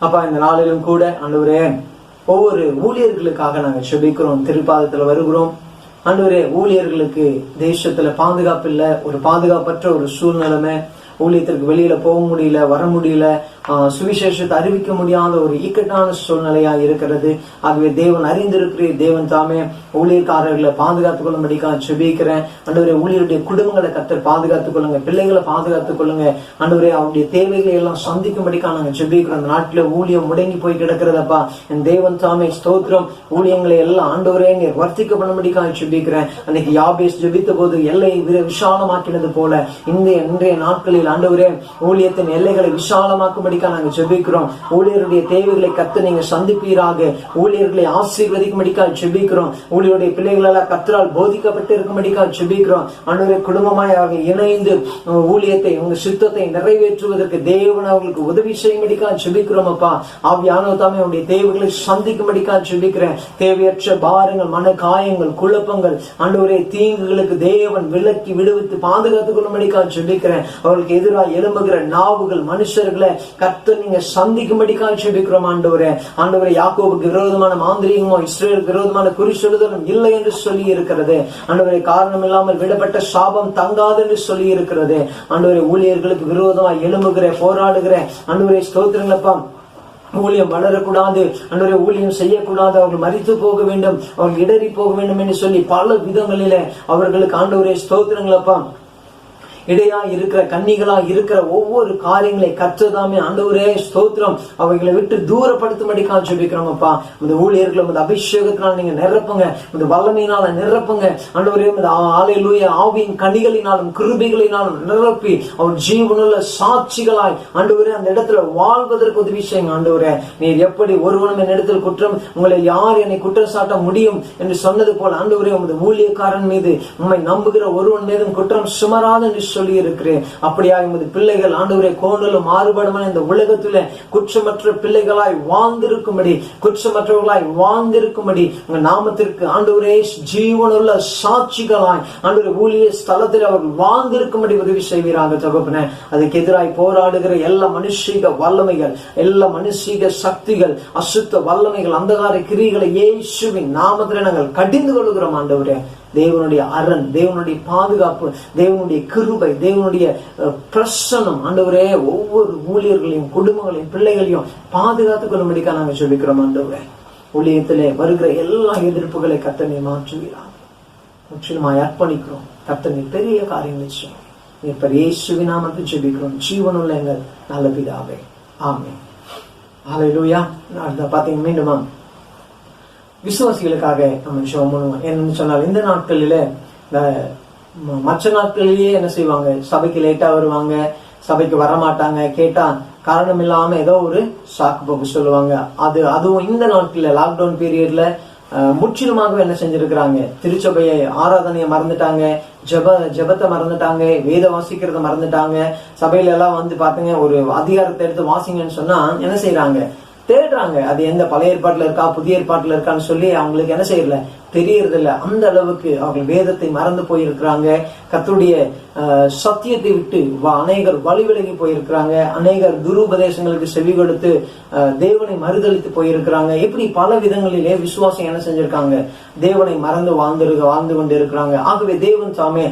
அப்பா. இந்த நாளிலும் கூட ஆண்டவரே ஒவ்வொரு ஊழியர்களுக்காக நாங்கள் ஜெபிக்கிறோம், திருப்பாதத்துல வருகிறோம். ஆண்டவரே, ஊழியர்களுக்கு தேசத்துல பாதுகாப்பு இல்ல, ஒரு பாதுகாப்பற்ற ஒரு சூழ்நிலைமை, ஊழியத்திற்கு வெளியில போக முடியல, வர முடியல, சுவிசேஷத்தை அறிவிக்க முடியாத ஒரு இக்கட்டான சூழ்நிலையா இருக்கிறது. ஆகவே தேவன் அறிந்திருக்கிறேன். தேவன் தாமே ஊழியக்காரர்களை பாதுகாத்துக் கொள்ளும்படிக்காக ஜெபிக்கிறேன். ஆண்டவரே, ஊழியருடைய குடும்பங்களை கர்த்தர் பாதுகாத்துக் கொள்ளுங்க, பிள்ளைகளை பாதுகாத்துக் கொள்ளுங்க. ஆண்டவரே, அவருடைய தேவைகளை எல்லாம் சந்திக்கும்படிக்காக நாங்கள் ஜெபிக்கிறோம். அந்த நாட்டில ஊழியம் முடங்கி போய் கிடக்கிறதப்பா. என் தேவன் தாமே ஸ்தோத்திரம். ஊழியங்களை எல்லாம் ஆண்டவரே நீர் வர்த்திக்க பண்ணும்படிக்காக ஜெபிக்கிறேன். அன்னைக்கு யாபேஸ் ஜெபித்த போது எல்லை விஷாலமாக்கினது போல இன்றைய நாட்களில் ஆண்டவரே ஊழியத்தின் எல்லைகளை விஷாலமாக்கும்படி முடிக்க நாங்கள் ஜெபிக்கிறோம். ஊழியருடைய தேவைகளை கர்த்தர் நீங்க சந்திப்பீராக. ஊழியர்களை ஆசீர்வதிக்கும்படிக்காக ஜெபிக்கிறோம். ஊழியருடைய பிள்ளைகளெல்லாம் கர்த்தரால் போதிக்கப்பட்டு இருக்கும்படிக்காக ஜெபிக்கிறோம். ஆண்டவரே, குடும்பமாய் இணைந்து ஊழியத்தை உங்க சித்தத்தை நிறைவேற்றுவதற்கு தேவன் அவர்களுக்கு உதவி செய்யும்படிக்காக ஜெபிக்கிறோம். அப்பா ஆவியானவர் தாமே உடைய தேவைகளை சந்திக்கும்படிக்காக ஜெபிக்கிறேன். தேவையற்ற பாரங்கள், மன காயங்கள், குழப்பங்கள், ஆண்டவரே தீங்குகளுக்கு தேவன் விலக்கி விடுவித்து பாதுகாத்துக் கொள்ளும்படிக்காக ஜெபிக்கிறேன். அவர்களுக்கு எதிராக எழும்புகிற நாவுகள், மனுஷர்களை கர்த்தர் நீங்க சந்திக்கும்படிக்காக ஜெபிக்கிறோம். ஆண்டவரே, யாக்கோபுக்கு விரோதமான மாந்திரீகமோ இஸ்ரேலுக்கு விரோதமான குறி சொல்லுதலும் இல்லை என்று சொல்லி இருக்கிறது. ஆண்டவரே, காரணம் இல்லாமல் விடப்பட்ட சாபம் தங்காது என்று சொல்லி இருக்கிறது. ஆண்டவரே, ஊழியர்களுக்கு விரோதமாக எழும்புகிற போராடுகிற ஆண்டவரே ஸ்தோத்திரங்களப்பா, ஊழியம் வளரக்கூடாது, அன்றைய ஊழியம் செய்யக்கூடாது, அவர்கள் மரித்து போக வேண்டும், அவர்கள் இடறி போக வேண்டும் என்று சொல்லி பல விதங்களிலே அவர்களுக்கு ஆண்டவரே ஸ்தோத்திரங்களப்பா இடையா இருக்கிற கன்னிகளா இருக்கிற ஒவ்வொரு காரியங்களை கற்றதாமே ஆண்டவரே ஸ்தோத்திரம் அவைகளை விட்டு தூரப்படுத்தும்படிக்காக ஜெபிக்கிறோம். அப்பா இந்த ஊழியர்களை இந்த அபிஷேகத்தினால் நீங்க நிரப்புங்க, இந்த வல்லமையினால நிரப்புங்க. ஆண்டவரே, இந்த ஹல்லேலூயா ஆவியின் கனிகளினாலும் கிருபைகளினாலும் நிரப்பி அவர் ஜீவனுள்ள சாட்சிகளாய் ஆண்டவரே அந்த இடத்துல வாழ்வதற்கு உதவி செய்யுங்க. ஆண்டவரே, நீர் எப்படி ஒருவனும் என் இடத்தில் குற்றம், உங்களை யார் என்னை குற்றம் சாட்ட முடியும் என்று சொன்னது போல ஆண்டவரே, உமது ஊழியக்காரன் மீது உம்மை நம்புகிற ஒருவன் மீதும் குற்றம் சுமராது என்று சொல்லி இருக்கிறேன். அப்படியா எமது பிள்ளைகள் ஆண்டவரே கோணலும் மாறுபடுமான இந்த உலகத்துல குற்றமற்ற பிள்ளைகளாய் வாழ்ந்திருக்கும்படி, குற்றமற்றவர்களாய் வாழ்ந்திருக்கும்படி உங்க நாமத்திற்கு ஆண்டவரே ஜீவனுள்ள சாட்சிகளாய் ஆண்டவரே ஊழிய ஸ்தலத்தில் அவர்கள் வாழ்ந்திருக்கும்படி உதவி செய்வீராக தகப்பனே. அதுக்கு எதிராய் போராடுகிற எல்லா மனுஷீக வல்லமைகள், எல்லா மனுஷீக சக்திகள், அசுத்த வல்லமைகள், அந்தகார கிரிகளை இயேசுவின் நாமத்திலே நாங்கள் கடிந்து கொள்கிறோம். ஆண்டவரே, தேவனுடைய அரண், தேவனுடைய பாதுகாப்பு, தேவனுடைய கிருபை, தேவனுடைய பிரசன்னம் ஆண்டவரே ஒவ்வொரு ஊழியர்களையும் குடும்பங்களையும் பிள்ளைகளையும் பாதுகாத்துக் கொள்ளும்படிக்கா நாங்கள் சொல்லிக்கிறோம். ஆண்டவரே, ஊழியத்திலே வருகிற எல்லா எதிர்ப்புகளை கர்த்தனை மாற்றுகிறார். முற்றிலுமாய் அர்ப்பணிக்கிறோம். கர்த்தனை பெரிய காரியங்களை செய்யும். இயேசுவின் நாமத்தில் ஜெபிக்கிறோம் ஜீவனுள்ள எங்கள் நல்ல பிதாவே, ஆமென். ஹல்லேலூயா. பாத்தீங்க மீண்டுமா விசுவாசிகளுக்காக நம்ம ஜெபம் பண்ணுவோம். என்னன்னு சொன்னால் இந்த நாட்களில மற்ற நாட்களிலேயே என்ன செய்வாங்க, சபைக்கு லேட்டா வருவாங்க, சபைக்கு வரமாட்டாங்க, கேட்டா காரணம் இல்லாம ஏதோ ஒரு சாக்கு போக்கு சொல்லுவாங்க. அதுவும் இந்த நாட்கள்ல லாக்டவுன் பீரியட்ல முற்றிலுமாக என்ன செஞ்சிருக்கிறாங்க, திருச்சபையை ஆராதனையை மறந்துட்டாங்க, ஜெபத்தை மறந்துட்டாங்க, வேத வாசிக்கிறத மறந்துட்டாங்க. சபையில எல்லாம் வந்து பாத்தீங்க ஒரு அதிகாரத்தை எடுத்து வாசிங்கன்னு சொன்னா என்ன செய்யறாங்க, தேடுறாங்க. அது எந்த பழைய ஏற்பாட்டுல இருக்கா புதிய ஏற்பாட்டுல இருக்கான்னு சொல்லி அவங்களுக்கு என்ன செய்யல, தெரியறதில்ல. அந்த அளவுக்கு அவர்கள் வேதத்தை மறந்து போயிருக்கிறாங்க. கர்த்தருடைய சத்தியத்தை விட்டு அநேகர் வழி விலகி போயிருக்கிறாங்க. அநேகர் துருபதேசங்களுக்கு செவி கொடுத்து தேவனை மறுதளித்து போயிருக்கிறாங்க. இப்படி பல விதங்களிலே விசுவாசம் என்ன செஞ்சிருக்காங்க, தேவனை மறந்து வாழ்ந்து கொண்டு இருக்கிறாங்க. ஆகவே தேவன் தாமே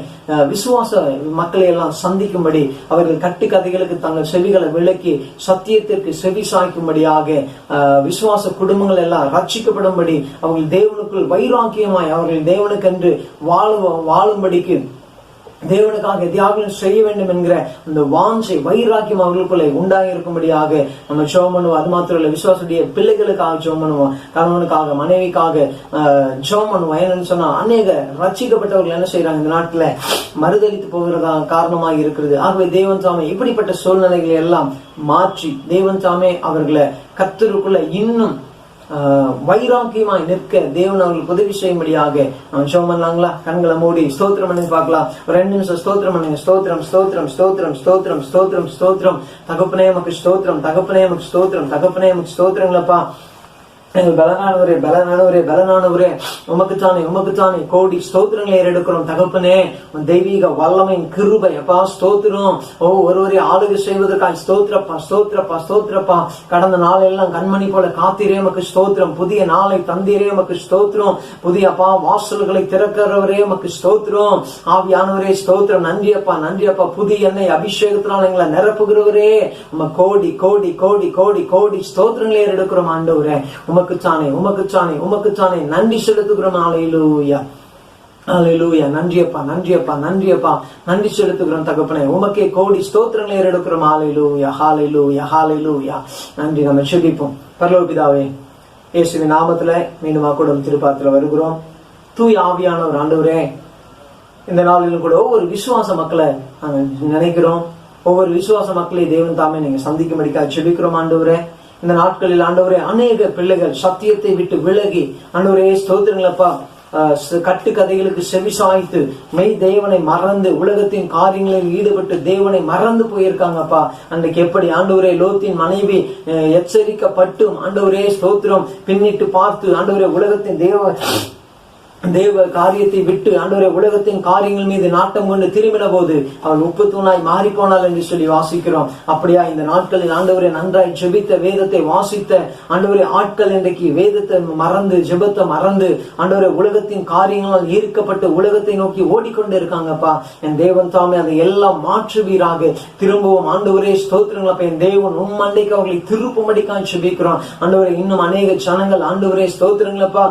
விசுவாச மக்களை எல்லாம் சந்திக்கும்படி அவர்கள் கட்டு கதைகளுக்கு தங்கள் செவிகளை விலக்கி சத்தியத்திற்கு செவி சாய்க்கும்படியாக விசுவாச குடும்பங்கள் எல்லாம் ரட்சிக்கப்படும்படி அவர்கள் தேவனுக்குள் வைராக்கியமாய் அவர்கள் தேவனுக்கென்று வாழும்படிக்கு தேவனுக்காக தியாகம் செய்ய வேண்டும் என்கிற அந்த வாஞ்சை வைராக்கியம் அவர்களுக்குள்ளே உண்டாகி இருக்கும்படியாக நம்ம ஜெபம் பண்ணுவோம். அது மாத்திரம் இல்ல, விசுவாசுடைய பிள்ளைகளுக்காக ஜெபம் பண்ணுவோம், கணவனுக்காக மனைவிக்காக ஜெபம் பண்ணுவோம். என்னன்னு சொன்னா அநேக ரட்சிக்கப்பட்டவர்கள் என்ன செய்யறாங்க, இந்த நாட்டுல மறுதளித்து போகிறதா காரணமாக இருக்கிறது. ஆகவே தேவன் தாமே இப்படிப்பட்ட சூழ்நிலைகளை எல்லாம் மாற்றி தேவன் தாமே அவர்களை கர்த்தருக்குள்ள இன்னும் வைராக்கியமாய் நிற்க தேவன் அவர்களுக்கு உதவி செய்யும்படியாக நம்ம ஜெபம் பண்ணலாங்களா? கண்களை மூடி ஸ்தோத்திரம் பண்ணி பார்க்கலாம். ஒரு 2 நிமிஷம் ஸ்தோத்திரம் பண்ணுங்க. ஸ்தோத்திரம் ஸ்தோத்திரம் ஸ்தோத்திரம் ஸ்தோத்திரம் ஸ்தோத்திரம் ஸ்தோத்திரம். தகப்பனே உமக்கு ஸ்தோத்திரம், தகப்பனே உமக்கு ஸ்தோத்திரம், தகப்பனே உமக்கு ஸ்தோத்திரங்களப்பா. பலனானவரே பலனானவரே பலனானவரே உமக்குத்தானே கோடி ஸ்தோத்திரங்களை ஏறெடுக்கிறோம். தகப்பனே தெய்வீக வல்லமையின் கிருபை அப்பா ஸ்தோத்திரம். ஒருவரை ஆளுகை செய்வதற்காக ஸ்தோத்திரப்பா ஸ்தோத்திரப்பா ஸ்தோத்திரப்பா. கடந்த நாளெல்லாம் கண்மணி போல காத்தீரே உமக்கு ஸ்தோத்திரம். புதிய நாளை தந்தீரே உமக்கு ஸ்தோத்திரம். புதிய அப்பா வாசல்களை திறக்கிறவரே உமக்கு ஸ்தோத்திரம். ஆவியானவரே ஸ்தோத்திரம். நன்றி அப்பா நன்றி அப்பா. புதிய எண்ணெய் அபிஷேகத்தினால் எங்களை நிரப்புகிறவரே உம கோடி கோடி கோடி கோடி கோடி ஸ்தோத்திரங்களை ஏறெடுக்கிறோம். ஆண்டவரே உமக்குத்தானே நன்றி செலுத்துகிறோம். ஹல்லேலூயா ஹல்லேலூயா. நன்றியப்பா நன்றியப்பா நன்றியப்பா நன்றி செலுத்துகிறோம். தகப்பனே உமக்கே கோடி ஸ்தோத்திரங்களை ஏறெடுக்கிறோம். ஹல்லேலூயா ஹல்லேலூயா ஹல்லேலூயா. நன்றி. நம்ம ஜெபிப்போம். பரலோக பிதாவே, இயேசுவின் நாமத்துல மீண்டும் கூட திருப்பாத்துல வருகிறோம். தூய் ஆவியானவர் ஆண்டவரே, இந்த நாளிலும் கூட ஒவ்வொரு விசுவாச மக்களை நாங்கள் நினைக்கிறோம். ஒவ்வொரு விசுவாச மக்களை தேவன் தாமே நீங்க சந்திக்கும்படிக்காக ஜெபிக்கிறோம் ஆண்டவரே. இந்த நாட்களில் ஆண்டவரே அநேக பிள்ளைகள் சத்தியத்தை விட்டு விலகி ஆண்டவரே ஸ்தோத்திரங்களப்பா கட்டுக்கதைகளுக்கு செவிசாய்த்து மெய் தேவனை மறந்து உலகத்தின் காரியங்களில் ஈடுபட்டு தேவனை மறந்து போயிருக்காங்கப்பா. அன்றைக்கு எப்படி ஆண்டவரே லோத்தின் மனைவி எச்சரிக்கப்பட்டும் ஆண்டவரே ஸ்தோத்திரம் பின்னிட்டு பார்த்து ஆண்டவரே உலகத்தின் தேவ காரியத்தை விட்டு ஆண்டவரே உலகத்தின் காரியங்கள் மீது நாட்டம் கொண்டு திரும்பின போது அவள் உப்பு தூணாய் மாறி போனாள் என்று சொல்லி வாசிக்கிறோம். அப்படியா இந்த நாட்களில் ஆண்டவரே நன்றாய் ஜெபித்த வேதத்தை வாசித்த ஆண்டவரே ஆட்கள் இன்றைக்கு வேதத்தை மறந்து ஜெபத்தை மறந்து ஆண்டவரே உலகத்தின் காரியங்களால் ஈர்க்கப்பட்டு உலகத்தை நோக்கி ஓடிக்கொண்டு இருக்காங்கப்பா. என் தேவன் தாமே அதை எல்லாம் மாற்றுவீராக. திரும்பவும் ஆண்டவரே ஸ்தோத்திரங்களப்பா என் தேவன் அண்டைக்கு அவர்களை திருப்பும்படிக்காக ஜெபிக்கிறோம் ஆண்டவரே. இன்னும் அநேக ஜனங்கள் ஆண்டவரே ஸ்தோத்திரங்களப்பா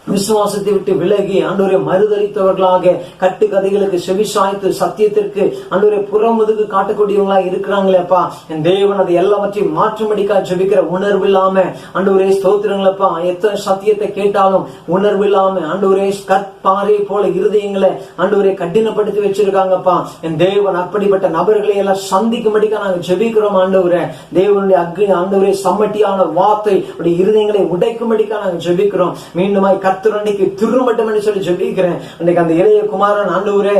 விசுவாசத்தை விட்டு விலகி ஆண்டவரை மறுதளித்தவர்களாக கட்டுக்கதைகளுக்கு செவிசாய்த்து சத்தியத்திற்கு ஆண்டவரை புறமுதுகு காட்டக்கூடியவங்களா இருக்கிறாங்களேப்பா. என் தேவன் அதை எல்லாவற்றையும் மாற்றும்படிக்கா ஜெபிக்கிற உணர்வு இல்லாம ஆண்டவரே ஸ்தோத்திரங்களப்பா எத்தனை சத்தியத்தை கேட்டாலும் உணர்வு இல்லாம ஆண்டவரே கற்பாறை போல இருதயங்களை ஆண்டவரை கடினப்படுத்தி வச்சிருக்காங்கப்பா. என் தேவன் அப்படிப்பட்ட நபர்களை எல்லாம் சந்திக்கும்படிக்கா நாங்க ஜெபிக்கிறோம் ஆண்டவரே. தேவனுடைய அக்னி ஆண்டவரே சம்மட்டியான வார்த்தை இருதயங்களை உடைக்கும்படிக்கா நாங்க ஜெபிக்கிறோம். மீண்டுமாய் கர்த்தர் அன்னைக்கு திரும்பட்டும் என்று சொல்லி ஜெபிக்கிறேன். அன்னைக்கு அந்த இளைய குமாரன் ஆண்டவரே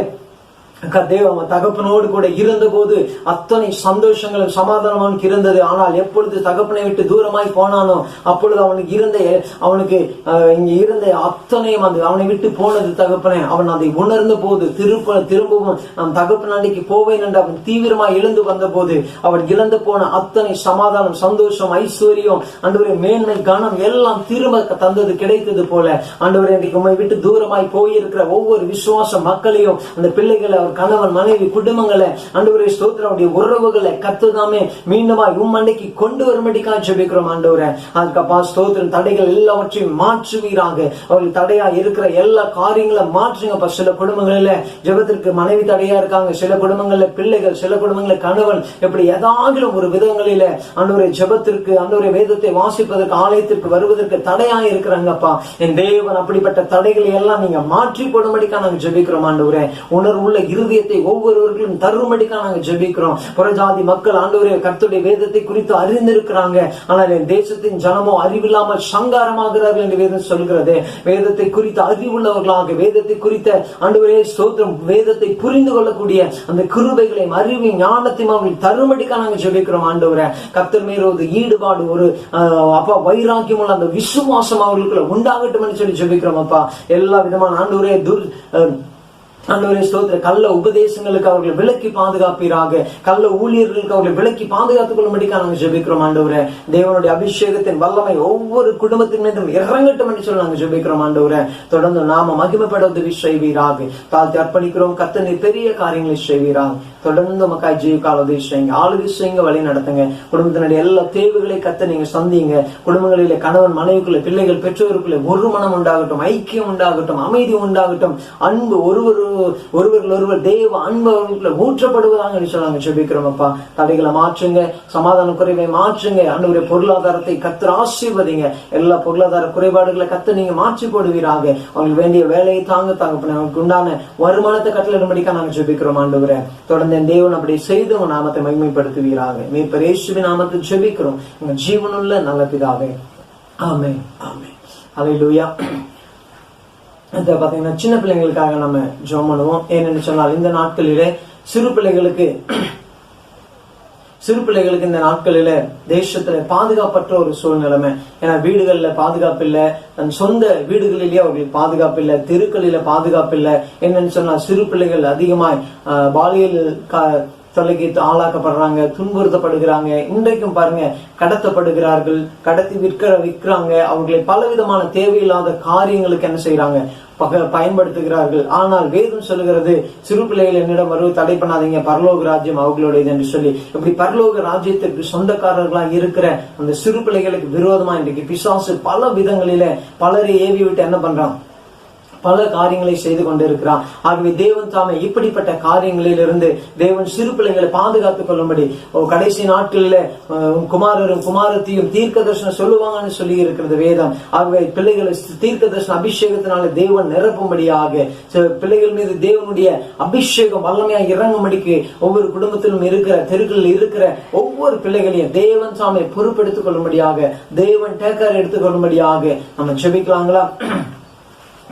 தேவ தகப்பனோடு கூட இருந்த போது அத்தனை சந்தோஷங்களும் சமாதானம் அவனுக்கு இருந்தது. ஆனால் எப்பொழுது தகப்பனை விட்டு தூரமாய் போனானோ அப்பொழுது அவனுக்கு இங்க இருந்த அத்தனையும் அவனை விட்டு போனது தகப்பனே. அவன் அதை உணர்ந்த போது திரும்பவும் நான் தகப்பன் அன்னைக்கு போவேன் என்று அவன் தீவிரமாய் எழுந்து வந்த போது அவன் இழந்து போன அத்தனை சமாதானம் சந்தோஷம் ஐஸ்வர்யம் ஆண்டவரே மேன்மை கனம் எல்லாம் திரும்ப தந்தது கிடைத்தது போல ஆண்டவரே இன்றைக்கு உம்மை விட்டு தூரமாய் போயிருக்கிற ஒவ்வொரு விசுவாச மக்களையும் அந்த பிள்ளைகளை கணவன் மனைவி குடும்பங்களை ஆண்டவரே ஸ்தோத்திரமுடைய உறவுகளை கர்த்ததாமே மீண்டுமாய் அன்னைக்கு கொண்டு வரும்படிக்காக ஜெபிக்கிறோம் ஆண்டவரே. அதுக்கப்பா ஸ்தோத்திரம் தடைகள் எல்லாவற்றையும் மாற்றுவீராக. அவர்கள் தடையா இருக்கிற எல்லா காரியங்களை மாற்றுங்கப்பா. சில குடும்பங்களில ஜெபத்திற்கு மனைவி தடையா இருக்காங்க, சில குடும்பங்கள்ல பிள்ளைகள், சில குடும்பங்கள கணவன், எப்படி ஏதாவது ஒரு விதங்களில ஆண்டவரே ஜெபத்திற்கு ஆண்டவரே வேதத்தை வாசிப்பதற்கு ஆலயத்திற்கு வருவதற்கு தடையா இருக்கிறாங்கப்பா. என் தேவன் அப்படிப்பட்ட தடைகளை எல்லாம் நீங்க மாற்றி போடும்படிக்காக நாங்க ஜெபிக்கிறோம் ஆண்டவரே. உணர்வுள்ள இருதயத்தை ஒவ்வொருவர்களும் தரும்படிக்காக நாங்க ஜெபிக்கிறோம். புறஜாதி மக்கள் ஆண்டவரே கர்த்தருடைய வேதத்தை குறித்து அறிந்திருக்கிறாங்க. ஆனால் என் தேசத்தின் ஜனமோ அறிவில்லாமல் சங்காரமாகிறார்கள் என்று வேதம் சொல்கிறது. வேதத்தை குறித்த அறிவுள்ளவர்களாக வேதத்தை குறித்த ஆண்டவரே ஸ்தோத்திரம் வேதத்தை புரிந்து கொள்ளக்கூடிய அந்த கிருபைகளையும் அறிவையும் ஞானத்தையும் அவர்கள் தரும்படிக்காக நாங்க ஜெபிக்கிறோம் ஆண்டவரே. கர்த்தர் மேல் ஒரு ஈடுபாடு ஒரு அப்பா வைராக்கியம் உள்ள அந்த விசுவாசம் அவர்களுக்குள்ள உண்டாகட்டும் என்று சொல்லி ஜெபிக்கிறோம் அப்பா. எல்லா விதமான ஆண்டவரே ஆண்டவரே ஸ்தோத்திர கள்ள உபதேசங்களுக்கு அவர்களை விலக்கி பாதுகாப்பீராக. கள்ள ஊழியர்களுக்கு அவர்களை விலக்கி பாதுகாத்துக் கொள்ளும்படிக்காக நாங்கள் ஜெபிக்கிறோம் ஆண்டவரே. தேவனுடைய அபிஷேகத்தின் வல்லமை ஒவ்வொரு குடும்பத்தின் மீதும் இறங்கட்டும் என்று சொல்லி நாங்கள் ஜெபிக்கிறோம் ஆண்டவரே. தொடர்ந்து நாம மகிமைப்பட உதவி செய்வீராக. தாழ்த்தி அர்ப்பணிக்கிறோம். கர்த்தர் பெரிய காரியங்களை செய்வீராக. தொடர்ந்து மக்காய் ஜீவிக்கால உதவி செய்யுங்க, ஆளுகை செய்யுங்க, வழி நடத்துங்க. குடும்பத்தினுடைய எல்லா தேவைகளை கர்த்தர் நீங்க சந்திங்க. குடும்பங்களிலே கணவன் மனைவிக்குள்ள பிள்ளைகள் பெற்றோருக்குள்ள ஒரு மனம் உண்டாகட்டும், ஐக்கியம் உண்டாகட்டும், அமைதி உண்டாகட்டும், அன்பு ஒருவர் தேவ அன்பு அவர்களுக்குள்ள ஊற்றப்படுவதாக சொன்னாங்க ஜெபிக்கிறோம் அப்பா. தடைகளை மாற்றுங்க, சமாதான குறைவை மாற்றுங்க ஆண்டவரே. பொருளாதாரத்தை கர்த்தர் ஆசீர்வதிங்க. எல்லா பொருளாதார குறைபாடுகளை கர்த்தர் நீங்க மாற்றி போடுவீராக. அவங்களுக்கு வேண்டிய வேலையை தாங்க உண்டான வருமானத்தை கட்டளையிடும்படிக்காக நாங்க ஜெபிக்கிறோம் ஆண்டவரே. தொடர்ந்து தேவன் அப்படி செய்து உங்க நாமத்தை மகிமைப்படுத்துவீராக. மீட்பர் இயேசுவின் நாமத்தில் ஜெபிக்கிறோம் உங்க ஜீவனுள்ள நல்ல பிதாவே. ஆமென், ஆமென். ஹல்லேலூயா. பாத்தீங்கன்னா சின்ன பிள்ளைங்களுக்காக நம்ம ஜெபம் பண்ணுவோம். ஏன்னு சொன்னால் இந்த நாட்களிலே சிறு பிள்ளைகளுக்கு இந்த நாட்களில தேசத்துல பாதுகாப்பற்ற ஒரு சூழ்நிலைமை. ஏன்னா வீடுகள்ல பாதுகாப்பு இல்லை, தன் சொந்த வீடுகளிலேயே அவர்களுக்கு பாதுகாப்பு இல்லை, தெருக்களில பாதுகாப்பு இல்லை. என்னன்னு சொன்னா சிறு பிள்ளைகள் அதிகமாய் பாலியல் தொலைக்கு ஆளாக்கப்படுறாங்க, துன்புறுத்தப்படுகிறாங்க. இன்றைக்கும் பாருங்க கடத்தப்படுகிறார்கள், கடத்தி விற்கிறாங்க. அவர்களை பலவிதமான தேவையில்லாத காரியங்களுக்கு என்ன செய்யறாங்க பயன்படுத்துகிறார்கள். ஆனால் வேதம் சொல்லுகிறது சிறு பிள்ளைகள் என்னிடம் வருவது தடை பண்ணாதீங்க, பரலோக ராஜ்யம் அவர்களுடையது என்று சொல்லி. இப்படி பரலோக ராஜ்யத்திற்கு சொந்தக்காரர்களா இருக்கிற அந்த சிறு பிள்ளைகளுக்கு விரோதமா இன்றைக்கு பிசாசு பல விதங்களில பலரை ஏவி விட்டு என்ன பண்றான், பல காரியங்களை செய்து கொண்டிருக்கிறான். ஆகவே தேவன் தாமே இப்படிப்பட்ட காரியங்களில் இருந்து தேவன் சிறு பிள்ளைகளை பாதுகாத்துக் கொள்ளும்படி கடைசி நாட்களில் குமாரரும் குமாரத்தையும் தீர்க்க தரிசனம் சொல்லுவாங்கன்னு சொல்லி இருக்கிறது வேதம். ஆகவே பிள்ளைகளை தீர்க்க தரிசன அபிஷேகத்தினால தேவன் நிரப்பும்படியாக, பிள்ளைகள் மீது தேவனுடைய அபிஷேகம் வல்லமையாக இறங்கும்படிக்கு ஒவ்வொரு குடும்பத்திலும் இருக்கிற தெருக்களில் இருக்கிற ஒவ்வொரு பிள்ளைகளையும் தேவன் சாமி பொறுப்பெடுத்துக் கொள்ளும்படியாக, தேவன் டேக்கர் எடுத்துக் கொள்ளும்படியாக நம்ம ஜெபிக்கலாங்களா?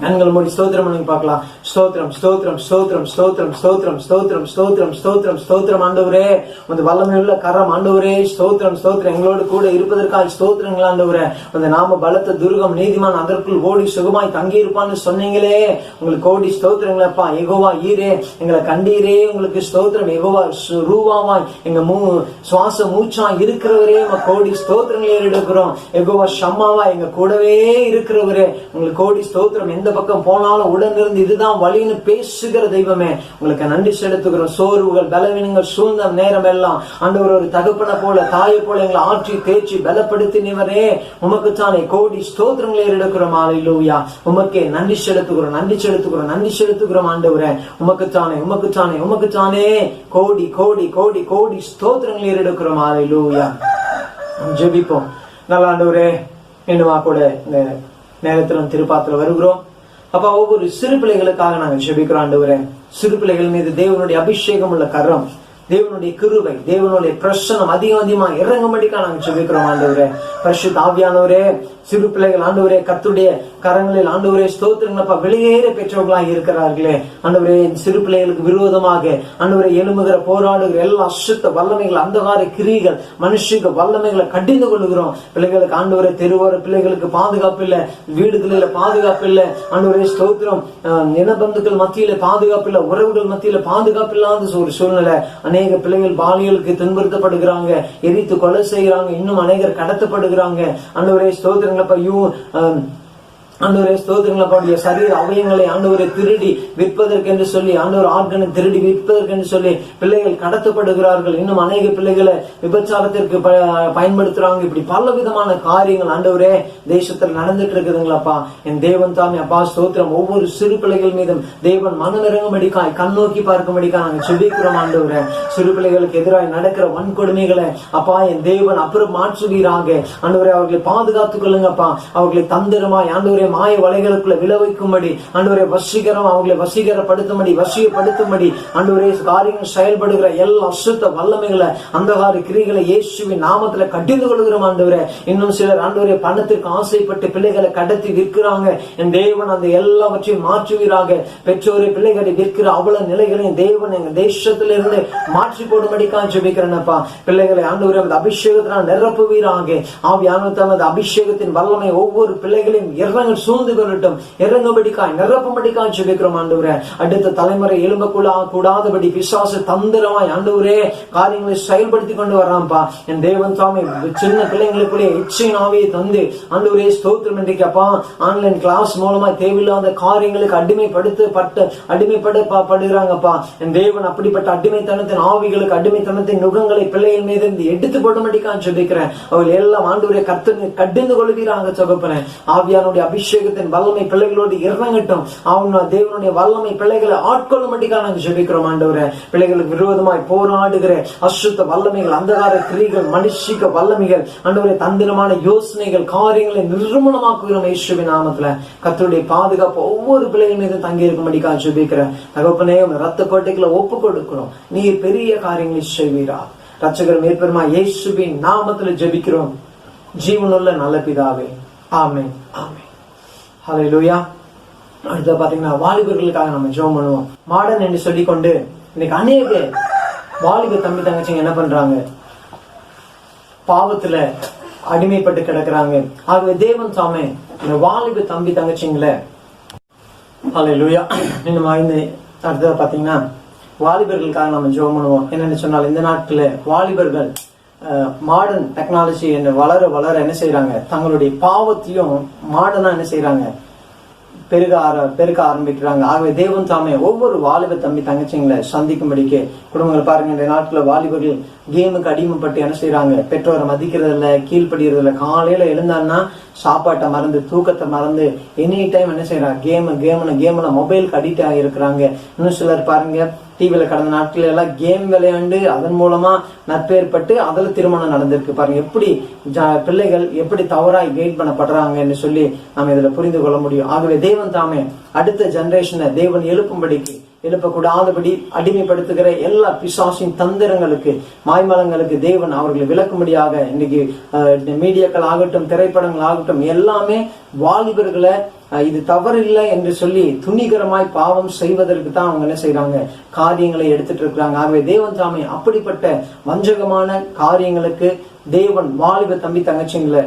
கண்கள் மூடி ஸ்தோத்திரம் பண்ணி பார்க்கலாம். ஸ்தோத்திரம் ஸ்தோத்திரம் ஸ்தோத்திரம் ஸ்தோத்திரம் ஸ்தோத்திரம் ஸ்தோத்திரம் ஸ்தோத்திரம் ஸ்தோத்திரம் ஸ்தோத்திரம் ஆண்டவரே, உங்க வல்லமையுள்ள கரம் ஆண்டவரே, ஸ்தோத்திரம் ஸ்தோத்திரம் எங்களோடு கூட இருப்பதற்காக ஸ்தோத்திரங்கள் ஆண்டவரே. அந்த நாம பலத்த துர்கம் நீதிமான் அதற்குள் ஓடி சுகமாய் தங்கி இருப்பான்னு சொன்னீங்களே, உங்களுக்கு கோடி ஸ்தோத்திரங்களப்பா. யெகோவா ஈரே, எங்களை கண்டீரே, உங்களுக்கு ஸ்தோத்திரம். யெகோவா ரூவாவாய் எங்க சுவாச மூச்சா இருக்கிறவரே, கோடி ஸ்தோத்திரங்களே எடுக்கிறோம். யெகோவா ஷம்மாவா எங்க கூடவே இருக்கிறவரே, உங்களுக்கு கோடி ஸ்தோத்திரம். எந்த பக்கம் போனாலும் உடன் இருந்து இதுதான் வழின்னு பேசுகிற தெய்வமே, உங்களுக்கு நன்றி செலுத்துகிறோம். சோர்வுகள் பலவீனங்கள் சூழ்ந்த நேரம் எல்லாம் ஆண்டவர் ஒரு தகப்பனை போல தாயை போல எங்களை ஆற்றி தேய்ச்சி பலப்படுத்தினவரே, உமக்குத்தானே கோடி ஸ்தோத்திரங்களை எடுக்கிறோம். அல்லேலூயா, உமக்கே நன்றி செலுத்துகிறோம், நன்றி செலுத்துகிறோம், நன்றி செலுத்துகிறோம் ஆண்டவரே. உமக்குத்தானே உமக்குத்தானே உமக்குத்தானே கோடி கோடி கோடி கோடி ஸ்தோத்திரங்களை எடுக்கிறோம். அல்லேலூயா. ஜெபிப்போம். நல்ல ஆண்டவரே, இன்னுமா கூட இந்த நேரத்தில் திருப்பாத்துல வருகிறோம் அப்பா. ஒவ்வொரு சிறு பிள்ளைகளுக்காக நாங்கள் ஜெபிக்கிறோம் ஆண்டவரே. சிறு பிள்ளைகள் மீது தேவனுடைய அபிஷேகம் உள்ள கரம், தேவனுடைய கிருபை, தேவனுடைய பிரசனம் அதிகமா இறங்கும்படிக்கா நாங்கள் ஜெபிக்கிறோம் ஆண்டவரே. பரிசுத்த ஆவியானவரே, சிறு பிள்ளைகள் ஆண்டவரே கர்த்தருடைய கரங்களில் ஆண்டவரே ஸ்தோத்திரங்களப்பா வெளியேற பெற்றவர்களாக இருக்கிறார்களே ஆண்டவரே, சிறு பிள்ளைகளுக்கு விரோதமாக ஆண்டவரே எழும்புகிற போராடுகிற எல்லா அசுத்த வல்லமைகள், அந்தகார கிரிகள், மனுஷிக வல்லமைகளை கடிந்து கொள்ளுகிறோம். பிள்ளைகளுக்கு ஆண்டவரே தெருவோர பிள்ளைகளுக்கு பாதுகாப்பு இல்லை, வீடுகளில பாதுகாப்பு இல்லை ஆண்டவரே ஸ்தோத்திரம். இனபந்துக்கள் மத்தியில பாதுகாப்பு இல்லை, உறவுகள் மத்தியில பாதுகாப்பு இல்லாத ஒரு சூழ்நிலை. அநேக பிள்ளைகள் பாலியலுக்கு துன்புறுத்தப்படுகிறாங்க, எரித்து கொலை செய்யறாங்க, இன்னும் அநேகர் கடத்தப்படுகிறாங்க ஆண்டவரே ஸ்தோத்திரங்களப்பா. ஆண்டவரே ஸ்தோத்திரங்களப்பா, சரீர அவயங்களை ஆண்டவரை திருடி விற்பதற்கு என்று சொல்லி, ஆண்டவர் ஆர்கனை திருடி விற்பதற்கு என்று சொல்லி பிள்ளைகள் கடத்தப்படுகிறார்கள். இன்னும் அநேக பிள்ளைகளை விபச்சாரத்திற்கு பயன்படுத்துறாங்க. இப்படி பல விதமான காரியங்கள் ஆண்டவரே தேசத்தில் நடந்துட்டு இருக்குதுங்களப்பா. என் தேவன் தாமே அப்பா ஸ்தோத்திரம். ஒவ்வொரு சிறு பிள்ளைகள் மீதும் தேவன் மனமிறங்கும்படிக்காய் கண்ணோக்கி பார்க்கும்படிக்காய் நாங்கள் செபிக்கிறோம் ஆண்டவரே. சிறு பிள்ளைகளுக்கு எதிராக நடக்கிற வன்கொடுமைகளை அப்பா என் தேவன் அப்புறம் மாற்றுவீராக ஆண்டவரே. அவர்களை பாதுகாத்துக் கொள்ளுங்கப்பா. அவர்களை தந்திரமாய் ஆண்டவரே மாய வலைகளுக்குள்ள விளைவிக்கும்படி ஆண்டவரே வசீகரம், அவங்களை வசீகரப்படுத்தும்படி வசியப்படுத்தும்படி ஆண்டவரே காரியங்கள் செயல்படுகிற எல்லா அசுத்த வல்லமைகளை, அந்தகார கிரிகளை இயேசுவின் நாமத்துல கடிந்து கொள்கிறோம் ஆண்டவரே. இன்னும் சிலர் ஆண்டவரே பணத்திற்கு ஆசைப்பட்டு பிள்ளைகளை கடத்தி விற்கிறாங்க. என் தேவன் அந்த எல்லாவற்றையும் மாற்றுவீராக. பெற்றோரை பிள்ளைகளை விற்கிற அவ்வளவு நிலைகளையும் தேவன் எங்க தேசத்திலிருந்து மாற்றி போடும்படிக்காக ஜெபிக்கிறேன்ப்பா. பிள்ளைகளை ஆண்டவரே அந்த அபிஷேகத்தினால் நிரப்புவீராக. ஆவியானவர் தமது அபிஷேகத்தின் வல்லமை ஒவ்வொரு பிள்ளைகளையும் இறங்க சூழ்ந்து கொள்ளட்டும், இறங்கும்படிக்காய் நிரப்பும்படிக்காய் ஜெபிக்கிறோம் ஆண்டவரே. அடுத்த தலைமுறை எழும்பக்குள்ள கூடாதபடி பிசாசு தந்திரமாய் ஆண்டவரே காரியங்களை செயல்படுத்தி கொண்டு வர்றான்ப்பா. என் தேவன் தாமே சின்ன பிள்ளைங்களுக்குள்ளே இச்சையின் ஆவியை தந்து ஆண்டவரே ஸ்தோத்திரம். இன்றைக்கு அப்பா ஆன்லைன் கிளாஸ் மூலமா தேவையில்லாத காரியங்களுக்கு அடிமைப்படுகிறாங்கப்பா. என் தேவன் அப்படிப்பட்ட அடிமைத்தனத்தின் ஆவிகளுக்கு, அடிமைத்தனத்தின் நுகங்களை பிள்ளைகள் மீது எடுத்து போடும்படிக்காய் ஜெபிக்கிறேன். அவர்கள் எல்லாம் ஆண்டவரே கர்த்தனை கடிந்து கொள்வீராங்க தகப்பனே. ஆவியானுடைய அபிஷேகத்தின் வல்லமை பிள்ளைகளோடு இறங்கட்டும். அவங்க தேவனுடைய வல்லமை பிள்ளைகளை ஆட்கொள்ளும்படிக்காக நாங்கள் ஜெபிக்கிறோம் ஆண்டவரே. பிள்ளைகளுக்கு விரோதமாய் போராடுகிற அசுத்த வல்லமைகள், அந்தகார கிரிகள், மனுஷிக வல்லமைகள் ஆண்டவரே தந்திரமான யோசனைகள், காரியங்களை நிர்மூலமாக்குகிறோம் இயேசுவின் நாமத்துல. கர்த்தருடைய பாதுகாப்பு ஒவ்வொரு பிள்ளைகள் மீது தங்கி இருக்கும்படிக்காக ஜெபிக்கிறேன் தகப்பனே. ரத்த கோட்டைகளை ஒப்பு கொடுக்கிறோம். நீ பெரிய காரியங்களை செய்வீரா. ரட்சகர் மேற்பெருமா இயேசுவின் நாமத்துல ஜெபிக்கிறோம் ஜீவனுள்ள நல்ல பிதாவே. ஆமென், ஆமென். ஹல்லேலூயா. அடுத்து பாத்தீங்கன்னா வாலிபர்களுக்காக நம்ம ஜெபம் பண்ணுவோம். மாடன் என்று சொல்லிக்கொண்டு இன்னைக்கு அநேக வாலிப தம்பி தங்கச்சிங்க என்ன பண்றாங்க, பாவத்துல அடிமைப்பட்டு கிடக்குறாங்க. ஆகவே தேவன் தாமே இந்த வாலிப தம்பி தங்கச்சிங்களை ஹல்லேலூயா அடுத்தது பாத்தீங்கன்னா வாலிபர்களுக்காக நம்ம ஜெபம் பண்ணுவோம். என்னன்னு சொன்னால் இந்த நாட்கள வாலிபர்கள் மாடர்ன் டெக்னாலஜி என்று வளர வளர என்ன செய்யறாங்க, தங்களுடைய பாவத்தையும் மாடர்னா என்ன செய்யறாங்க பெருக்க ஆரம்பிக்கிறாங்க. ஆகவே தேவன் தாமே ஒவ்வொரு வாலிப தம்பி தங்கச்சிங்களை சந்திக்கும்படிக்கு குடும்பங்கள் பாருங்க. இந்த நாட்கள வாலிபர்கள் கேமுக்கு அடிமைப்பட்டு என்ன செய்யறாங்க, பெற்றோரை மதிக்கிறது இல்ல, கீழ்படுகிறது இல்ல. காலையில எழுந்தான்னா சாப்பாட்டை மறந்து தூக்கத்தை மறந்து எனி டைம் என்ன செய்யறாங்க, கேம்ல மொபைலுக்கு அடிக்ட் ஆகி இருக்கிறாங்க. இன்னும் சிலர் பாருங்க, டிவியில கடந்த நாட்கள் எல்லாம் கேம் விளையாண்டு அதன் மூலமா நற்பேற்பட்டு அதுல திருமணம் நடந்திருக்கு. பாருங்க எப்படி பிள்ளைகள் எப்படி தவறாய் கைட் பண்ணப்படுறாங்கன்னு சொல்லி நம்ம இதுல புரிந்து கொள்ள முடியும். ஆகவே தேவன் தாமே அடுத்த ஜெனரேஷனை தேவன் எழுப்பக்கூடாதபடி அடிமைப்படுத்துகிற எல்லா பிசாசின் தந்திரங்களுக்கு, மாய்மலங்களுக்கு தேவன் அவர்களை விளக்கும்படியாக இன்னைக்கு மீடியாக்கள் ஆகட்டும், திரைப்படங்கள் ஆகட்டும், எல்லாமே வாலிபர்களை இது தவறில்லை என்று சொல்லி துணிகரமாய் பாவம் செய்வதற்கு தான் அவங்க என்ன செய்யறாங்க, காரியங்களை எடுத்துட்டு இருக்கிறாங்க. ஆகவே தேவன் தாமே அப்படிப்பட்ட வஞ்சகமான காரியங்களுக்கு தேவன் வாலிப தம்பி தங்கச்சிங்களை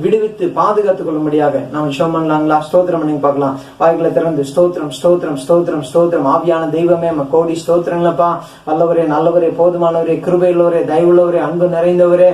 விடுவித்து பாதுகாத்துக் கொள்ளும்படியாக நாம் ஷோம் பண்ணலாங்களா? ஸ்தோத்திரம் பண்ணி பார்க்கலாம். வாய்களை திறந்து ஸ்தோத்திரம் ஸ்தோத்திரம் ஸ்தோத்திரம் ஸ்தோத்திரம். ஆவியான தெய்வமே கோடி ஸ்தோத்திரங்களப்பா. வல்லவரே, நல்லவரே, போதுமானவரே, கிருபையுள்ளவரே, தயவுள்ளவரே, அன்பு நிறைந்தவரே,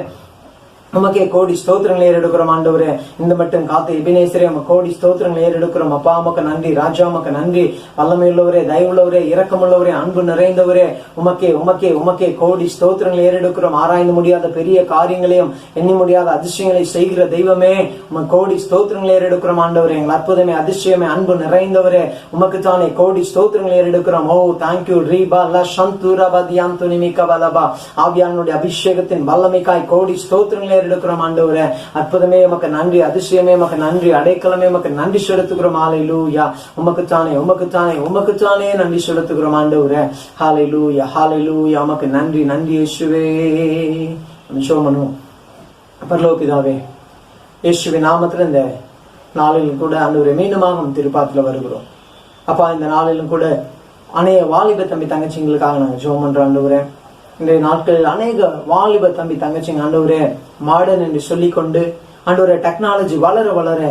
உமக்கே கோடி ஸ்தோத்திரங்களை ஏறெடுக்கிறோம் ஆண்டவரே. இந்த மட்டும் காத்து எபினேசரே, நம்ம கோடி ஸ்தோத்திரங்களை ஏறெடுக்கிறோம் அப்பா. உமக்கு நன்றி ராஜா, உமக்கு நன்றி. வல்லமையுள்ளவரே, தயவுள்ளவரே, இரக்கமுள்ளவரே, அன்பு நிறைந்தவரே, உமக்கே கோடி ஸ்தோத்திரங்களை ஏறெடுக்கிறோம். ஆராய்ந்து முடியாத பெரிய காரியங்களையும் எண்ணி முடியாத அதிசயங்களை செய்கிற தெய்வமே, உமக்கு கோடி ஸ்தோத்திரங்களை ஏறெடுக்கிறோம் ஆண்டவரே. எங்கள் அற்புதமே, அதிசயமே, அன்பு நிறைந்தவரே, உமக்கு தானே கோடி ஸ்தோத்திரங்களை ஏறெடுக்கிறோம். ஓ தேங்க்யூ ரீபா லா சந்தூரா பதியாம் துணிமிக்க வலபா. ஆவியானுடைய அபிஷேகத்தின் வல்லமைக்காய் கோடி ஸ்தோத்திரங்களை எடுக்கிறோம் ஆண்டவரே. அற்புதமே உமக்கு நன்றி, அதிசயமே உமக்கு நன்றி, அடைக்கலமே உமக்கு நன்றி செலுத்துகிறோம். ஹல்லேலூயா. உமக்குத்தானே நன்றி செலுத்துகிறோம் ஆண்டவரே. ஹல்லேலூயா, ஹல்லேலூயா. உமக்கு நன்றி, நன்றி இயேசுவே. சோமனு பரலோக பிதாவே, இயேசுவின் நாமத்தில் இந்த நாளிலும் கூட ஆண்டவரே மீண்டுமாக திருப்பாத்துல வருகிறோம் அப்பா. இந்த நாளிலும் கூட அநேக வாலிப தம்பி தங்கச்சிங்களுக்காக நாங்கள் ஜெபம் பண்றோம் ஆண்டவரே. இன்றைய நாட்களில் அநேக வாலிப தம்பி தங்கச்சிங்க ஆண்டவரே மாடர்ன் என்று சொல்லிக்கொண்டு ஆண்டவரே டெக்னாலஜி வளர வளர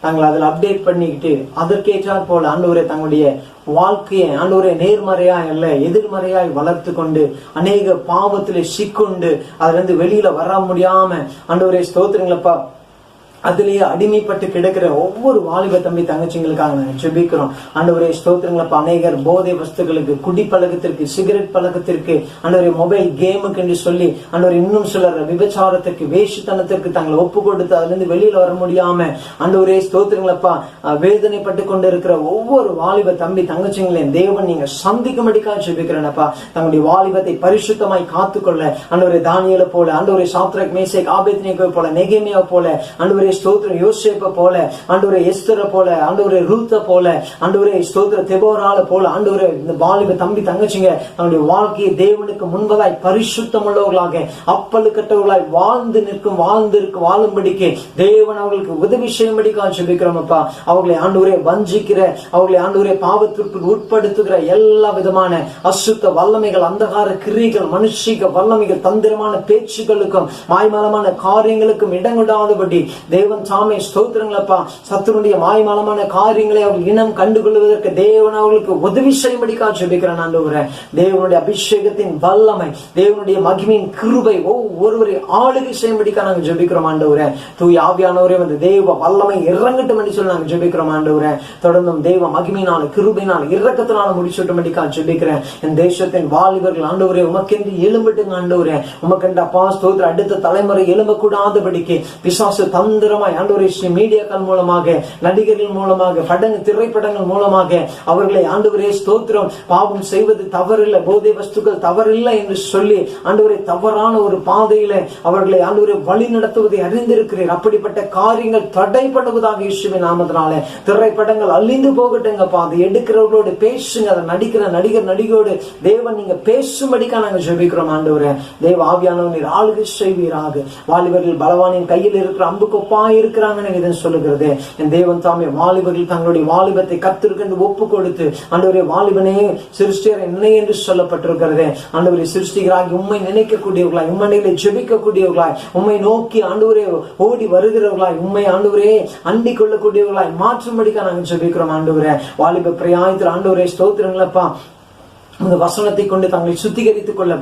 தாங்கள் அதில் அப்டேட் பண்ணிக்கிட்டு அதற்கேற்றாற் போல ஆண்டவரே தங்களுடைய வாழ்க்கையை ஆண்டவரே நேர்மறையாய் அல்ல எதிர்மறையாய் வளர்த்து கொண்டு அநேக பாவத்திலே சிக்கொண்டு அதுல இருந்து வெளியில வர முடியாம ஆண்டவரே ஸ்தோத்திரங்களப்பா அதிலேயே அடிமைப்பட்டு கிடக்கிற ஒவ்வொரு வாலிப தம்பி தங்கச்சிங்களுக்காக நாங்கள் ஜெபிக்கிறோம் ஆண்டவரே. ஸ்தோத்திரங்களப்பா. அநேகர் போதை வஸ்துகளுக்கு, குடிப்பழக்கத்திற்கு, சிகரெட் பழக்கத்திற்கு, ஆண்டவரே மொபைல் கேமுக்கு என்று சொல்லி ஆண்டவர் இன்னும் சிலர் விபச்சாரத்திற்கு, வேஷத்தனத்திற்கு தங்களை ஒப்பு கொடுத்து அதுல இருந்து வெளியில வர முடியாம ஆண்டவரே ஸ்தோத்திரங்களப்பா வேதனைப்பட்டு கொண்டு இருக்கிற ஒவ்வொரு வாலிப தம்பி தங்கச்சிங்களையும் தேவன் நீங்க சந்திக்கும்படிக்காக ஜெபிக்கிறேனப்பா. தங்களுடைய வாலிபத்தை பரிசுத்தமாய் காத்துக்கொள்ள ஆண்டவரே தானியேலை போல, ஆண்டவரே சாத்ராக் மேஷாக் ஆபேத்நேகோ போல, நெகேமியா போல, ஆண்டவரே ஸ்தோத்திரம் யோசேப்பை போல, ஆண்டவரே எஸ்தரை போல, ஆண்டவரே ரூத்தை போல, ஆண்டவரே ஸ்தோத்திர தெபோரால போல, ஆண்டவரே இந்த வாலிப தம்பி தங்கச்சிங்க அவனுடைய வாழ்க்கையை தேவனுக்கு முன்பதாய் பரிசுத்தம் உள்ளவர்களாக அப்பழுக்கட்டவர்களாய் வாழும்படிக்கு தேவன் அவர்களுக்கு உதவி செய்யும்படிக்காக ஜெபிக்கிறோமப்பா. அவர்களை ஆண்டவரே வஞ்சிக்கிற, அவர்களை ஆண்டவரே பாவத்திற்கு உட்படுத்துகிற எல்லா விதமான அசுத்த வல்லமைகள், அந்தகார கிரியைகள், மனுஷிக வல்லமைகள், தந்திரமான பேச்சுக்களுக்கும் மாய்மலமான காரியங்களுக்கும் இடங்கொடாதபடி தேவன் சாமி ஸ்தோத்திரங்களப்பா. சத்துருடைய மாய்மலமான காரியங்களை அவர்கள் இனம் கண்டுகொள்வதற்கு தேவன் அவர்களுக்கு உதவி செய்யும்படிக்காக ஜெபிக்கிறேன் ஆண்டவரே. தேவனுடைய அபிஷேகத்தின் வல்லமை, தேவனுடைய மகிமையின் கிருபை ஒவ்வொருவரை ஆளுகை செய்யும்படிக்காக நாங்கள் ஜெபிக்கிறோம் ஆண்டவரே. தூய ஆவியானவரே வந்து தேவ வல்லமை இறங்கட்டும் என்று சொல்லி நாங்கள் ஜெபிக்கிறோம் ஆண்டவரே. தொடர்ந்தும் தேவ மகிமையினால், கிருபையினால், இரக்கத்தினால் முடிச்சுட்டும்படிக்காக ஜெபிக்கிறேன். என் தேசத்தின் வாலிபர்கள் ஆண்டவரே உமக்கென்று எழும்பட்டுங்க ஆண்டவரே. உமக்கென்று அப்பா ஸ்தோத்திர அடுத்த தலைமுறை எழும்பக்கூடாதபடிக்கு பிசாசு தந்திரமாய் ஆண்டவரே மீடியாக்கள் மூலமாக, நடிகர்கள் மூலமாக, திரைப்படங்கள் மூலமாக அவர்களை ஆண்டவரே ஸ்தோத்திரம் பாவம் செய்வது தவறில்லை, போதை வஸ்துக்கள் தவறில்லை என்று சொல்லி ஆண்டவரே தவறான ஒரு பாதையில அவர்களை ஆண்டவரே வழி நடத்துவதை அறிந்திருக்கிறீர். அப்படிப்பட்ட காரியங்கள் தடைப்படுவதாக இயேசுவின் நாமத்தினாலே திரைப்படங்கள் அழிந்து போகட்டுங்கப்பா. அதை எடுக்கிறவர்களோடு பேசுங்க, அதை நடிக்கிற நடிகர் நடிகையோடு தேவன் நீங்க பேசும்படிக்கா நாங்கள் ஜெபிக்கிறோம் ஆண்டவரே. தேவ ஆவியானவர் நீர் ஆளுகை செய்வீராக. வாலிபர்கள் பலவானின் கையில் இருக்கிற அம்புக்கு இருக்கிறாங்கன்னு இதன் சொல்லுகிறது. என் தேவன் தாமே வாலிபர்கள் தங்களுடைய வாலிபத்தை கர்த்தருக்கு ஒப்பு கொடுத்து ஆண்டவரே வாலிபனே சிருஷ்டியர் என்னை என்று சொல்லப்பட்டிருக்கிறது. ஆண்டவரே சிருஷ்டிகராகி உண்மை நினைக்கக்கூடியவர்களாய், உண்மையிலே ஜெபிக்கக்கூடியவர்களாய், உண்மை நோக்கி ஆண்டவரே ஓடி வருகிறவர்களாய், உண்மை ஆண்டவரே அண்டிக் கொள்ளக்கூடியவர்களாய் மாற்றும்படிக்கா நாங்கள் ஜெபிக்கிறோம் ஆண்டவரே. வாலிப பிரயாயத்தில் ஆண்டவரே ஸ்தோத்திரங்களப்பா அந்த வசனத்தை கொண்டு தங்களை சுத்திகரித்துக் கொள்ள,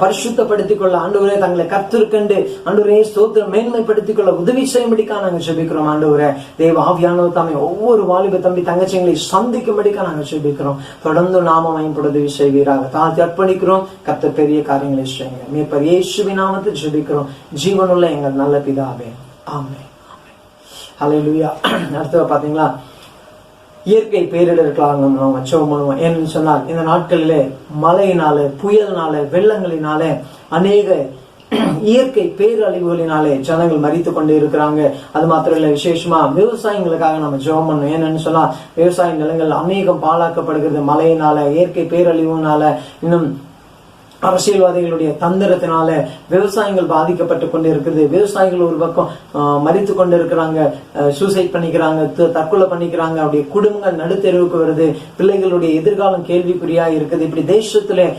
பரிசுத்தப்படுத்திக் கொள்ள, ஆண்டவரே தங்களை கர்த்தருக்கண்டு ஆண்டவரே ஸ்தோத்திரம் மேன்மைப்படுத்திக் கொள்ள உதவி செய்யும்படிக்கா நாங்கள் ஜெபிக்கிறோம். ஆண்டவரே தேவ ஆவியானவர் தாமே ஒவ்வொரு வாலிப தம்பி தங்கச்சிங்களை சந்திக்கும்படிக்கா நாங்கள் ஜெபிக்கிறோம். தொடர்ந்து நாம மயம்பட உதவி செய்வீராக. தாழ்த்தி அர்ப்பணிக்கிறோம். கர்த்தர் பெரிய காரியங்களை செய்யுங்க. மீட்பர் இயேசுவின் நாமத்தில் ஜெபிக்கிறோம் ஜீவனுள்ள எங்கள் நல்ல பிதாவே, ஆமென். ஹல்லேலூயா. அடுத்தது பாத்தீங்களா, இயற்கை பேரிடர்களாக நம்ம ஜெபம் பண்ணுவோம். ஏன்னு சொன்னால் இந்த நாட்களிலே மழையினால, புயல்னால, வெள்ளங்களினால, அநேக இயற்கை பேரழிவுகளினாலே ஜனங்கள் மரித்து கொண்டு இருக்கிறாங்க. அது மாத்திரம் இல்ல, விசேஷமா விவசாயிகளுக்காக நம்ம ஜெபம் பண்ணணும். ஏன்னு சொன்னா விவசாய நிலங்கள் அநேகம் பாழாக்கப்படுகிறது மழையினால, இயற்கை பேரழிவுனால, இன்னும் அரசியல்வாதிகளுடைய தந்திரத்தினால விவசாயங்கள் பாதிக்கப்பட்டு கொண்டு இருக்கிறது. விவசாயிகள் ஒரு பக்கம் மரித்து கொண்டு இருக்கிறாங்க, சூசைட் பண்ணிக்கிறாங்க, தற்கொலை பண்ணிக்கிறாங்க. அப்படியே குடும்பங்கள் நடுத்தெருவுக்கு வருது, பிள்ளைகளுடைய எதிர்காலம் கேள்விக்குறியா இருக்குது. இப்படி தேசத்துல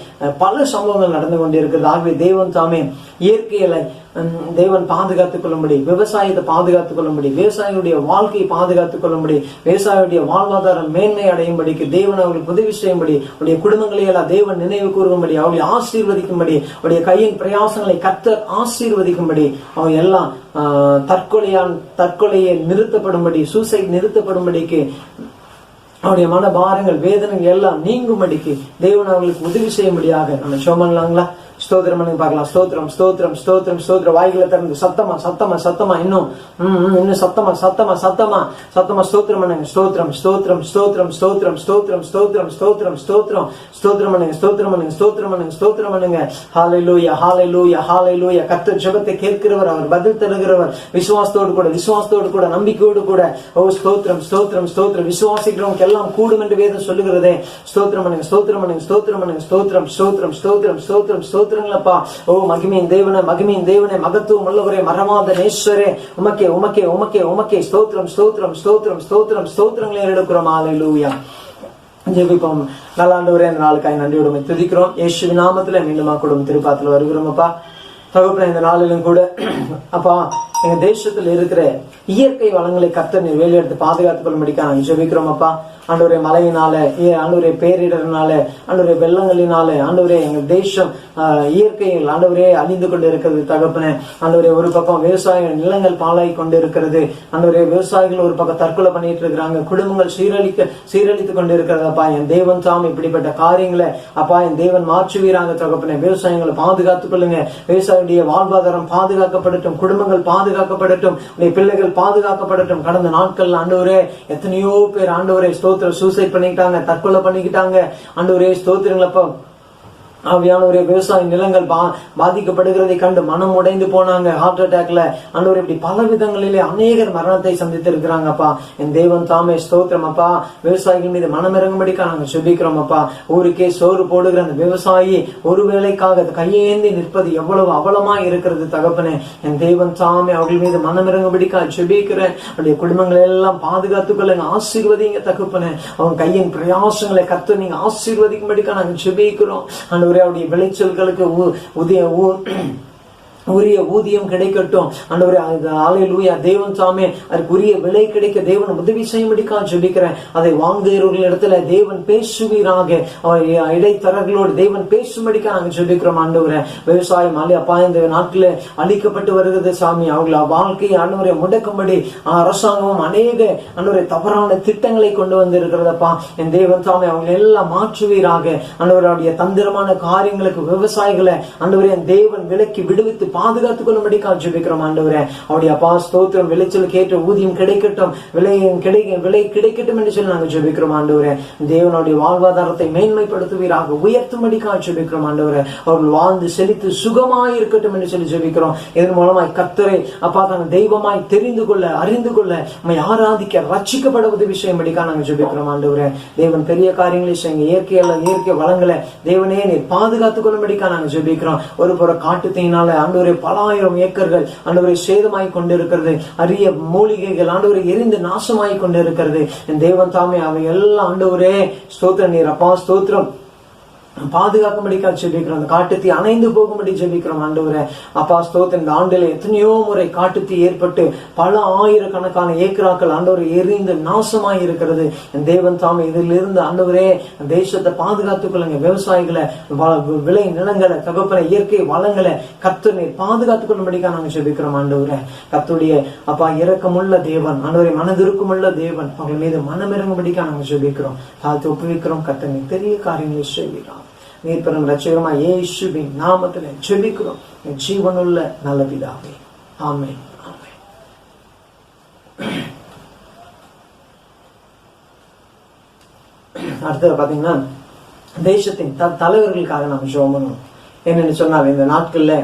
பல சம்பவங்கள் நடந்து கொண்டு இருக்குது. ஆகவே தேவன் தாமே இயற்கையில தேவன் பாதுகாத்துக் கொள்ளும்படி, விவசாயத்தை பாதுகாத்துக் கொள்ளும்படி, விவசாயிகளுடைய வாழ்க்கையை பாதுகாத்துக் கொள்ளும்படி, விவசாயிகளுடைய வாழ்வாதாரம் மேன்மை அடையும்படிக்கு தேவன் அவர்களுக்கு உதவி செய்யும்படி, அவருடைய குடும்பங்களை எல்லாம் தேவன் நினைவு கூறும்படி, அவருடைய ஆசீர்வதிக்கும்படி, அவருடைய கையின் பிரயாசங்களை கர்த்தர் ஆசீர்வதிக்கும்படி, அவங்க எல்லாம் தற்கொலையை நிறுத்தப்படும்படி, சூசைட் நிறுத்தப்படும்படிக்கு, அவருடைய மனபாரங்கள் வேதனைகள் எல்லாம் நீங்கும்படிக்கு தேவன் அவர்களுக்கு உதவி செய்யும்படியாக நம்ம சோமங்களாங்களா ஸ்தோத்திரம் பண்ணி பார்க்கலாம். ஸ்தோத்திரம் ஸ்தோத்திரம் ஸ்தோத்திரம் ஸ்தோத்திரம். வாய்களை திறந்து சத்தமா சத்தமா சத்தமா இன்னும் சத்தமா சத்தமா சத்தமா சத்தமா ஸ்தோத்திரம் பண்ணுங்க. ஸ்தோத்திரம் ஸ்தோத்திரம் ஸ்தோத்திரம் ஸ்தோத்திரம் ஸ்தோத்திரம் ஸ்தோத்திரம் ஸ்தோத்திரம் ஸ்தோத்திரம் ஸ்தோத்திரம் பண்ணுங்க. ஸ்தோத்திரம் பண்ணுங்க. ஸ்தோத்திரம் பண்ணுங்க. ஸ்தோத்திரம் பண்ணுங்க. ஹல்லேலூயா ஹல்லேலூயா ஹல்லேலூயா. கர்த்தர் ஜெபத்தை கேட்கிறவர், அவர் பதில் தருகிறவர். விசுவாசத்தோடு கூட நம்பிக்கையோடு கூட ஓ ஸ்தோத்திரம் ஸ்தோத்திரம் ஸ்தோத்திரம். விசுவாசிக்கிறவங்க எல்லாம் கூடும் என்று வேதம் சொல்லுகிறதே. ஸ்தோத்திரம் பண்ணுங்க. ஸ்தோத்திரம் பண்ணுங்க. ஸ்தோத்திரம் பண்ணுங்க. ஸ்தோத்திரம் ஸ்தோத்திரம் ஸ்தோத்திரம் ஸ்தோத்திரம் ஸ்தோத்திரம். ஓ மகிமையின் தேவனே, மகிமையின் தேவனே, மகத்துவம் உள்ளவரே, மரமாத நேஸ்வரே, உமக்கே உமக்கே உமக்கே உமக்கே ஸ்தோத்திரம் ஸ்தோத்திரம் ஸ்தோத்திரம் ஸ்தோத்திரம் ஸ்தோத்திரங்களை எடுக்கிறோம். ஹல்லேலூயா. ஜெபிப்போம். நல்லாண்டவரே, இந்த நாளுக்காய் நன்றியோடு துதிக்கிறோம். இயேசுவின் நாமத்துல மீண்டுமா கூட திருப்பாத்துல வருகிறோம். அப்பா தகப்பனே, இந்த நாளிலும் கூட அப்பா எங்க தேசத்துல இருக்கிற இயற்கை வளங்களை கர்த்தர் நீர் வேலையெடுத்து பாதுகாத்துக் கொள்ளும்படிக்கா நாங்கள் ஜெபிக்கிறோம். அப்பா ஆண்டவரே, மழையினால, ஆண்டவரே பேரிடர்னால, ஆண்டவரே வெள்ளங்களினால, ஆண்டவரே எங்க தேசம் இயற்கையில் ஆண்டவரே அழிந்து கொண்டு இருக்கிறது. தகப்பனே ஆண்டவரே, ஒரு பக்கம் விவசாய நிலங்கள் பாழாய் கொண்டு இருக்கிறது. ஆண்டவரே, விவசாயிகள் ஒரு பக்கம் தற்கொலை பண்ணிட்டு இருக்கிறாங்க. குடும்பங்கள் சீரழித்துக் கொண்டு இருக்கிறது. அப்பா என் தேவன் தாம் இப்படிப்பட்ட காரியங்களை அப்பா என் தேவன் மாற்றுவீராங்க. தகப்பனே, விவசாயங்களை பாதுகாத்துக் கொள்ளுங்க. விவசாயியுடைய வாழ்வாதாரம் பாதுகாக்கப்படட்டும், குடும்பங்கள் பாதுகாக்கப்படட்டும், பிள்ளைகள் பாதுகாக்கப்படட்டும். கடந்த நாட்கள் ஆண்டவரே எத்தனையோ பேர் ஆண்டவரே சூசைட் பண்ணிக்கிட்டாங்க, தற்கொலை பண்ணிக்கிட்டாங்க. ஆண்டவரே ஸ்தோத்திரங்களப்பா, ஆவியானவரே விவசாய நிலங்கள் பாதிக்கப்படுகிறதை கண்டு மனம் உடைந்து போனாங்க. ஹார்ட் அட்டாக்ல ஆண்டவரே இப்படி பல விதங்களிலே அநேகர் மரணத்தை சந்தித்து இருக்கிறாங்க. அப்பா என் தேவன் தாமே ஸ்தோத்திரம். அப்பா விவசாயிகள் மீது மனம் இறங்கும்படிக்கா நாங்க சுபிக்கிறோம். அப்பா ஊருக்கே சோறு போடுகிற அந்த விவசாயி ஒரு வேளைக்காக கையேந்தி நிற்பது எவ்வளவு அவலமா இருக்கிறது. தகப்பனே என் தேவன் தாமே அவர்கள் மீது மனம் இறங்கும்படிக்கா சுபிக்கிறேன். அவருடைய குடும்பங்களை எல்லாம் பாதுகாத்துக் கொள்ளுங்க, ஆசீர்வதிங்க. தகப்பனே அவங்க கையின் பிரயாசங்களை கர்த்தர் நீங்க ஆசீர்வதிக்கும்படிக்கா நாங்க சுபிக்கிறோம். அவருடைய விளைச்சல்களுக்கு உரிய ஊதியம் கிடைக்கட்டும். ஆண்டவரே ஹல்லேலூயா. தேவன் தாமே அதுக்கு உரிய விலை கிடைக்க தேவன் உதவி செய்யும்படிக்கா ஜெபிக்கிறேன். அதை வாங்குகிறவர்கள் இடத்துல தேவன் பேசுவீராக. இடைத்தரர்களோடு தேவன் பேசும்படிக்கா நாங்க ஜெபிக்கிறோம். ஆண்டவரே விவசாயம் அப்பா இந்த நாட்டில் அழிக்கப்பட்டு வருகிறது சாமி. அவங்கள வாழ்க்கையை ஆண்டவரை முடக்கும்படி அரசாங்கமும் அநேக ஆண்டவரை தவறான திட்டங்களை கொண்டு வந்து இருக்கிறதப்பா. என் தேவன் தாமே அவங்க எல்லாம் மாற்றுவீராக. ஆண்டவருடைய தந்திரமான காரியங்களுக்கு விவசாயிகளை ஆண்டவரே என் தேவன் விலக்கி விடுவித்து பாதுகாத்துக் கொள்ளும்படிக்கா ஜெபிக்கிறோம். ஆண்டவரே அவருடைய அப்பா ஸ்தோத்திரம். விளைச்சலுக்கு ஏற்ற ஊதியம் கிடைக்கட்டும், விலை கிடைக்கட்டும் என்று சொல்லி நாங்கள் ஜெபிக்கிறோம். ஆண்டவரே தேவனுடைய வாழ்வாதாரத்தை மேன்மைப்படுத்துவீராக, உயர்த்தும்படிக்கா ஜெபிக்கிறோம். ஆண்டவரே அவர்கள் வாழ்ந்து செழித்து சுகமாய் இருக்கட்டும் என்று சொல்லி ஜெபிக்கிறோம். இதன் மூலமாய் கர்த்தரை அப்பா தாங்க தெய்வமாய் தெரிந்து கொள்ள, அறிந்து கொள்ள, நம்மை ஆராதிக்க, ரட்சிக்கப்பட உதவி செய்யும்படிக்கா நாங்கள் ஜெபிக்கிறோம். ஆண்டவரே தேவன் பெரிய காரியங்களை செய்யுங்க. இயற்கை வளங்களை தேவனே நீர் பாதுகாத்துக் கொள்ளும்படிக்கா நாங்கள் ஜெபிக்கிறோம். ஒரு புற காட்டு தீயினால ஆண்டவரே பல ஆயிரம் ஏக்கர்கள் ஆண்டவரை சேதமாய் கொண்டிருக்கிறது. அரிய மூலிகைகள் ஆண்டவரை எரிந்து நாசமாய் கொண்டிருக்கிறது. என் தேவன் தாமே அவை எல்லாம் ஆண்டவரே ஸ்தோத்திரம். நீர் அப்பா ஸ்தோத்திரம். பாதுகாக்கும்படிக்கா ஜெபிக்கிறோம். அந்த காட்டுத்தீ அணைந்து போகும்படி ஜெபிக்கிறோம் ஆண்டவரே. அப்பா ஸ்தோத்திரம். இந்த ஆண்டில எத்தனையோ முறை காட்டுத்தீ ஏற்பட்டு பல ஆயிரக்கணக்கான ஏக்கராக்கள் ஆண்டவர் எரிந்து நாசமாய் இருக்கிறது. என் தேவன் தாமே இதிலிருந்து ஆண்டவரே தேசத்தை பாதுகாத்துக் கொள்ளுங்க. விவசாயிகளை, விளை நிலங்களை, தகப்பன இயற்கை வளங்களை கர்த்தர் நீர் பாதுகாத்துக் கொள்ளும்படிக்கா நாங்கள் ஜெபிக்கிறோம் ஆண்டவரே. கர்த்தருடைய அப்பா இரக்கமுள்ள தேவன், ஆண்டவரே மனதிருக்குமுள்ள தேவன், அவர்கள் மீது மனமிறங்கும்படிக்கா நாங்கள் ஜெபிக்கிறோம். தாழ்த்து ஒப்புவிக்கிறோம். கர்த்தர் நீர் பெரிய காரியங்களை செய்கிறார். நீர் பெரும் ரட்சகருமா இயேசுவின் நாமத்தில் ஜெபிக்கிறோம் ஜீவனுள்ள நல்ல பிதாவே. ஆமென். ஆமென். அடுத்தது பாத்தீங்கன்னா தேசத்தின் தலைவர்களுக்காக நாம் ஜெபம் பண்ணணும். என்னன்னு சொன்னால் இந்த நாட்கள்ல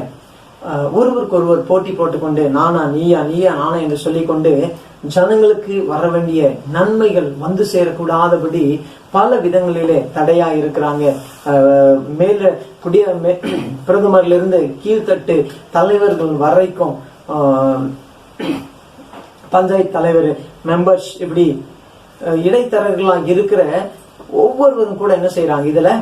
ஒருவருக்கு ஒருவர் போட்டி போட்டுக்கொண்டு நானா நீயா நீயா நானா என்று சொல்லிக்கொண்டு ஜனங்களுக்கு வர வேண்டிய நன்மைகள் வந்து சேரக்கூடாதபடி பல விதங்களிலே தடையா இருக்கிறாங்க. மேல பிரதமர்ல இருந்து கீழ்த்தட்டு தலைவர்கள் வரைக்கும், பஞ்சாயத்து தலைவர், மெம்பர்ஸ், இப்படி இடைத்தரகர்களா இருக்கிற ஒவ்வொருவரும் கூட என்ன செய்யறாங்க, இதுல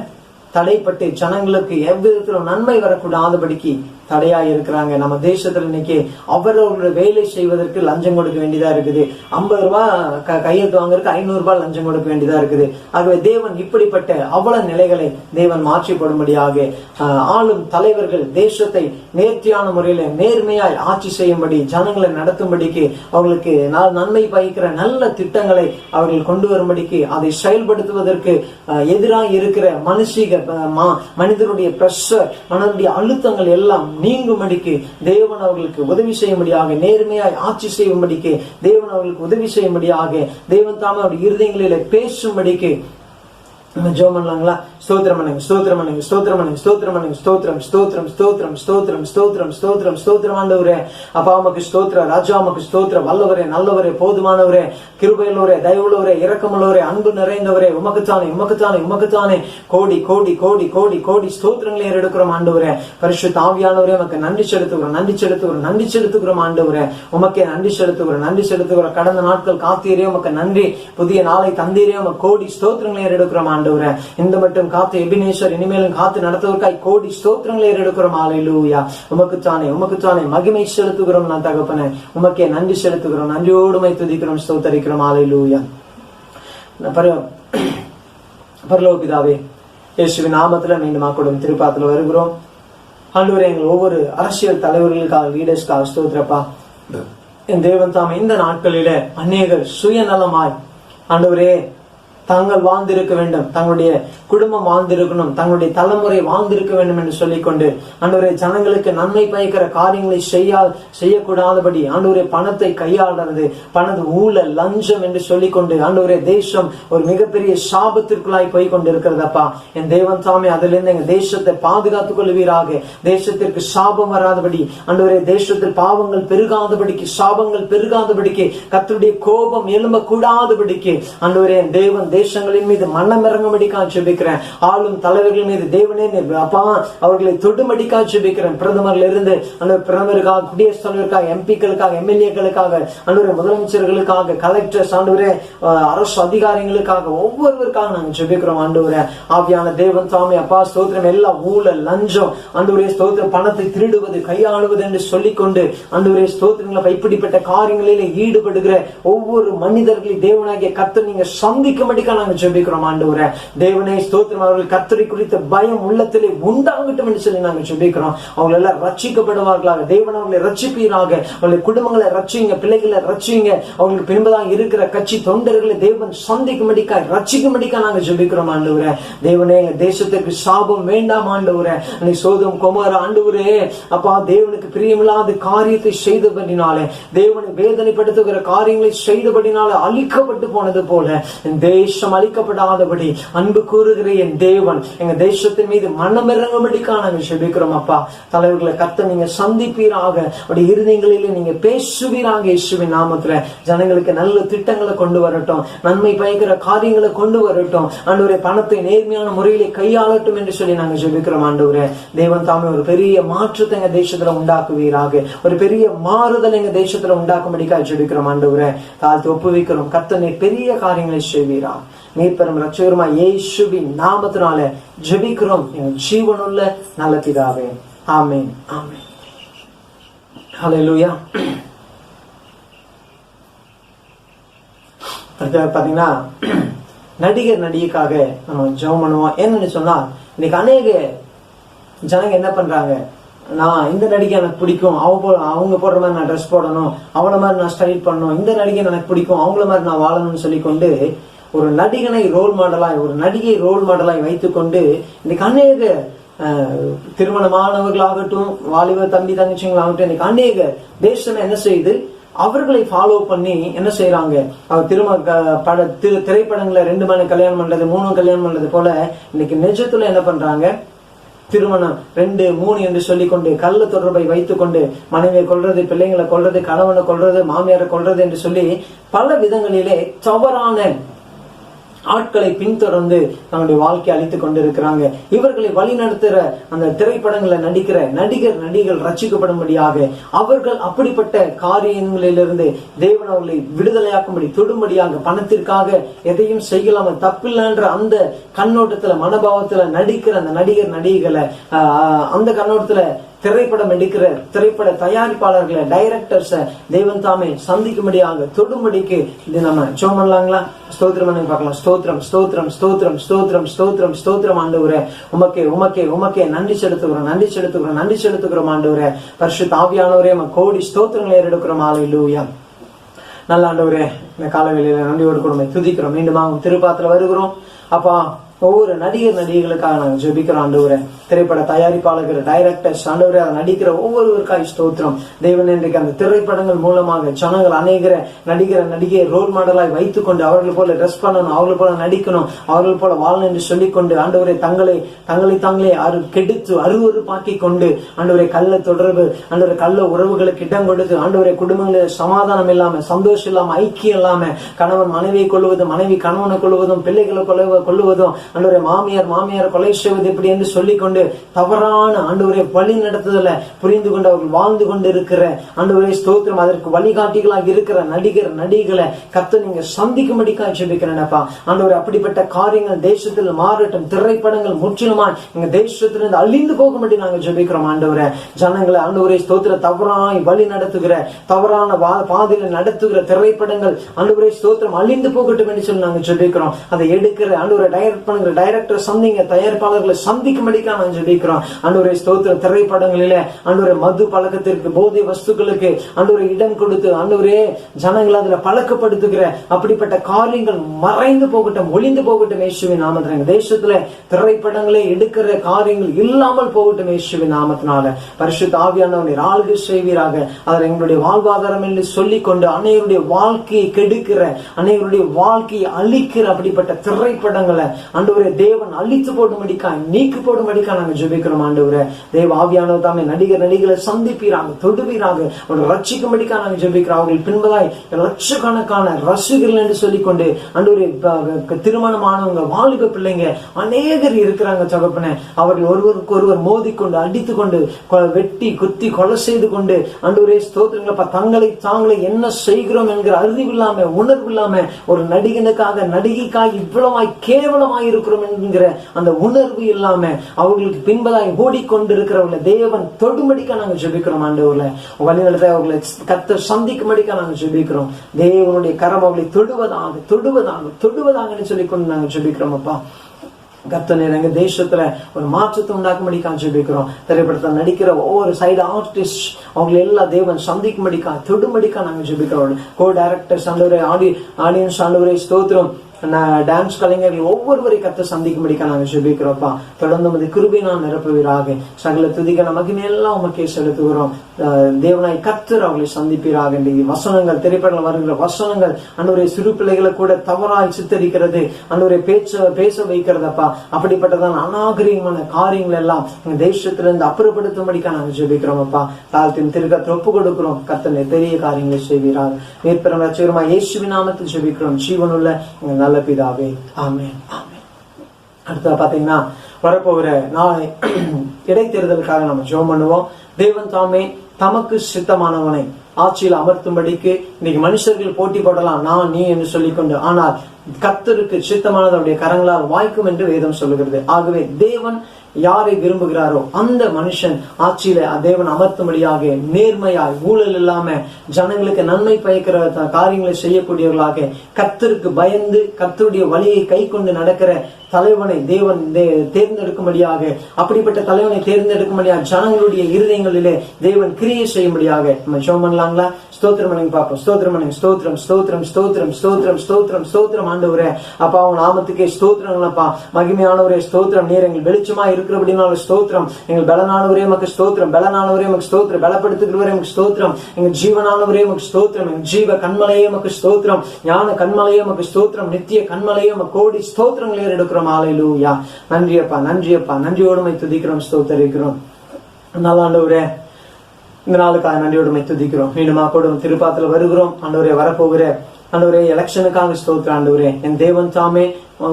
தடைப்பட்டு ஜனங்களுக்கு எவ்விதத்திலும் நன்மை வரக்கூடாதபடிக்கு தடையா இருக்கிறாங்க. நம்ம தேசத்துல இன்னைக்கு அவரவர்களுடைய வேலை செய்வதற்கு லஞ்சம் கொடுக்க வேண்டியதா இருக்குது. 50 ரூபாய் கையெழுத்து வாங்குறதுக்கு 500 ரூபாய் லஞ்சம் கொடுக்க வேண்டியதா இருக்குது. ஆகவே தேவன் இப்படிப்பட்ட அவ்வளவு நிலைகளை தேவன் மாற்றிப்படும்படியாக ஆளும் தலைவர்கள் தேசத்தை நேர்த்தியான முறையில நேர்மையாய் ஆட்சி செய்யும்படி, ஜனங்களை நடத்தும்படிக்கு, அவர்களுக்கு நன்மை பயக்கிற நல்ல திட்டங்களை அவர்கள் கொண்டு வரும்படிக்கு, அதை செயல்படுத்துவதற்கு எதிராக இருக்கிற மனிதனுடைய பிரஷர், மனதுடைய அழுத்தங்கள் எல்லாம் நீங்கும்படிக்கு தேவன் அவர்களுக்கு உதவி செய்யும்படியாக, நேர்மையாய் ஆட்சி செய்யும்படிக்கு தேவன் அவர்களுக்கு உதவி செய்யும்படியாக, தேவன் தாமே அவருடைய இருதயங்களிலே பேசும்படிக்கு ஜெபம் பண்ணலாங்களா? ஸ்தோத்திரம் பண்ணுங்க, ஸ்தோத்திரம் பண்ணுங்க, ஸ்தோத்திரம் பண்ணுங்க, ஸ்தோத்திரம் பண்ணுங்க, ஸ்தோத்திரம் ஸ்தோத்திரம் ஸ்தோத்திரம் ஸ்தோத்திரம் ஸ்தோத்திரம் ஸ்தோத்திரம் ஸ்தோத்திரம். ஆண்டவரே அப்பா உமக்கு ஸ்தோத்திரம், ராஜா உமக்கு ஸ்தோத்திரம். வல்லவரே, நல்லவரே, போதுமானவரே, கிருபையுள்ளவரே, தயவுள்ளவரே, இரக்கமுள்ளவரே, அன்பு நிறைந்தவரே, உமக்குத்தானே உமக்குத்தானே உமக்குத்தானே கோடி கோடி கோடி கோடி கோடி ஸ்தோத்திரங்களை ஏறெடுக்கிறோம் ஆண்டவரே. பரிசுத்த ஆவியானவரே உமக்கு நன்றி செலுத்துகிறோம், நன்றி செலுத்துகிறோம், நன்றி செலுத்துகிறோம் ஆண்டவரே. உமக்கே நன்றி செலுத்துகிறோம், நன்றி செலுத்துகிறோம். கடந்த நாட்கள் காத்தீரே உமக்கு நன்றி. புதிய நாளை தந்தீரே உமக்கு கோடி ஸ்தோத்திரங்களை ஏறெடுக்கிறோம் ஆண்டவரே. இந்த மட்டும் காத்து எபினேஸ்வர் இனிமேலும் காத்து நடத்துவதற்காய் கோடி ஸ்தோத்திரங்களை ஏறெடுக்கிறோம். ஹல்லேலூயா. உமக்குத்தானே உமக்குத்தானே மகிமை செலுத்துகிறோம். நான் தகப்பனே உமக்கே நன்றி செலுத்துகிறோம், நன்றியோடு உம்மை துதிக்கிறோம், ஸ்தோத்தரிக்கிறோம். ஹல்லேலூயா. பரலோக பிதாவே, இயேசுவின் நாமத்துல மீண்டும் ஆக்கூடும் திருப்பாத்துல வருகிறோம். ஆண்டவரே எங்கள் ஒவ்வொரு அரசியல் தலைவர்களுக்காக, லீடர்ஸ்க்காக ஸ்தோத்திரப்பா. என் தேவன் தாம் இந்த நாட்களில அநேகர் சுயநலமாய் ஆண்டவரே தாங்கள் வாழ்ந்திருக்க வேண்டும், தங்களுடைய குடும்பம் வாழ்ந்திருக்கணும், தங்களுடைய தலைமுறை வாழ்ந்திருக்க வேண்டும் என்று சொல்லிக்கொண்டு ஆண்டவரே ஜனங்களுக்கு நன்மை பயக்கிற காரியங்களை செய்யக்கூடாதபடி ஆண்டவரே பணத்தை கையாளுறது, பணத்து ஊழல், லஞ்சம் என்று சொல்லிக்கொண்டு ஆண்டவரே தேசம் ஒரு மிகப்பெரிய சாபத்திற்குள்ளாய் போய் கொண்டு இருக்கிறதப்பா. என் தேவன் தாமே அதிலிருந்து எங்க தேசத்தை பாதுகாத்துக் கொள்வீராக. தேசத்திற்கு சாபம் வராதபடி ஆண்டவரே, தேசத்தில் பாவங்கள் பெருகாதபடிக்கு, சாபங்கள் பெருகாதபடிக்கு, கர்த்தருடைய கோபம் எழும்ப கூடாதபடிக்கு ஆண்டவரே தேவன் தேசங்களின் மீது மனமிறங்கும்படிக்காக ஜெபிக்கிறேன். ஆளும் தலைவர்கள் மீது தேவனே அப்பா அவர்களை தொடும்படிக்காக ஜெபிக்கிறேன். பிரதமர்ல இருந்து அந்த பிரதமருக்காக, குடியரசுத் தலைவருக்காக, எம்பிக்களுக்காக, எம்எல்ஏக்களுக்காக, ஆண்டவரே முதலமைச்சர்களுக்காக, கலெக்டர்ஸ், ஆண்டவரே அரசு அதிகாரிகளுக்காக, ஒவ்வொருவருக்காக நாங்கள் ஜெபிக்கிறோம். ஆண்டவரே ஆவியான தேவன் தாமே அப்பா ஸ்தோத்திரம். எல்லா ஊழல், லஞ்சம், ஆண்டவரே ஸ்தோத்திரம், பணத்தை திருடுவது, கையாளுவது என்று சொல்லிக்கொண்டு ஆண்டவரே ஸ்தோத்திரங்களை இப்படிப்பட்ட காரியங்களிலே ஈடுபடுகிற ஒவ்வொரு மனிதர்களை தேவனாகிய கர்த்தர் நீங்க சந்திக்கும்படி நாங்கள் ஜெபிக்கிறோம். ஆண்டவரே தேவனே ஸ்தோத்திரம். அவர்கள் கர்த்தரை குறித்த பயம் உள்ளத்திலே உண்டாகட்டும் என்று சொல்லி நாங்கள் ஜெபிக்கிறோம். அவங்க எல்லாம் ரட்சிக்கப்படுவார்களாக. தேவன் அவர்களை ரட்சிப்பீராக. அவருடைய குடும்பங்களை ரட்சிங்க, பிள்ளைகளை ரட்சிங்க. அவங்களுக்கு பின்பதாக இருக்கிற கட்சி தொண்டர்களை தேவன் சந்திக்கும்படிக்காய், ரட்சிக்கும்படிக்காய் நாங்கள் ஜெபிக்கிறோம். ஆண்டவரே தேவனே எங்க தேசத்துக்கு சாபம் வேண்டாம். ஆண்டவரே சோதம் குமார ஆண்டவரே அப்பா தேவனுக்கு பிரியமில்லாத காரியத்தை செய்தபடினாலே, தேவனை வேதனைப்படுத்துகிற காரியங்களை செய்தபடினாலே அழிக்கப்பட்டு போனது போல தேசம் அழிக்கப்படாதபடி அன்பு கூறுகிற என் தேவன் எங்க தேசத்தின் மீது மனமிறங்கும்படிக்காக நாங்கள் ஜெபிக்கிறோம். அப்பா தலைவர்களை கர்த்தர் நீங்க சந்திப்பீராக. அப்படி இருதயங்களிலே நீங்க பேசுவீராக. இயேசுவின் நாமத்துல ஜனங்களுக்கு நல்ல திட்டங்களை கொண்டு வரட்டும், நன்மை பயக்கிற காரியங்களை கொண்டு வரட்டும். ஆண்டவரே பணத்தை நேர்மையான முறையிலே கையாளட்டும் என்று சொல்லி நாங்கள் ஜெபிக்கிறோம். ஆண்டவரே தேவன் தாமே ஒரு பெரிய மாற்றத்தை எங்க தேசத்துல உண்டாக்குவீராக. ஒரு பெரிய மாறுதல் எங்க தேசத்துல உண்டாக்கும்படிக்காக ஜெபிக்கிறோம். ஆண்டவரே தாழ்த்து ஒப்புவிக்கிறோம். கர்த்தர் நீர் பெரிய காரியங்களை செய்வீராக. மீட்பெரும் இரட்சகருமா இயேசுவின் நாமத்தினால ஜெபிக்கிறோம் என் ஜீவனுள்ள நல்ல பிதாவே. ஆமென், ஆமென். ஹல்லேலூயா. பாத்தீங்கன்னா நடிகர் நடிகைக்காக நம்ம ஜெபம் பண்ணுவோம். என்னன்னு சொன்னா இன்னைக்கு அநேக ஜனங்க என்ன பண்றாங்க, நான் இந்த நடிகை எனக்கு பிடிக்கும், அவங்க போடுற மாதிரி நான் ட்ரெஸ் போடணும், அவளை மாதிரி நான் ஸ்டைல் பண்ணணும், இந்த நடிகை எனக்கு பிடிக்கும், அவங்கள மாதிரி நான் வாழணும்னு சொல்லிக்கொண்டு ஒரு நடிகனை ரோல் மாடலாய், ஒரு நடிகை ரோல் மாடலாய் வைத்துக்கொண்டு இன்னைக்கு அநேக திருமணமானவர்களாகட்டும், வாலிப தம்பி தங்கச்சிங்களாகட்டும், இன்னைக்கு அநேக தேசம் என்ன செய்யுது, அவர்களை ஃபாலோ பண்ணி என்ன செய்யறாங்க, திரைப்படங்களை 2 மணி கல்யாணம் பண்றது, 3 கல்யாணம் பண்றது போல இன்னைக்கு நிஜத்துல என்ன பண்றாங்க, திருமணம் 2, 3 என்று சொல்லிக்கொண்டு கள்ள தொடர்பை வைத்துக்கொண்டு மனைவியை கொல்றது, பிள்ளைங்களை கொல்றது, கணவனை கொல்றது, மாமியாரை கொல்றது என்று சொல்லி பல விதங்களிலே தவறான ஆட்களை பின்தொடர்ந்து தங்களுடைய வாழ்க்கையை அழித்துக் கொண்டிருக்கிறாங்க. இவர்களை வழிநடத்துற அந்த திரைப்படங்களை நடிக்கிற நடிகர்கள் ரட்சிக்கப்படும்படியாக, அவர்கள் அப்படிப்பட்ட காரியங்களிலிருந்து தேவன் அவர்களை விடுதலையாக்கும்படி தொடும்படியாக, பணத்திற்காக எதையும் செய்யலாம தப்பில்லைன்ற அந்த கண்ணோட்டத்துல மனோபாவத்துல நடிக்கிற அந்த நடிகர்களை அந்த கண்ணோட்டத்துல திரைப்படம் எடுக்கிற திரைப்பட தயாரிப்பாளர்களை, டைரக்டர்ஸ தேவன் தாமே சந்திக்கும்படியாக தொடும்படிக்கு இது நம்ம ஜெபம் பண்ணலாங்களா? ஸ்தோத்திரம் பண்ணி பார்க்கலாம். ஸ்தோத்திரம், ஸ்தோத்திரம், ஸ்தோத்திரம், ஸ்தோத்திரம், ஸ்தோத்திரம், ஸ்தோத்திரம் ஆண்டவரே, உமக்கே நன்றி செலுத்துகிறோம் ஆண்டவரே. பரிசுத்த ஆவியானவரே, கோடி ஸ்தோத்திரங்களை ஏறெடுக்கிறோம். ஹல்லேலூயா. நல்ல ஆண்டவரே, இந்த காலவேளையில நன்றியோடு கூட துதிக்கிறோம். மீண்டும் திருப்பாத்துல வருகிறோம் அப்பா. ஒவ்வொரு நடிகர்களுக்காக நாங்கள் ஜெபிக்கிறோம் ஆண்டவரே. திரைப்பட தயாரிப்பாளர்கள், டைரக்டர்ஸ் ஆண்டவரே, அதை நடிக்கிற ஒவ்வொருவருக்காய் ஸ்தோத்திரம். தேவன் இன்றைக்கு அந்த திரைப்படங்கள் மூலமாக ஜனங்கள் அநேகரை நடிகை ரோல் மாடலாய் வைத்துக்கொண்டு அவர்கள் போல ட்ரெஸ் பண்ணணும், அவர்கள் போல நடிக்கணும், அவர்கள் போல வாழணும் என்று சொல்லிக்கொண்டு ஆண்டவரே தாங்களே கெடுத்து அருவருப்பாக்கி கொண்டு ஆண்டவரே கள்ள தொடர்பு, ஆண்டவரே கள்ள உறவுகளுக்கு இடம் கொடுத்து ஆண்டவரே குடும்பங்களில் சமாதானம் இல்லாம, சந்தோஷம் இல்லாம, ஐக்கியம் இல்லாம, கணவன் மனைவியை கொள்வதும், மனைவி கணவனை கொள்வதும், பிள்ளைகளை கொள்வதும், ஆண்டவரே மாமியார் கொலை செய்வது எப்படி என்று சொல்லிக்கொண்டு தவறான ஆண்டவரே வழி நடத்துதல புரிந்து கொண்டு அவர்கள் வாழ்ந்து கொண்டு இருக்கிற ஆண்டவரே ஸ்தோத்திரம். அதற்கு வழிகாட்டிகளாக இருக்கிற நடிகர்களை கர்த்தர் நீங்க சந்திக்கும்படிக்காக ஜெபிக்கிறேன்ப்பா ஆண்டவரே. அப்படிப்பட்ட காரியங்கள் தேசத்தில் மாறட்டும். திரைப்படங்கள் முற்றிலுமாய் எங்க தேசத்திலிருந்து அழிந்து போகும்படி நாங்கள் ஜெபிக்கிறோம் ஆண்டவரே. ஜனங்களை ஆண்டவரே ஸ்தோத்திர தவறாய் வழி நடத்துகிற, தவறான பாதையில நடத்துகிற திரைப்படங்கள் ஆண்டவரே ஸ்தோத்திரம் அழிந்து போகட்டும் என்று சொல்லி நாங்கள் ஜெபிக்கிறோம். அதை எடுக்கிற ஆண்டவரை டைரக்டர் சந்திங்க, தயாரிப்பாளர்களை சந்திக்கும்படிக்காக நான் ஜெபிக்கிறோம் ஆண்டவரே ஸ்தோத்திர. திரைப்படங்களிலே ஆண்டவரே மது பழக்கத்திற்கு, போதை வஸ்துக்களுக்கு ஆண்டவரே இடம் கொடுத்து ஆண்டவரே ஜனங்களை அதுல பழக்கப்படுத்துகிற அப்படிப்பட்ட காரியங்கள் மறைந்து போகட்டும், ஒளிந்து போகட்டும் இயேசுவின் நாமத்தினால. தேசத்துல திரைப்படங்களே எடுக்கிற காரியங்கள் இல்லாமல் போகட்டும் இயேசுவின் நாமத்தினால. பரிசுத்த ஆவியானவரை ஆளுகை செய்வீராக. அதில் எங்களுடைய வாழ்வாதாரம் என்று சொல்லிக்கொண்டு அநேகருடைய வாழ்க்கையை கெடுக்கிற, அநேகருடைய வாழ்க்கையை அழிக்கிற அப்படிப்பட்ட திரைப்படங்களை ஆண்டவரே தேவன் அழித்து போடும்படிக்கா, நீக்கி போடும்படிக்கா நாங்கள் ஜெபிக்கிறோம் ஆண்டவரே. தேவ ஆவியானவர் தாமே நடிகர்களை சந்திப்பீராக, தொடுவீராக, அவர்கள் ரட்சிக்கும்படிக்கா நாங்கள் ஜெபிக்கிறோம். அவர்கள் பின்பதாய் லட்சக்கணக்கான ரசிகர்கள் என்று சொல்லிக்கொண்டு ஆண்டவரே திருமணமானவங்க, வாலிப பிள்ளைங்க அநேகர் இருக்கிறாங்க தகப்பனே. அவர்கள் ஒருவருக்கு ஒருவர் மோதிக்கொண்டு, அடித்துக்கொண்டு, வெட்டி குத்தி கொலை செய்து கொண்டு ஆண்டவரே ஸ்தோத்திரங்களப்பா தாங்களை என்ன செய்கிறோம் என்கிற அறிவில்லாம, உணர்வு இல்லாம ஒரு நடிகைக்காக இவ்வளவாய் கேவலமாய் இருக்கிறோம் என்கிற அந்த உணர்வு இல்லாம அவர்களுக்கு பின்பதாய் ஓடிக்கொண்டிருக்கிறவங்களை தேவன் தொடும்படிக்கா நாங்கள் ஜெபிக்கிறோம் ஆண்டவர்ல. வழிநடத்த அவர்களை கர்த்தர் சந்திக்கும்படிக்கா நாங்கள் ஜெபிக்கிறோம். தேவனுடைய கரம் அவர்களை தொடுவதாக சொல்லிக்கொண்டு நாங்கள் ஜெபிக்கிறோம் அப்பா. கர்த்தர் எங்க தேசத்துல ஒரு மாற்றத்தை உண்டாக்கும்படிக்கா ஜெபிக்கிறோம். திரைப்படத்தில் நடிக்கிற ஒவ்வொரு சைடு ஆர்டிஸ்ட் அவங்களை எல்லாம் தேவன் சந்திக்கும்படிக்கா, தொடும்படிக்கா நாங்கள் ஜெபிக்கிறோம். கோ டைரக்டர்ஸ் ஆண்டவரே, ஆடியன்ஸ் ஆண்டவரே ஸ்தோத்திரம், டான்ஸ் கலைஞர்கள் ஒவ்வொருவரை கர்த்தர் சந்திக்கும்படிக்கா நாங்கள் ஜெபிக்கிறோம்ப்பா. தொடர்ந்து கிருபை நான் நிரப்புவீராக. சகல துதிக்க நமக்கு எல்லாம் உமக்கே செலுத்துகிறோம். தேவனாய் கர்த்தர் அவர்களை சந்திப்பீராக. வசனங்கள், திரைப்படங்கள் வருகிற வசனங்கள் ஆண்டவரே சிறு பிள்ளைகளை கூட தவறாய் சித்தரிக்கிறது, ஆண்டவரே பேச வைக்கிறதப்பா. அப்படிப்பட்டதான் அநாகரிகமான காரியங்கள் எல்லாம் எங்க தேசத்திலிருந்து அப்புறப்படுத்தும்படிக்கா நாங்கள் ஜெபிக்கிறோம் அப்பா. தாழ்த்தின் திருக்கத்தை ஒப்பு கொடுக்கிறோம். கர்த்தர் பெரிய காரியங்களை செய்வீராக. மேற்பெரும் ரட்சகருமாய் இயேசுவின் நாமத்தில் ஜெபிக்கிறோம் ஜீவனுள்ள நல்ல பிதாவே. ஆமென், ஆமென். அடுத்த பாத்தீங்கன்னா வரப்போகிற இடைத்தேர்தலுக்காக நம்ம ஜெபம் பண்ணுவோம். தேவன் தாமே தமக்கு சித்தமானவனை ஆட்சியில் அமர்த்தும்படிக்கு இன்னைக்கு மனுஷர்கள் போட்டி போடலாம், நான் நீ என்று சொல்லிக்கொண்டு, ஆனால் கர்த்தருக்கு சித்தமானது அவருடைய கரங்களால் வாய்க்கும் என்று வேதம் சொல்லுகிறது. ஆகவே தேவன் யாரை விரும்புகிறாரோ அந்த மனுஷன் ஆட்சியில தேவன் அமர்த்தும்படியாக நேர்மையாய் ஊழல் இல்லாம ஜனங்களுக்கு நன்மை பயக்கிற காரியங்களை செய்யக்கூடியவர்களாக கர்த்தருக்கு பயந்து கர்த்தருடைய வழியை கை கொண்டு நடக்கிற தலைவனை தேவன் தேர்ந்தெடுக்கும்படியாக, அப்படிப்பட்ட தலைவனை தேர்ந்தெடுக்கும்படியாக ஜனங்களுடைய இருதயங்களிலே தேவன் கிரியை செய்யும்படியாக நம்ம ஜெபம் பண்ணலாங்களா? ஸ்தோத்திரம் பண்ணுங்க பாப்போம். ஸ்தோத்திரம் பண்ணுங்க. ஸ்தோத்திரம் ஸ்தோத்திரம் ஸ்தோத்திரம் ஸ்தோத்திரம் ஸ்தோத்திரம் ஸ்தோத்திரம் ஆண்டவரே. அப்பா உங்க நாமத்துக்கே ஸ்தோத்திரங்களப்பா. மகிமையானவரே ஸ்தோத்திரம். நீர் எங்கள் வெளிச்சமா இருக்கிறபடினால ஸ்தோத்திரம். எங்கள் பலனானவரே மக்கு ஸ்தோத்திரம். பலனானவரே மக்கு ஸ்தோத்திரம். பலப்படுத்துகிறவரே மக்கு ஸ்தோத்திரம். எங்கள் ஜீவனானவரே மக்கு ஸ்தோத்திரம். எங்கள் ஜீவ கண்மலையே மக்கு ஸ்தோத்திரம். ஞான கண்மலையே மக்கு ஸ்தோத்திரம். நித்திய கண்மலையே மக்கு கோடி ஸ்தோத்திரங்களை எடுக்கிறோம். ஹல்லேலூயா. நன்றியப்பா, நன்றியப்பா. நன்றியோடுமை துதிக்கிறோம், ஸ்தோத்தரிக்கிறோம். நல்ல ஆண்டவரே, இந்த நாளுக்காக நன்றியோடுமை துதிக்கிறோம். மீண்டுமா கூட திருப்பாத்துல வருகிறோம் ஆண்டவரே. வரப்போகிற ஆண்டவரே எலெக்ஷனுக்காக ஸ்தோத்திரம் ஆண்டவரே. என் தேவன் தாமே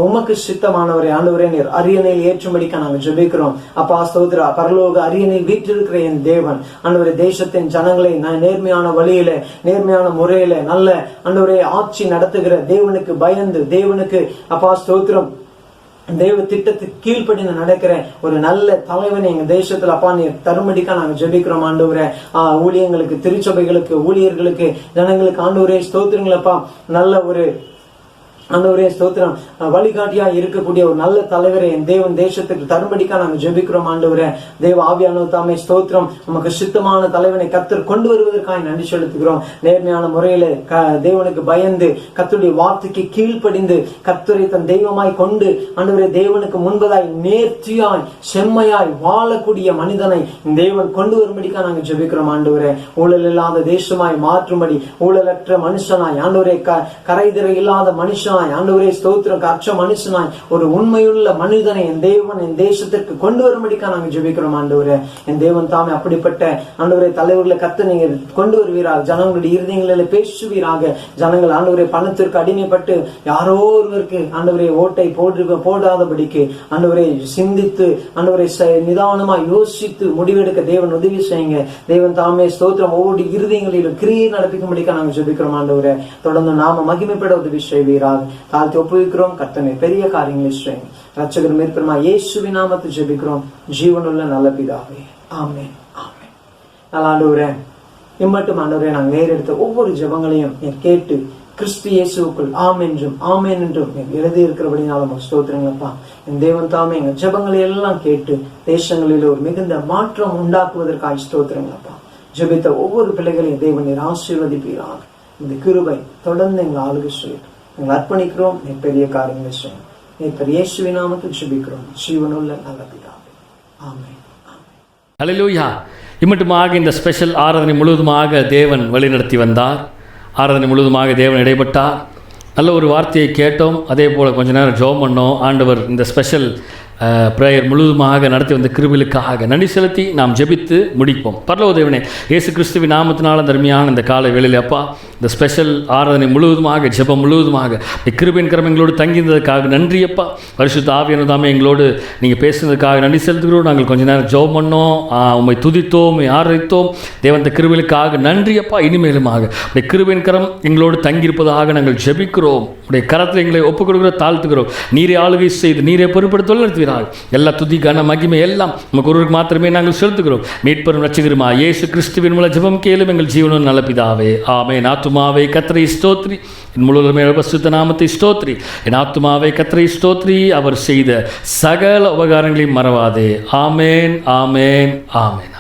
உமக்கு சித்தமானவரே ஆண்டவரே, நீர் அரியணையில் ஏற்றும்படிக்க நாங்கள் ஜெபிக்கிறோம். அப்பா ஸ்தோத்திரா. பரலோக அரியணையில் வீற்றிருக்கிற என் தேவன் ஆண்டவரே, தேசத்தின் ஜனங்களை நேர்மையான வழியில நேர்மையான முறையில நல்ல ஆண்டவரே ஆட்சி நடத்துகிற தேவனுக்கு பயந்து தேவனுக்கு அப்பா ஸ்தோத்திரம் தேவ திட்டத்துக்கு கீழ்ப்படிந்து நடக்கிற ஒரு நல்ல தலைவனை எங்க தேசத்துல அப்பா நீர் தரும்படிக்கா நாங்க ஜெபிக்கிறோம் ஆண்டவரே. ஊழியங்களுக்கு, திருச்சபைகளுக்கு, ஊழியர்களுக்கு, ஜனங்களுக்கு ஆண்டவரே ஸ்தோத்திரங்களப்பா. நல்ல ஒரு ஆண்டவரே ஸ்தோத்திரம் வழிகாட்டியா இருக்கக்கூடிய ஒரு நல்ல தலைவரை என் தேவன் தேசத்துக்கு தரும்படிக்கா நாங்க ஜெபிக்கிறோம் ஆண்டவரே. தேவ ஆவியானவர் தாமே ஸ்தோத்திரம். நமக்கு சித்தமான தலைவனை கர்த்தர் கொண்டு வருவதற்காக நன்றி செலுத்துகிறோம். நேர்மையான முறையில தேவனுக்கு பயந்து கர்த்தருடைய வார்த்தைக்கு கீழ்ப்படிந்து கர்த்தரை தன் தெய்வமாய் கொண்டு ஆண்டவரே தேவனுக்கு முன்பதாய் நேர்த்தியாய் செம்மையாய் வாழக்கூடிய மனிதனை தேவன் கொண்டு வரும்படிக்கா நாங்க ஜெபிக்கிறோம் ஆண்டவரே. ஊழல் இல்லாத தேசமாய் மாற்றும்படி, ஊழலற்ற மனுஷனாய் ஆண்டவரே, கரைதிரை இல்லாத மனுஷனாய் ஆண்டவரே ஸ்தோத்திரம், அற்ற மனுஷனாய் ஒரு உண்மையுள்ள மனிதனை என் தேவன் என் தேசத்திற்கு கொண்டு வரும்படிக்கா நாங்க ஜெபிக்கிறோம் ஆண்டவரே. என் தேவன் தாமே அப்படிப்பட்ட ஆண்டவரே தலைவர்களை கர்த்தர் நீங்க கொண்டு வருவீராக. ஜனங்களுடைய இருதயங்களில் பேசுவீராக. ஜனங்கள் ஆண்டவரே பணத்திற்கு அடிமைப்பட்டு யாரோ ஒருவருக்கு ஆண்டவரே ஓட்டை போடாதபடிக்கு ஆண்டவரே சிந்தித்து ஆண்டவரை நிதானமா யோசித்து முடிவெடுக்க தேவன் உதவி செய்யுங்க. தேவன் தாமே ஸ்தோத்திரம் ஒவ்வொரு இருதயங்களிலும் கிரியை நடப்பிக்கும்படிக்கா நாங்க ஜெபிக்கிறோம் ஆண்டவரே. தொடர்ந்து நாம மகிமைப்பட உதவி செய்வீராக. தாழ்த்தி ஒப்புவிக்கிறோம். கர்த்தனை பெரிய காரியங்களை செய்யுங்க. ரட்சகர் மீட்பருமா இயேசுவின் நாமத்தில் ஜெபிக்கிறோம் ஜீவனுள்ள நல்ல பிதாவே. ஆமென், ஆமென். நல்ல ஆண்டவரே, இம்மட்டும் ஆண்டவரே நாங்கள் நேரெடுத்த ஒவ்வொரு ஜெபங்களையும் கேட்டு கிறிஸ்து இயேசுவுக்குள் ஆம் என்றும் ஆமேன் என்றும் எழுதி இருக்கிறபடினாலும் ஸ்தோத்திரங்களப்பா. என் தேவன் தாமே எங்க ஜெபங்களை எல்லாம் கேட்டு தேசங்களில் ஒரு மிகுந்த மாற்றம் உண்டாக்குவதற்காக ஸ்தோத்திரங்களப்பா. ஜெபித்த ஒவ்வொரு பிள்ளைகளையும் தேவன் ஆசீர்வதிப்பீராக. இந்த கிருபை தொடர்ந்து எங்களை ஆளுகை செய்யும். எங்களை அர்ப்பணிக்கிறோம். நீ பெரிய காரியங்களை செய்யும். நீ பெரிய இயேசுவின் நாமத்தில் ஜெபிக்கிறோம் ஜீவனுள்ள நல்ல பிதாவே. ஆமென், ஆமென். ஹல்லேலூயா. இம்மட்டுமாக இந்த ஸ்பெஷல் ஆராதனை முழுவதுமாக தேவன் வழிநடத்தி வந்தார். ஆராதனை முழுவதுமாக தேவன் இடைப்பட்டார். நல்ல ஒரு வார்த்தையை கேட்டோம். அதே போல் கொஞ்ச நேரம் ஜெபம் பண்ணோம். ஆண்டவர் இந்த ஸ்பெஷல் ப்ரேயர் முழுவதுமாக நடத்தி வந்த கிருபைகளுக்காக நன்றி செலுத்தி நாம் ஜெபித்து முடிப்போம். பரலோக தேவனே, இயேசு கிறிஸ்துவின் நாமத்தினால தர்மியான இந்த காலை வேளையில் அப்பா இந்த ஸ்பெஷல் ஆராதனை முழுவதுமாக ஜெபம் முழுவதுமாக கிருபையின் கரம் எங்களோடு தங்கியிருந்ததுக்காக நன்றி அப்பா. பரிசுத்த ஆவியானவர் தாமே எங்களோடு நீங்கள் பேசுனதுக்காக நன்றி செலுத்துகிறோம். நாங்கள் கொஞ்ச நேரம் ஜெபம் பண்ணோம், உம்மை துதித்தோம், உம்மை ஆராதித்தோம். தேவன் இந்த கிருபைகளுக்காக நன்றி அப்பா. இனிமேலுமாக உடைய கிருபையின் கரம் எங்களோடு தங்கியிருப்பதாக நாங்கள் ஜெபிக்கிறோம். உடைய கரத்தில் எங்களை ஒப்புக் கொடுக்கிற தாழ்த்துகிறோம். நீரே ஆளுகை செய்து நீரே பொறுப்படுத்த நடத்துவீர்கள். எல்லா துதி கன மகிமை எல்லாம் நமக்கு ஒருவருக்கு மாத்திரமே நாங்கள் செலுத்துகிறோம். மீட்பரும் ரட்சகருமா இயேசு கிறிஸ்துவின் மூலம் ஜெபம் கேளும் எங்கள் ஜீவனும் நல்ல பிதாவே. ஆமென். ஆத்துமாவே கர்த்தரை ஸ்தோத்ரி, என் முழுவதுமே பரிசுத்த நாமத்தை ஸ்தோத்ரி. என் ஆத்துமாவே கர்த்தரை ஸ்தோத்ரி, அவர் செய்த சகல உபகாரங்களையும் மறவாதே. ஆமென், ஆமென், ஆமென்.